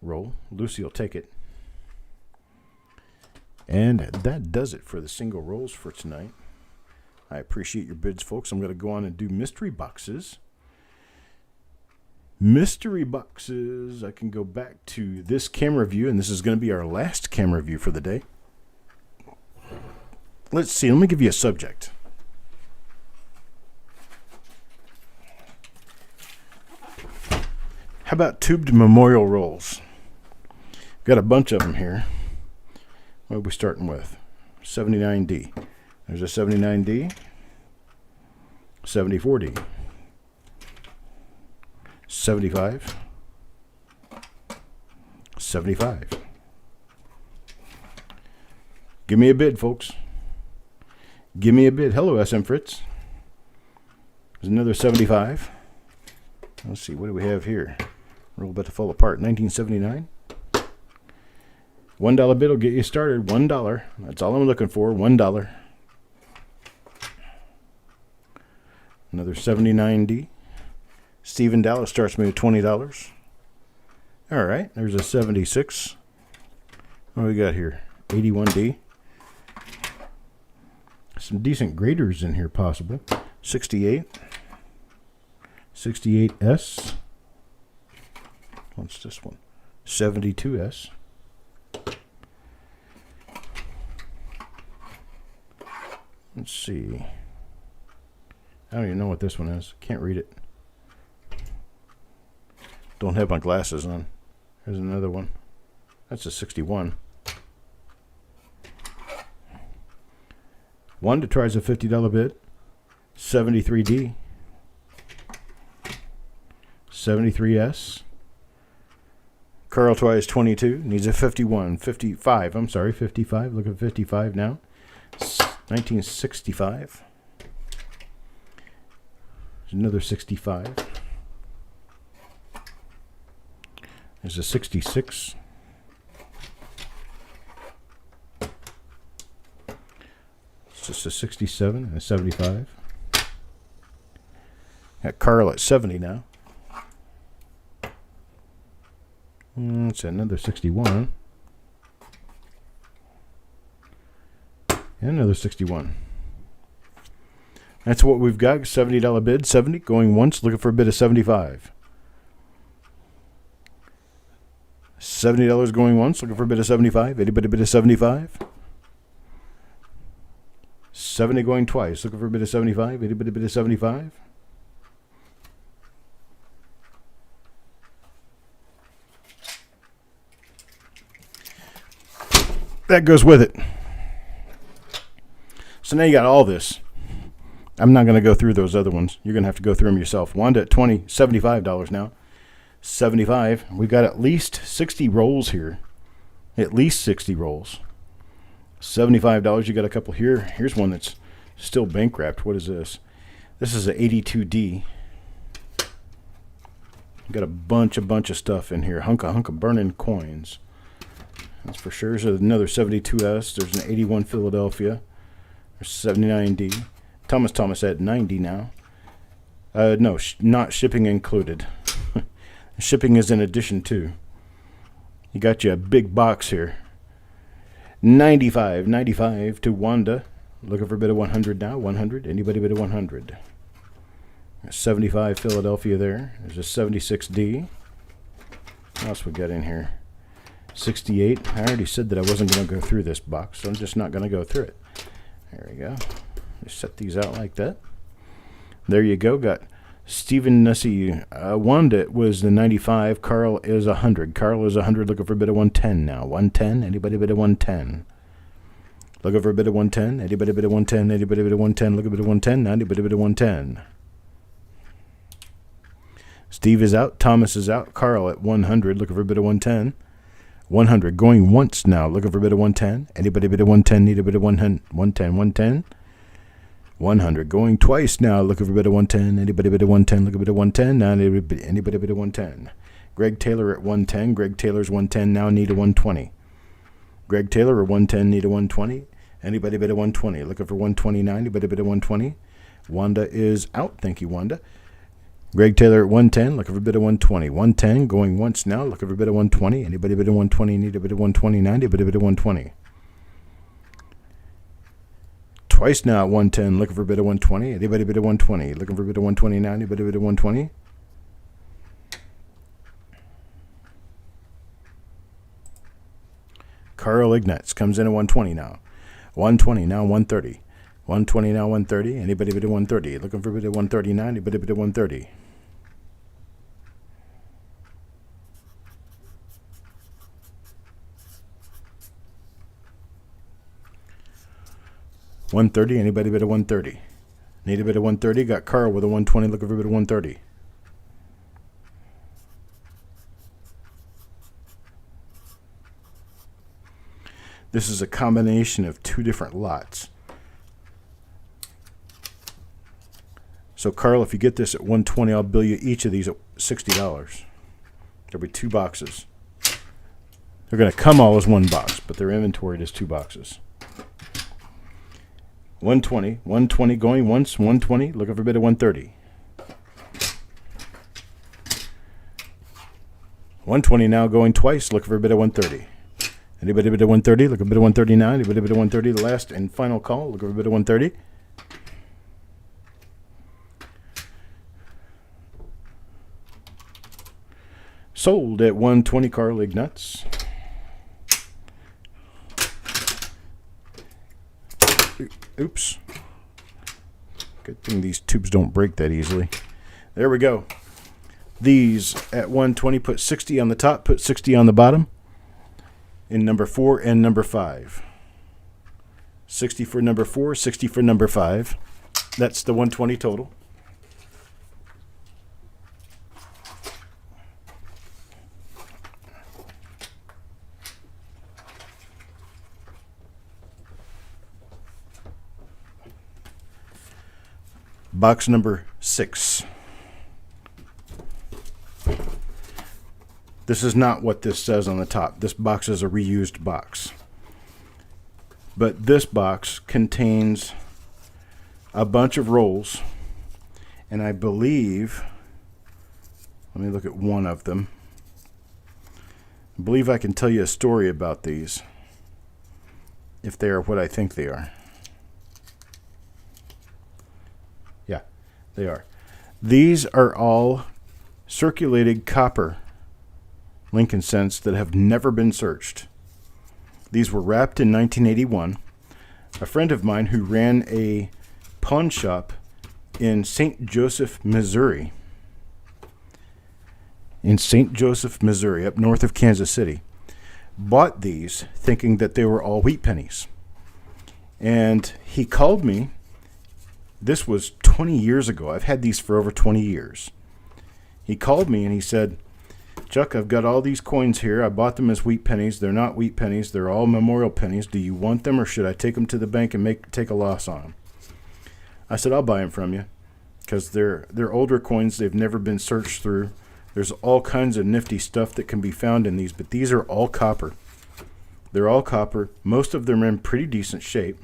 roll. Lucy will take it. And that does it for the single rolls for tonight. I appreciate your bids, folks. I'm going to go on and do mystery boxes. Mystery boxes. I can go back to this camera view, and this is going to be our last camera view for the day. Let's see. Let me give you a subject. How about tubed memorial rolls? Got a bunch of them here. What are we starting with? 79D. There's a 79D. 74D. 75. 75. Give me a bid, folks. Give me a bid. Hello, SM Fritz. There's another 75. Let's see, what do we have here? We're about to fall apart. 1979. $1 bid will get you started. $1. That's all I'm looking for. $1. Another 79D. Stephen Dallas starts me with $20. All right, there's a 76. What do we got here? 81D. Some decent graders in here possible. 68. 68S. What's this one? 72S. Let's see. I don't even know what this one is. Can't read it. Don't have my glasses on. Here's another one. That's a 61. One that tries a $50 bid. 73D. 73S. Carl twice 22. Needs a 51. 55. I'm sorry, 55. Look at 55 now. 1965. There's another 65. There's a 66. It's just a 67 and a 75. Got Carl at 70 now. It's another 61. And another 61. That's what we've got. $70 bid. 70 going once. Looking for a bid of 75. $70 going once. Looking for a bid of 75. Anybody bid of 75? 70 going twice. Looking for a bid of 75. Anybody bid of 75? That goes with it. So now you got all this. I'm not going to go through those other ones. You're going to have to go through them yourself. Wanda at $75 now. 75. We've got at least 60 rolls here. At least 60 rolls. $75. You got a couple here. Here's one that's still bank wrapped. What is this? This is an 82D. You got a bunch of stuff in here. Hunk of burning coins. That's for sure. There's another 72S. There's an 81 Philadelphia. There's 79D. Thomas at 90 now. No, not shipping included. Shipping is in addition to. You got you a big box here. 95 to Wanda. Looking for a bit of 100 now. 100. Anybody bid of 100? 75 Philadelphia there. There's a 76D. What else we got in here? 68. I already said that I wasn't going to go through this box, so I'm just not going to go through it. There we go. Just set these out like that. There you go. Got Stephen Nussey. Wanda was the 95. Carl is 100. Carl is 100. Looking for a bit of 110 now. 110. Anybody bid of 110? Looking for a bit of 110. Anybody bid of 110? Anybody bid of 110? Look a bit of 110. Anybody bid of 110? Steve is out. Thomas is out. Carl at 100. Looking for a bit of 110. 100 going once now. Looking for a bit of 110. Anybody bid of 110? Need a bit of 110? 110. 100 going twice now. Looking for a bit of 110. Anybody bid of 110? Look a bit of 110. Now anybody bid of 110. Greg Taylor at 110. Greg Taylor's 110 now. Need a 120. Greg Taylor at 110. Need a 120. Anybody bid of 120? Looking for 129. Anybody bid of 120? Wanda is out. Thank you, Wanda. Greg Taylor at 110, looking for a bit of 120. 110, going once now, looking for a bit of 120. Anybody bid of 120, need a bit of 129, anybody bid of 120. Twice now at 110, looking for a bit of 120. Anybody bid of 120, looking for a bit of 129, anybody bid of 120. Carl Ignatz comes in at 120 now. 120 now, 130. 120 now, 130. Anybody bid of 130? Looking for a bid of 139. Anybody bid of 130? $130. Anybody bid of 130? Need a bid of 130. Got Carl with a 120. Looking for a bid of 130. This is a combination of two different lots. So, Carl, if you get this at 120, I'll bill you each of these at $60. There'll be two boxes. They're going to come all as one box, but they're inventoried as two boxes. 120 going once, 120, looking for a bid of 130. 120 now going twice, looking for a bid of 130. Anybody bid of 130? Look a bid of 139. Anybody bid of 130? The last and final call, look for a bid of 130. Sold at 120, Carl Ignatz. Oops. Good thing these tubes don't break that easily. There we go. These at 120, put 60 on the top, put 60 on the bottom. In number 4 and number 5. 60 for number 4, 60 for number 5. That's the 120 total. Box number 6. This is not what this says on the top. This box is a reused box. But this box contains a bunch of rolls, and I believe, let me look at one of them. I believe I can tell you a story about these, if they are what I think they are. Yeah, they are. These are all circulated copper Lincoln cents that have never been searched. These were wrapped in 1981. A friend of mine who ran a pawn shop in St. Joseph, Missouri, up north of Kansas City, bought these thinking that they were all wheat pennies. And he called me. This was 20 years ago. I've had these for over 20 years. He called me and he said, "Chuck, I've got all these coins here. I bought them as wheat pennies. They're not wheat pennies. They're all memorial pennies. Do you want them, or should I take them to the bank and take a loss on them?" I said, "I'll buy them from you, because they're older coins. They've never been searched through. There's all kinds of nifty stuff that can be found in these, but these are all copper. They're all copper. Most of them are in pretty decent shape."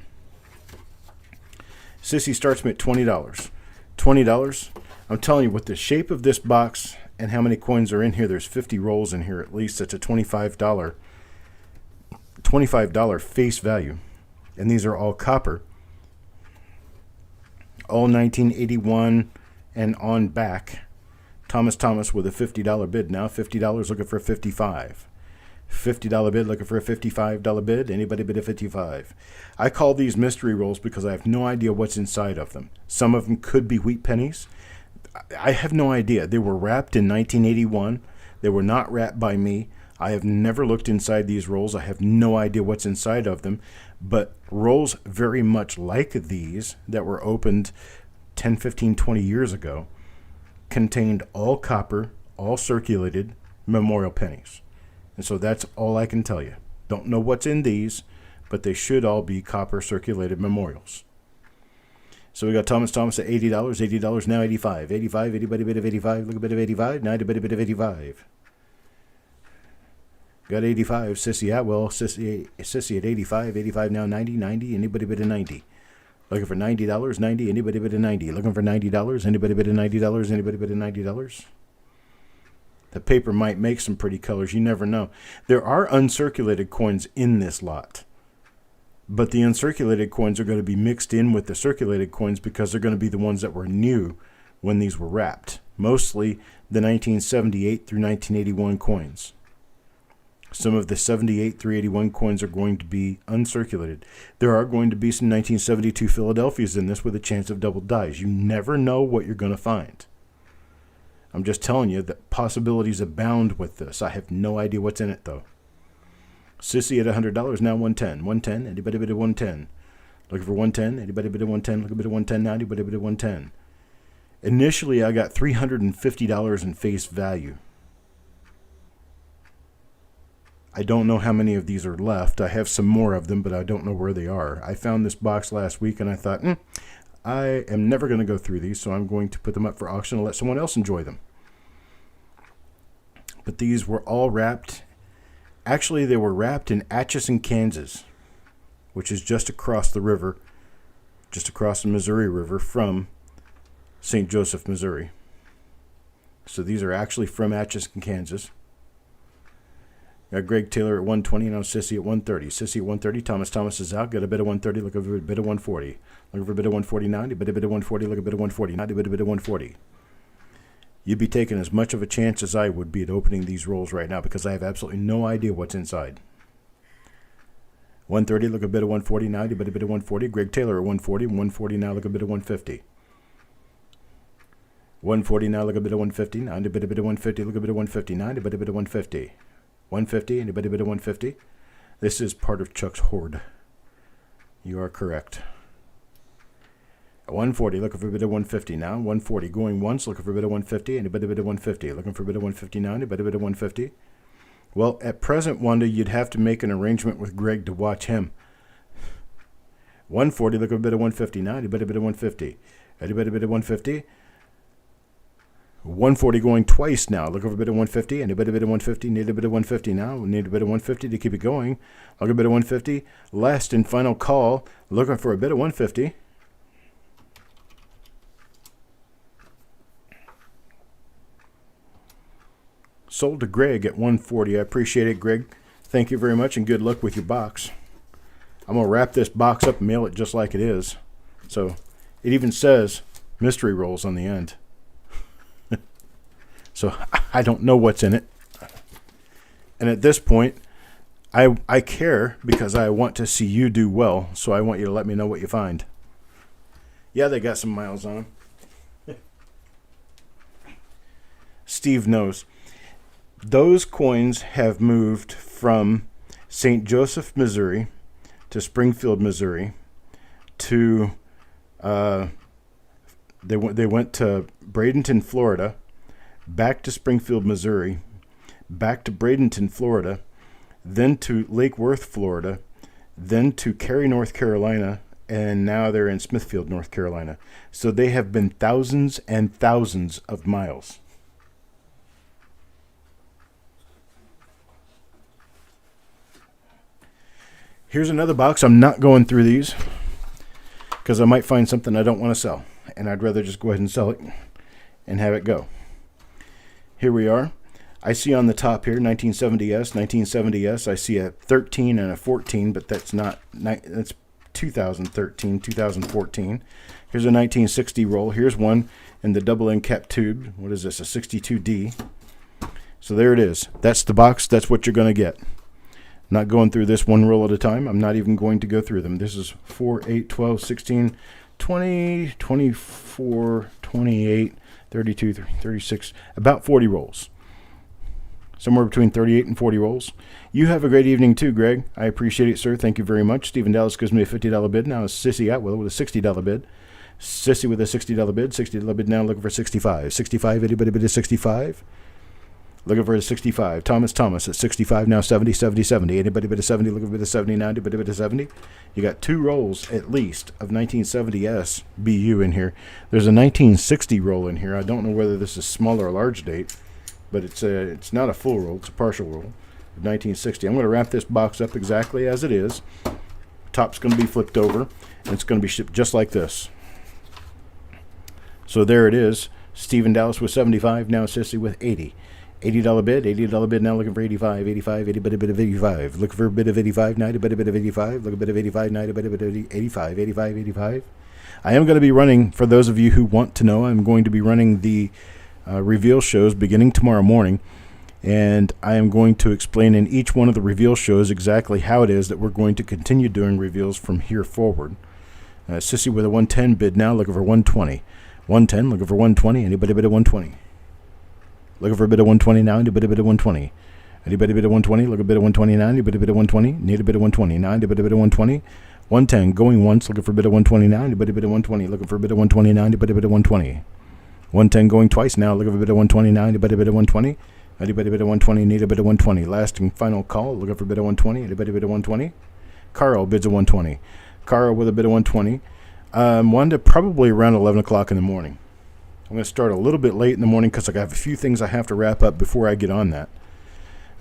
Sissy starts me at $20. $20. I'm telling you, with the shape of this box and how many coins are in here, there's 50 rolls in here at least. That's a $25 face value. And these are all copper. All 1981 and on back. Thomas with a $50 bid now. $50 looking for a $55. $50 bid looking for a $55 bid. Anybody bid a $55? I call these mystery rolls because I have no idea what's inside of them. Some of them could be wheat pennies. I have no idea. They were wrapped in 1981. They were not wrapped by me. I have never looked inside these rolls. I have no idea what's inside of them. But rolls very much like these that were opened 10, 15, 20 years ago contained all copper, all circulated memorial pennies. And so that's all I can tell you. Don't know what's in these, but they should all be copper circulated memorials. So we got Thomas at $80, $80 now, $85. $85, anybody bid of $85? Look a bit of $85, 90 bid a bit of $85. Got 85, Sissy Atwell, Sissy at 85, 85 now, 90, 90, anybody bid a 90. Looking for $90, 90, anybody bid a 90. Looking for $90, anybody bid a $90, anybody bid a $90. The paper might make some pretty colors, you never know. There are uncirculated coins in this lot. But the uncirculated coins are going to be mixed in with the circulated coins because they're going to be the ones that were new when these were wrapped. Mostly the 1978 through 1981 coins. Some of the 78 through 81 coins are going to be uncirculated. There are going to be some 1972 Philadelphias in this with a chance of double dies. You never know what you're going to find. I'm just telling you that possibilities abound with this. I have no idea what's in it, though. Sissy at $100, now 110. 110, anybody bid a 110? Looking for 110, anybody bid a 110? Look a bit of 110 now, anybody bid a 110? Initially, I got $350 in face value. I don't know how many of these are left. I have some more of them, but I don't know where they are. I found this box last week, and I thought, I am never going to go through these, so I'm going to put them up for auction and let someone else enjoy them. But these were all wrapped. Actually, they were wrapped in Atchison, Kansas, which is just across the river, just across the Missouri River from St. Joseph, Missouri. So these are actually from Atchison, Kansas. Got Greg Taylor at 120, now Sissy at 130. Sissy at 130, Thomas is out. Got a bid of 130, look for a bid of 140. Looking for a bid of 149, a bid of 140, look a bid of 140, not a bid of 140. You'd be taking as much of a chance as I would be at opening these rolls right now because I have absolutely no idea what's inside. 130, look a bit of 140 now, a bit of 140. Greg Taylor at 140, 140 now, look a bit of 150. 140 now, look a bit of 150. Now, a bit of 150, look a bit of 150. Now, a bit of 150. 150, anybody bid a 150? This is part of Chuck's hoard. You are correct. 140, looking for a bit of 150 now. 140, going once, looking for a bit of 150. Anybody bid a 150? Looking for a bit of 150 now. Anybody bid a 150? Well, at present, Wanda, you'd have to make an arrangement with Greg to watch him. 140, looking for a bit of 150 now. Anybody bid a 150? Anybody bid at 150? 140 going twice now. Looking for a bid at 150. Anybody bid at 150? Need a bid at 150 now. We need a bid at 150 to keep it going. I'll get a bid at 150. Last and final call. Looking for a bid at 150. Sold to Greg at 140. I appreciate it, Greg. Thank you very much, and good luck with your box. I'm going to wrap this box up and mail it just like it is. So it even says mystery rolls on the end. So I don't know what's in it. And at this point, I care because I want to see you do well. So I want you to let me know what you find. Yeah, they got some miles on them. Steve knows. Those coins have moved from St. Joseph, Missouri to Springfield, Missouri to they went to Bradenton, Florida, back to Springfield, Missouri, back to Bradenton, Florida, then to Lake Worth, Florida, then to Cary, North Carolina, and now they're in Smithfield, North Carolina. So they have been thousands and thousands of miles. Here's another box. I'm not going through these because I might find something I don't want to sell, and I'd rather just go ahead and sell it and have it go. Here we are. I see on the top here 1970S, 1970S. I see a 13 and a 14, but that's 2013, 2014. Here's a 1960 roll. Here's one in the double end cap tube. What is this? A 62D. So there it is. That's the box. That's what you're going to get. Not going through this one roll at a time. I'm not even going to go through them. This is 4, 8, 12, 16, 20, 24, 28, 32, 36, about 40 rolls. Somewhere between 38 and 40 rolls. You have a great evening too, Greg. I appreciate it, sir. Thank you very much. Stephen Dallas gives me a $50 bid. Now it's Sissy Atwell with a $60 bid. Sissy with a $60 bid. $60 bid now, looking for 65. 65, anybody bid at 65? Looking for a 65. Thomas at 65 now, 70, 70, 70. Anybody bid a 70? Looking for a 70 now. Anybody bid a 70? You got two rolls at least of 1970S BU in here. There's a 1960 roll in here. I don't know whether this is small or large date, but it's not a full roll. It's a partial roll of 1960. I'm going to wrap this box up exactly as it is. Top's going to be flipped over, and it's going to be shipped just like this. So there it is. Stephen Dallas with 75. Now Sissy with 80. $80 bid, $80 bid now, looking for 85, 85, anybody bid of 85. Looking for a bid of 85, 90, bid of 85, look a bid of 85, 90, bid of 85, 85, 85. I am going to be running, for those of you who want to know, I'm going to be running the reveal shows beginning tomorrow morning, and I am going to explain in each one of the reveal shows exactly how it is that we're going to continue doing reveals from here forward. Sissy with a 110 bid now, looking for 120. 110, looking for 120, anybody bid of 120. Looking for a bid of 120 now, need a bid of 120. Anybody bid of 120? Look a bid of 129, need a bid of 120. Need a bid of 129, need a bid of 120. 110, going once, looking for a bid of 129, need a bid of 120. Looking for a bid of 129, need a bid of 120. 110, going twice now, looking for a bid of 129, need a bid of 120. Anybody bid of 120, need a bid of 120. Last and final call, looking for a bid of 120. Anybody bid of 120? Carl bids of 120. Carl with a bid of 120. One to probably around 11 o'clock in the morning. I'm going to start a little bit late in the morning because I have a few things I have to wrap up before I get on that.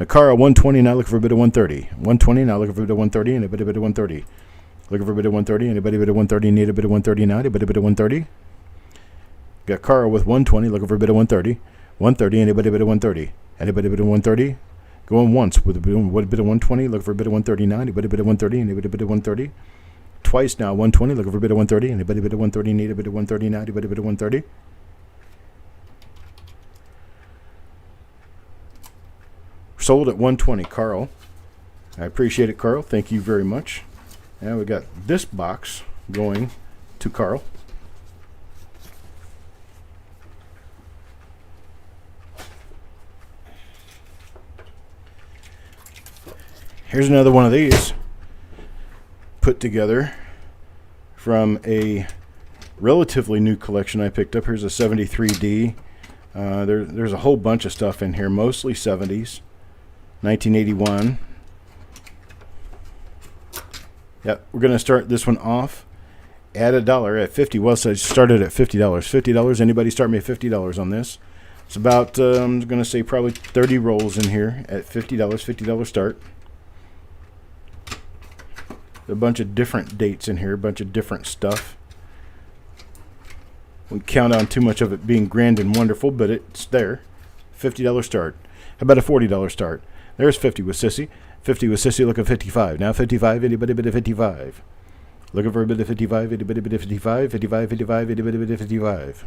Carl, 120, now looking for a bid of 130. 120, now looking for a bid of 130, and a bid of 130. Looking for a bid of 130, anybody bid of 130, need a bid of 130 now, a bid of 130. Got Carl with 120, looking for a bid of 130. 130, anybody bid of 130. Anybody bid of 130? Going once with a bid of 120, looking for a bid of 130 now, anybody bid of 130, anybody bid of 130. Twice now, 120, looking for a bid of 130, anybody bid of 130, need a bid of 130 now, anybody bid of 130. Sold at 120, Carl. I appreciate it, Carl. Thank you very much. And we got this box going to Carl. Here's another one of these put together from a relatively new collection I picked up. Here's a 73D. There's a whole bunch of stuff in here, mostly 70s. 1981. Yep, we're going to start this one off Add $1 at 50. Well, so it started at $50. $50. Anybody start me at $50 on this? It's about, I'm going to say probably 30 rolls in here at $50. $50 start. A bunch of different dates in here. A bunch of different stuff. We count on too much of it being grand and wonderful, but it's there. $50 start. How about a $40 start? There's 50 with Sissy. 50 with Sissy. Look at 55. Now 55. Anybody bit of 55? Looking for a bit of 55. Anybody bit of 55? 55, 55. Anybody bit of 55?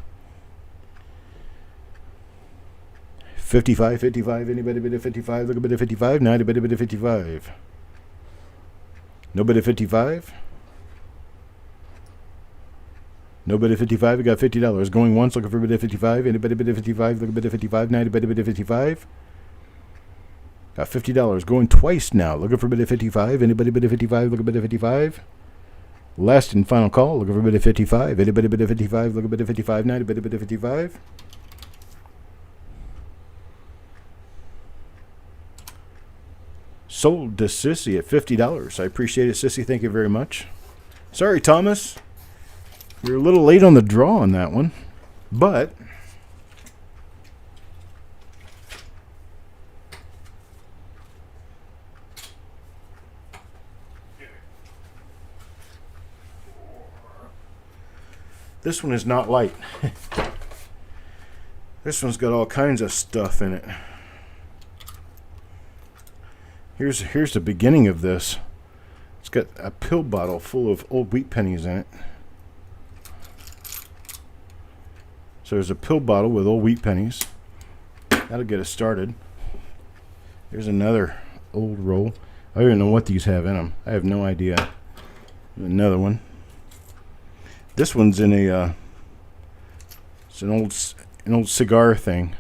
55, 55. Anybody bit of 55? Look a bit of 55. Now anybody bit of 55? No bit of 55? No bit of 55. We got $50. Going once. Looking for a bit of 55. Anybody bit of 55? Look a bit of 55. Now anybody bit of 55? Got $50. Going twice now. Looking for a bit of 55. Anybody bit of 55? Look a bit of 55. Last and final call. Looking for a bit of 55. Anybody bit of 55? Look a bit of 55 now. Anybody bit of 55? Sold to Sissy at $50. I appreciate it, Sissy. Thank you very much. Sorry, Thomas. You're a little late on the draw on that one. But this one is not light. This one's got all kinds of stuff in it. Here's the beginning of this. It's got a pill bottle full of old wheat pennies in it. So there's a pill bottle with old wheat pennies. That'll get us started. Here's another old roll. I don't even know what these have in them. I have no idea. Another one. This one's in a it's an old cigar thing.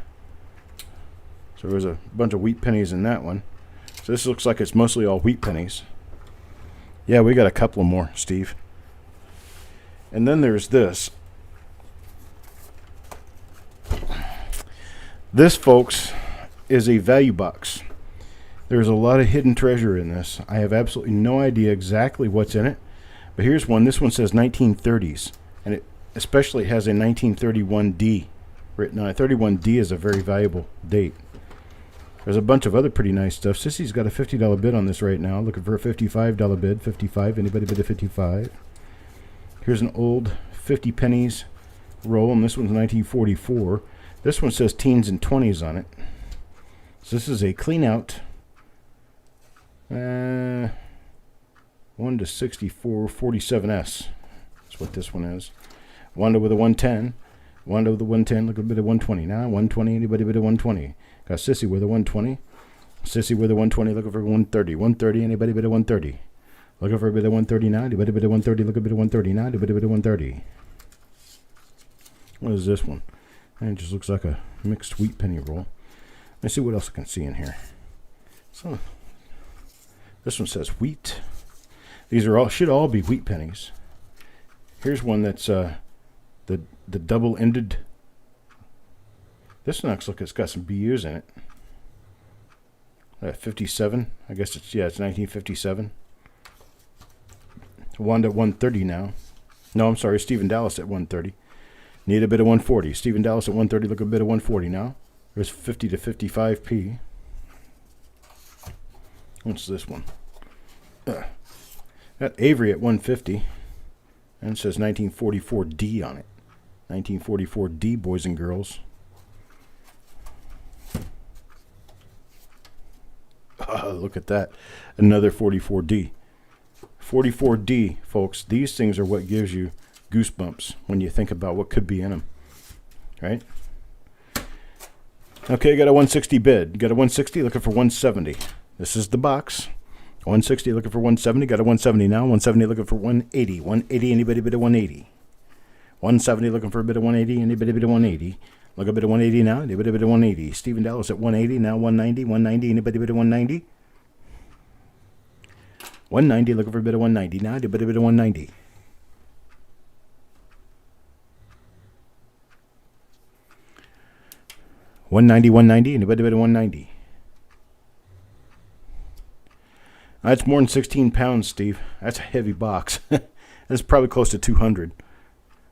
So there's a bunch of wheat pennies in that one. So this looks like it's mostly all wheat pennies. Yeah, we got a couple more, Steve. And then there's this. This, folks, is a value box. There's a lot of hidden treasure in this. I have absolutely no idea exactly what's in it. But here's one. This one says 1930s. And it especially has a 1931D written on it. 31D is a very valuable date. There's a bunch of other pretty nice stuff. Sissy's got a $50 bid on this right now. Looking for a $55 bid. 55. Anybody bid a 55? Here's an old 50 pennies roll, and this one's 1944. This one says teens and 20s on it. So this is a clean out 1 to 64 47S. That's what this one is. Wanda with a 110. Wanda with a 110. Look at a bit of 120 now. 120. Anybody bit a 120? Got Sissy with a 120. Sissy with a 120. Looking for 130. 130. Anybody bit a 130? Looking for a bit of 130 now. Anybody bit a 130? Look at a bit of 130 now. Anybody bit a 130? What is this one? And it just looks like a mixed wheat penny roll. Let's see what else I can see in here. So this one says wheat. These are all should all be wheat pennies. Here's one that's the double-ended. This one looks like it's got some BUs in it. 57. I guess it's 1957. Wanda at 130 now. No, I'm sorry, Stephen Dallas at 130. Need a bit of 140. Stephen Dallas at 130. Look a bit of 140 now. There's 50 to 55p. What's this one? Got Avery at 150. And it says 1944D on it. 1944D, boys and girls. Look at that. Another 44D. 44D, folks. These things are what gives you goosebumps when you think about what could be in them. Right? Okay, got a 160 bid. You got a 160, looking for 170. This is the box. 160, looking for 170. Got a 170 now. 170, looking for 180. 180, anybody bid a 180? 170, looking for a bit of 180. Anybody bid a 180? Look a bit of 180 now. Anybody bid a 180? Stephen Dallas at 180. Now 190. 190, anybody bid a 190? 190, looking for a bit of 190 now. Anybody bid a 190? $190, anybody bid a 190? That's more than 16 pounds, Steve. That's a heavy box. It's probably close to 200.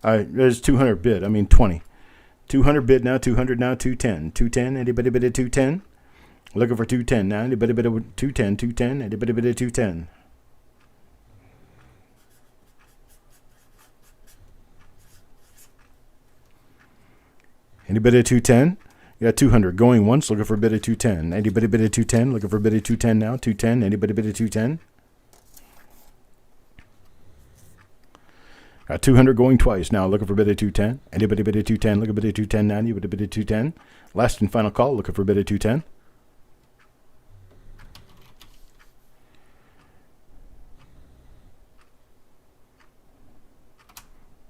There's 200 bid. I mean 20. 200 bid now, 200 now, 210. 210, anybody bid at 210? Looking for 210 now, anybody bid at 210, 210, anybody bid at 210? Anybody at 210? You got 200 going once, looking for a bid at 210. Anybody bid at 210? Looking for a bid at 210 now, 210, anybody bid at 210? Got 200 going twice now, looking for a bid at 210. Anybody bid at 210? Looking for a bid at 210 now, anybody bid at 210? Last and final call, looking for a bid at 210.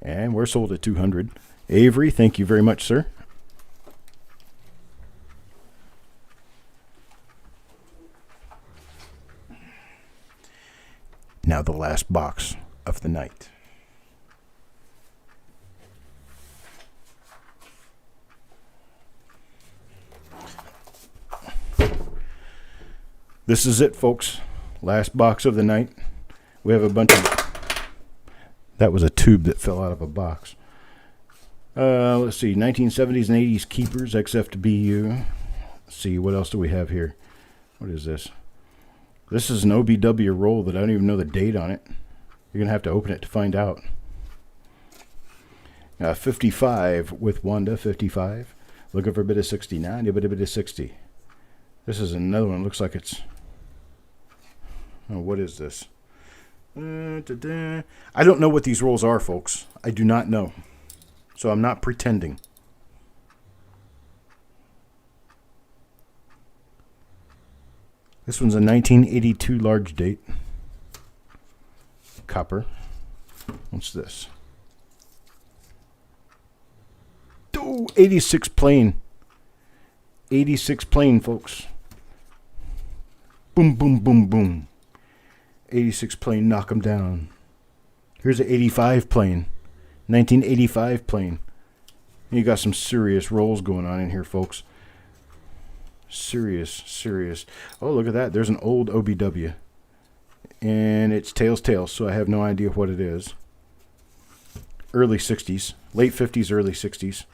And we're sold at 200. Avery, thank you very much, sir. Now the last box of the night. This is it, folks. Last box of the night. We have a bunch of... That was a tube that fell out of a box. Let's see. 1970s and 80s keepers, XFBU. Let's see, what else do we have here? What is this? This is an OBW roll that I don't even know the date on it. You're going to have to open it to find out. 55 with Wanda, 55. Looking for a bit of 69, a bit of 60. This is another one. Looks like it's... Oh, what is this? I don't know what these rolls are, folks. I do not know. So I'm not pretending. This one's a 1982 large date. Copper. What's this? Oh, 86 plain. 86 plain, folks. Boom, boom, boom, boom. 86 plain, knock them down. Here's an 85 plain. 1985 plain. You got some serious rolls going on in here, folks. Serious. Oh, look at that. There's an old OBW. And it's tails, so I have no idea what it is. Early 60s. Late 50s, early 60s.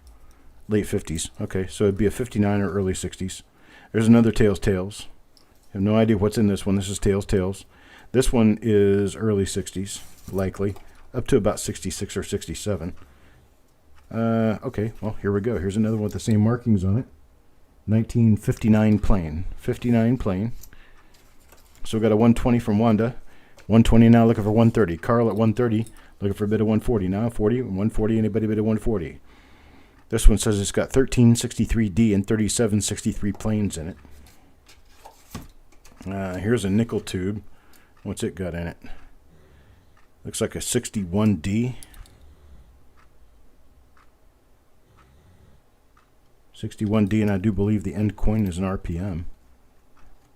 Late 50s. Okay, so it'd be a 59 or early 60s. There's another tails. I have no idea what's in this one. This is tails. This one is early 60s, likely. Up to about 66 or 67. Okay, well, here we go. Here's another one with the same markings on it. 1959 plain. 59 plain. So we got a 120 from Wanda. 120 now, looking for 130. Carl at 130, looking for a bit of 140. Now 40, 140, anybody bid at 140. This one says it's got 1363D and 3763 planes in it. Here's a nickel tube. What's it got in it? Looks like a 61D. 61D, and I do believe the end coin is an RPM.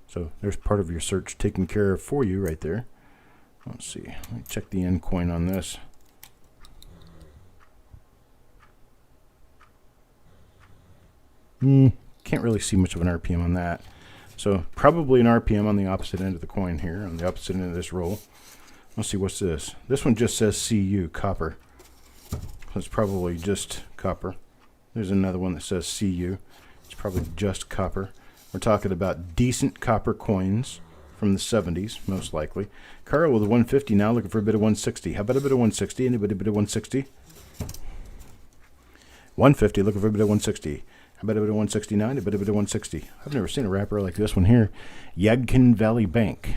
So there's part of your search taken care of for you right there. Let's see. Let me check the end coin on this. Can't really see much of an RPM on that. So probably an RPM on the opposite end of the coin here, on the opposite end of this roll. Let's see, what's this? This one just says CU, copper. It's probably just copper. There's another one that says CU. It's probably just copper. We're talking about decent copper coins from the 70s, most likely. Carl with a 150 now, looking for a bit of 160. How about a bit of 160? Anybody a bit of 160? 150, looking for a bit of 160. How about a bit of 169? A bit of 160. I've never seen a wrapper like this one here. Yadkin Valley Bank.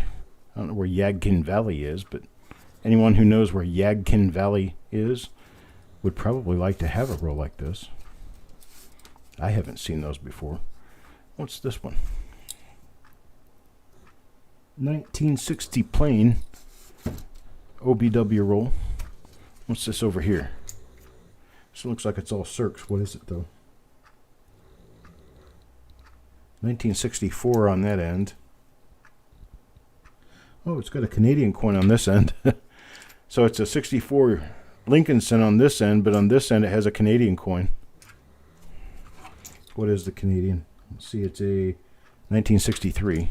I don't know where Yadkin Valley is, but anyone who knows where Yadkin Valley is would probably like to have a roll like this. I haven't seen those before. What's this one? 1960 plain OBW roll. What's this over here? This looks like it's all circs. What is it though? 1964 on that end. Oh, it's got a Canadian coin on this end. So it's a 64 Lincoln cent on this end, but on this end it has a Canadian coin. What is the Canadian? Let's see, it's a 1963.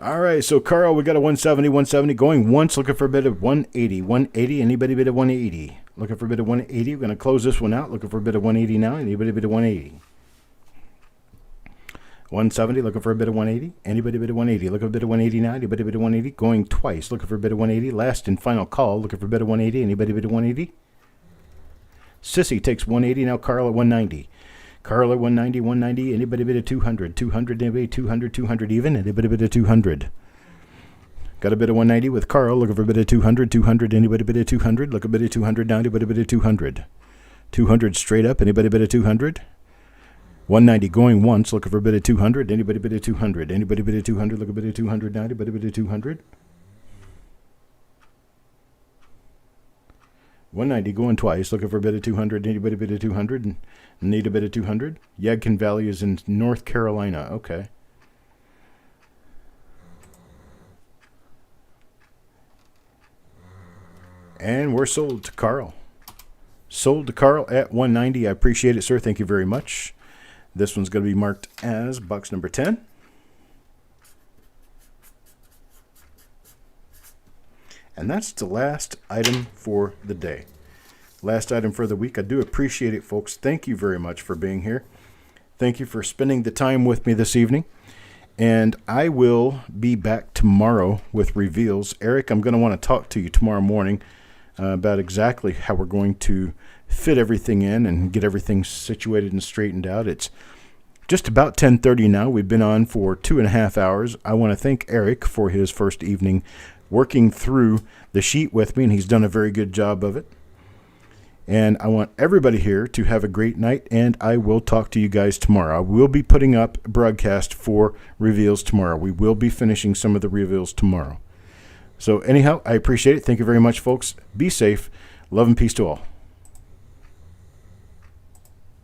All right, so Carl, we got a 170 going once, looking for a bid of 180. Anybody bid of 180? Looking for a bid of 180. We're going to close this one out. Looking for a bid of 180 now. Anybody bid of 180? 170, looking for a bid of 180. Anybody bid of 180? Looking for a bid of 180 now. Anybody bid of 180? Going twice. Looking for a bid of 180. Last and final call. Looking for a bid of 180. Anybody bid of 180? Sissy takes 180 now. Carl at 190. Carl at 190. Anybody bid of 200? 200. Anybody 200? 200 even. Anybody bid of 200? Got a bid of 190 with Carl. Looking for a bid of 200. 200. Anybody bid of 200? Look a bid of 200 now. Anybody bid of 200? 200 straight up. Anybody bid of 200? 190 going once, looking for a bid of 200. Anybody bid of 200? Anybody bid of 200? Look a bid of 200 now. Anybody bid of 200? 190 going twice, looking for a bid of 200. Anybody bid of 200? Need a bid of 200? Yadkin Valley is in North Carolina. Okay. And we're sold to Carl. Sold to Carl at 190. I appreciate it, sir. Thank you very much. This one's going to be marked as box number 10. And that's the last item for the day. Last item for the week. I do appreciate it, folks. Thank you very much for being here. Thank you for spending the time with me this evening. And I will be back tomorrow with reveals. Eric, I'm going to want to talk to you tomorrow morning about exactly how we're going to fit everything in and get everything situated and straightened out. It's just about 10:30 now. We've been on for 2.5 hours. I want to thank Eric for his first evening working through the sheet with me, and he's done a very good job of it. And I want everybody here to have a great night, and I will talk to you guys tomorrow. I will be putting up a broadcast for reveals tomorrow. We will be finishing some of the reveals tomorrow. So anyhow, I appreciate it. Thank you very much, folks. Be safe. Love and peace to all.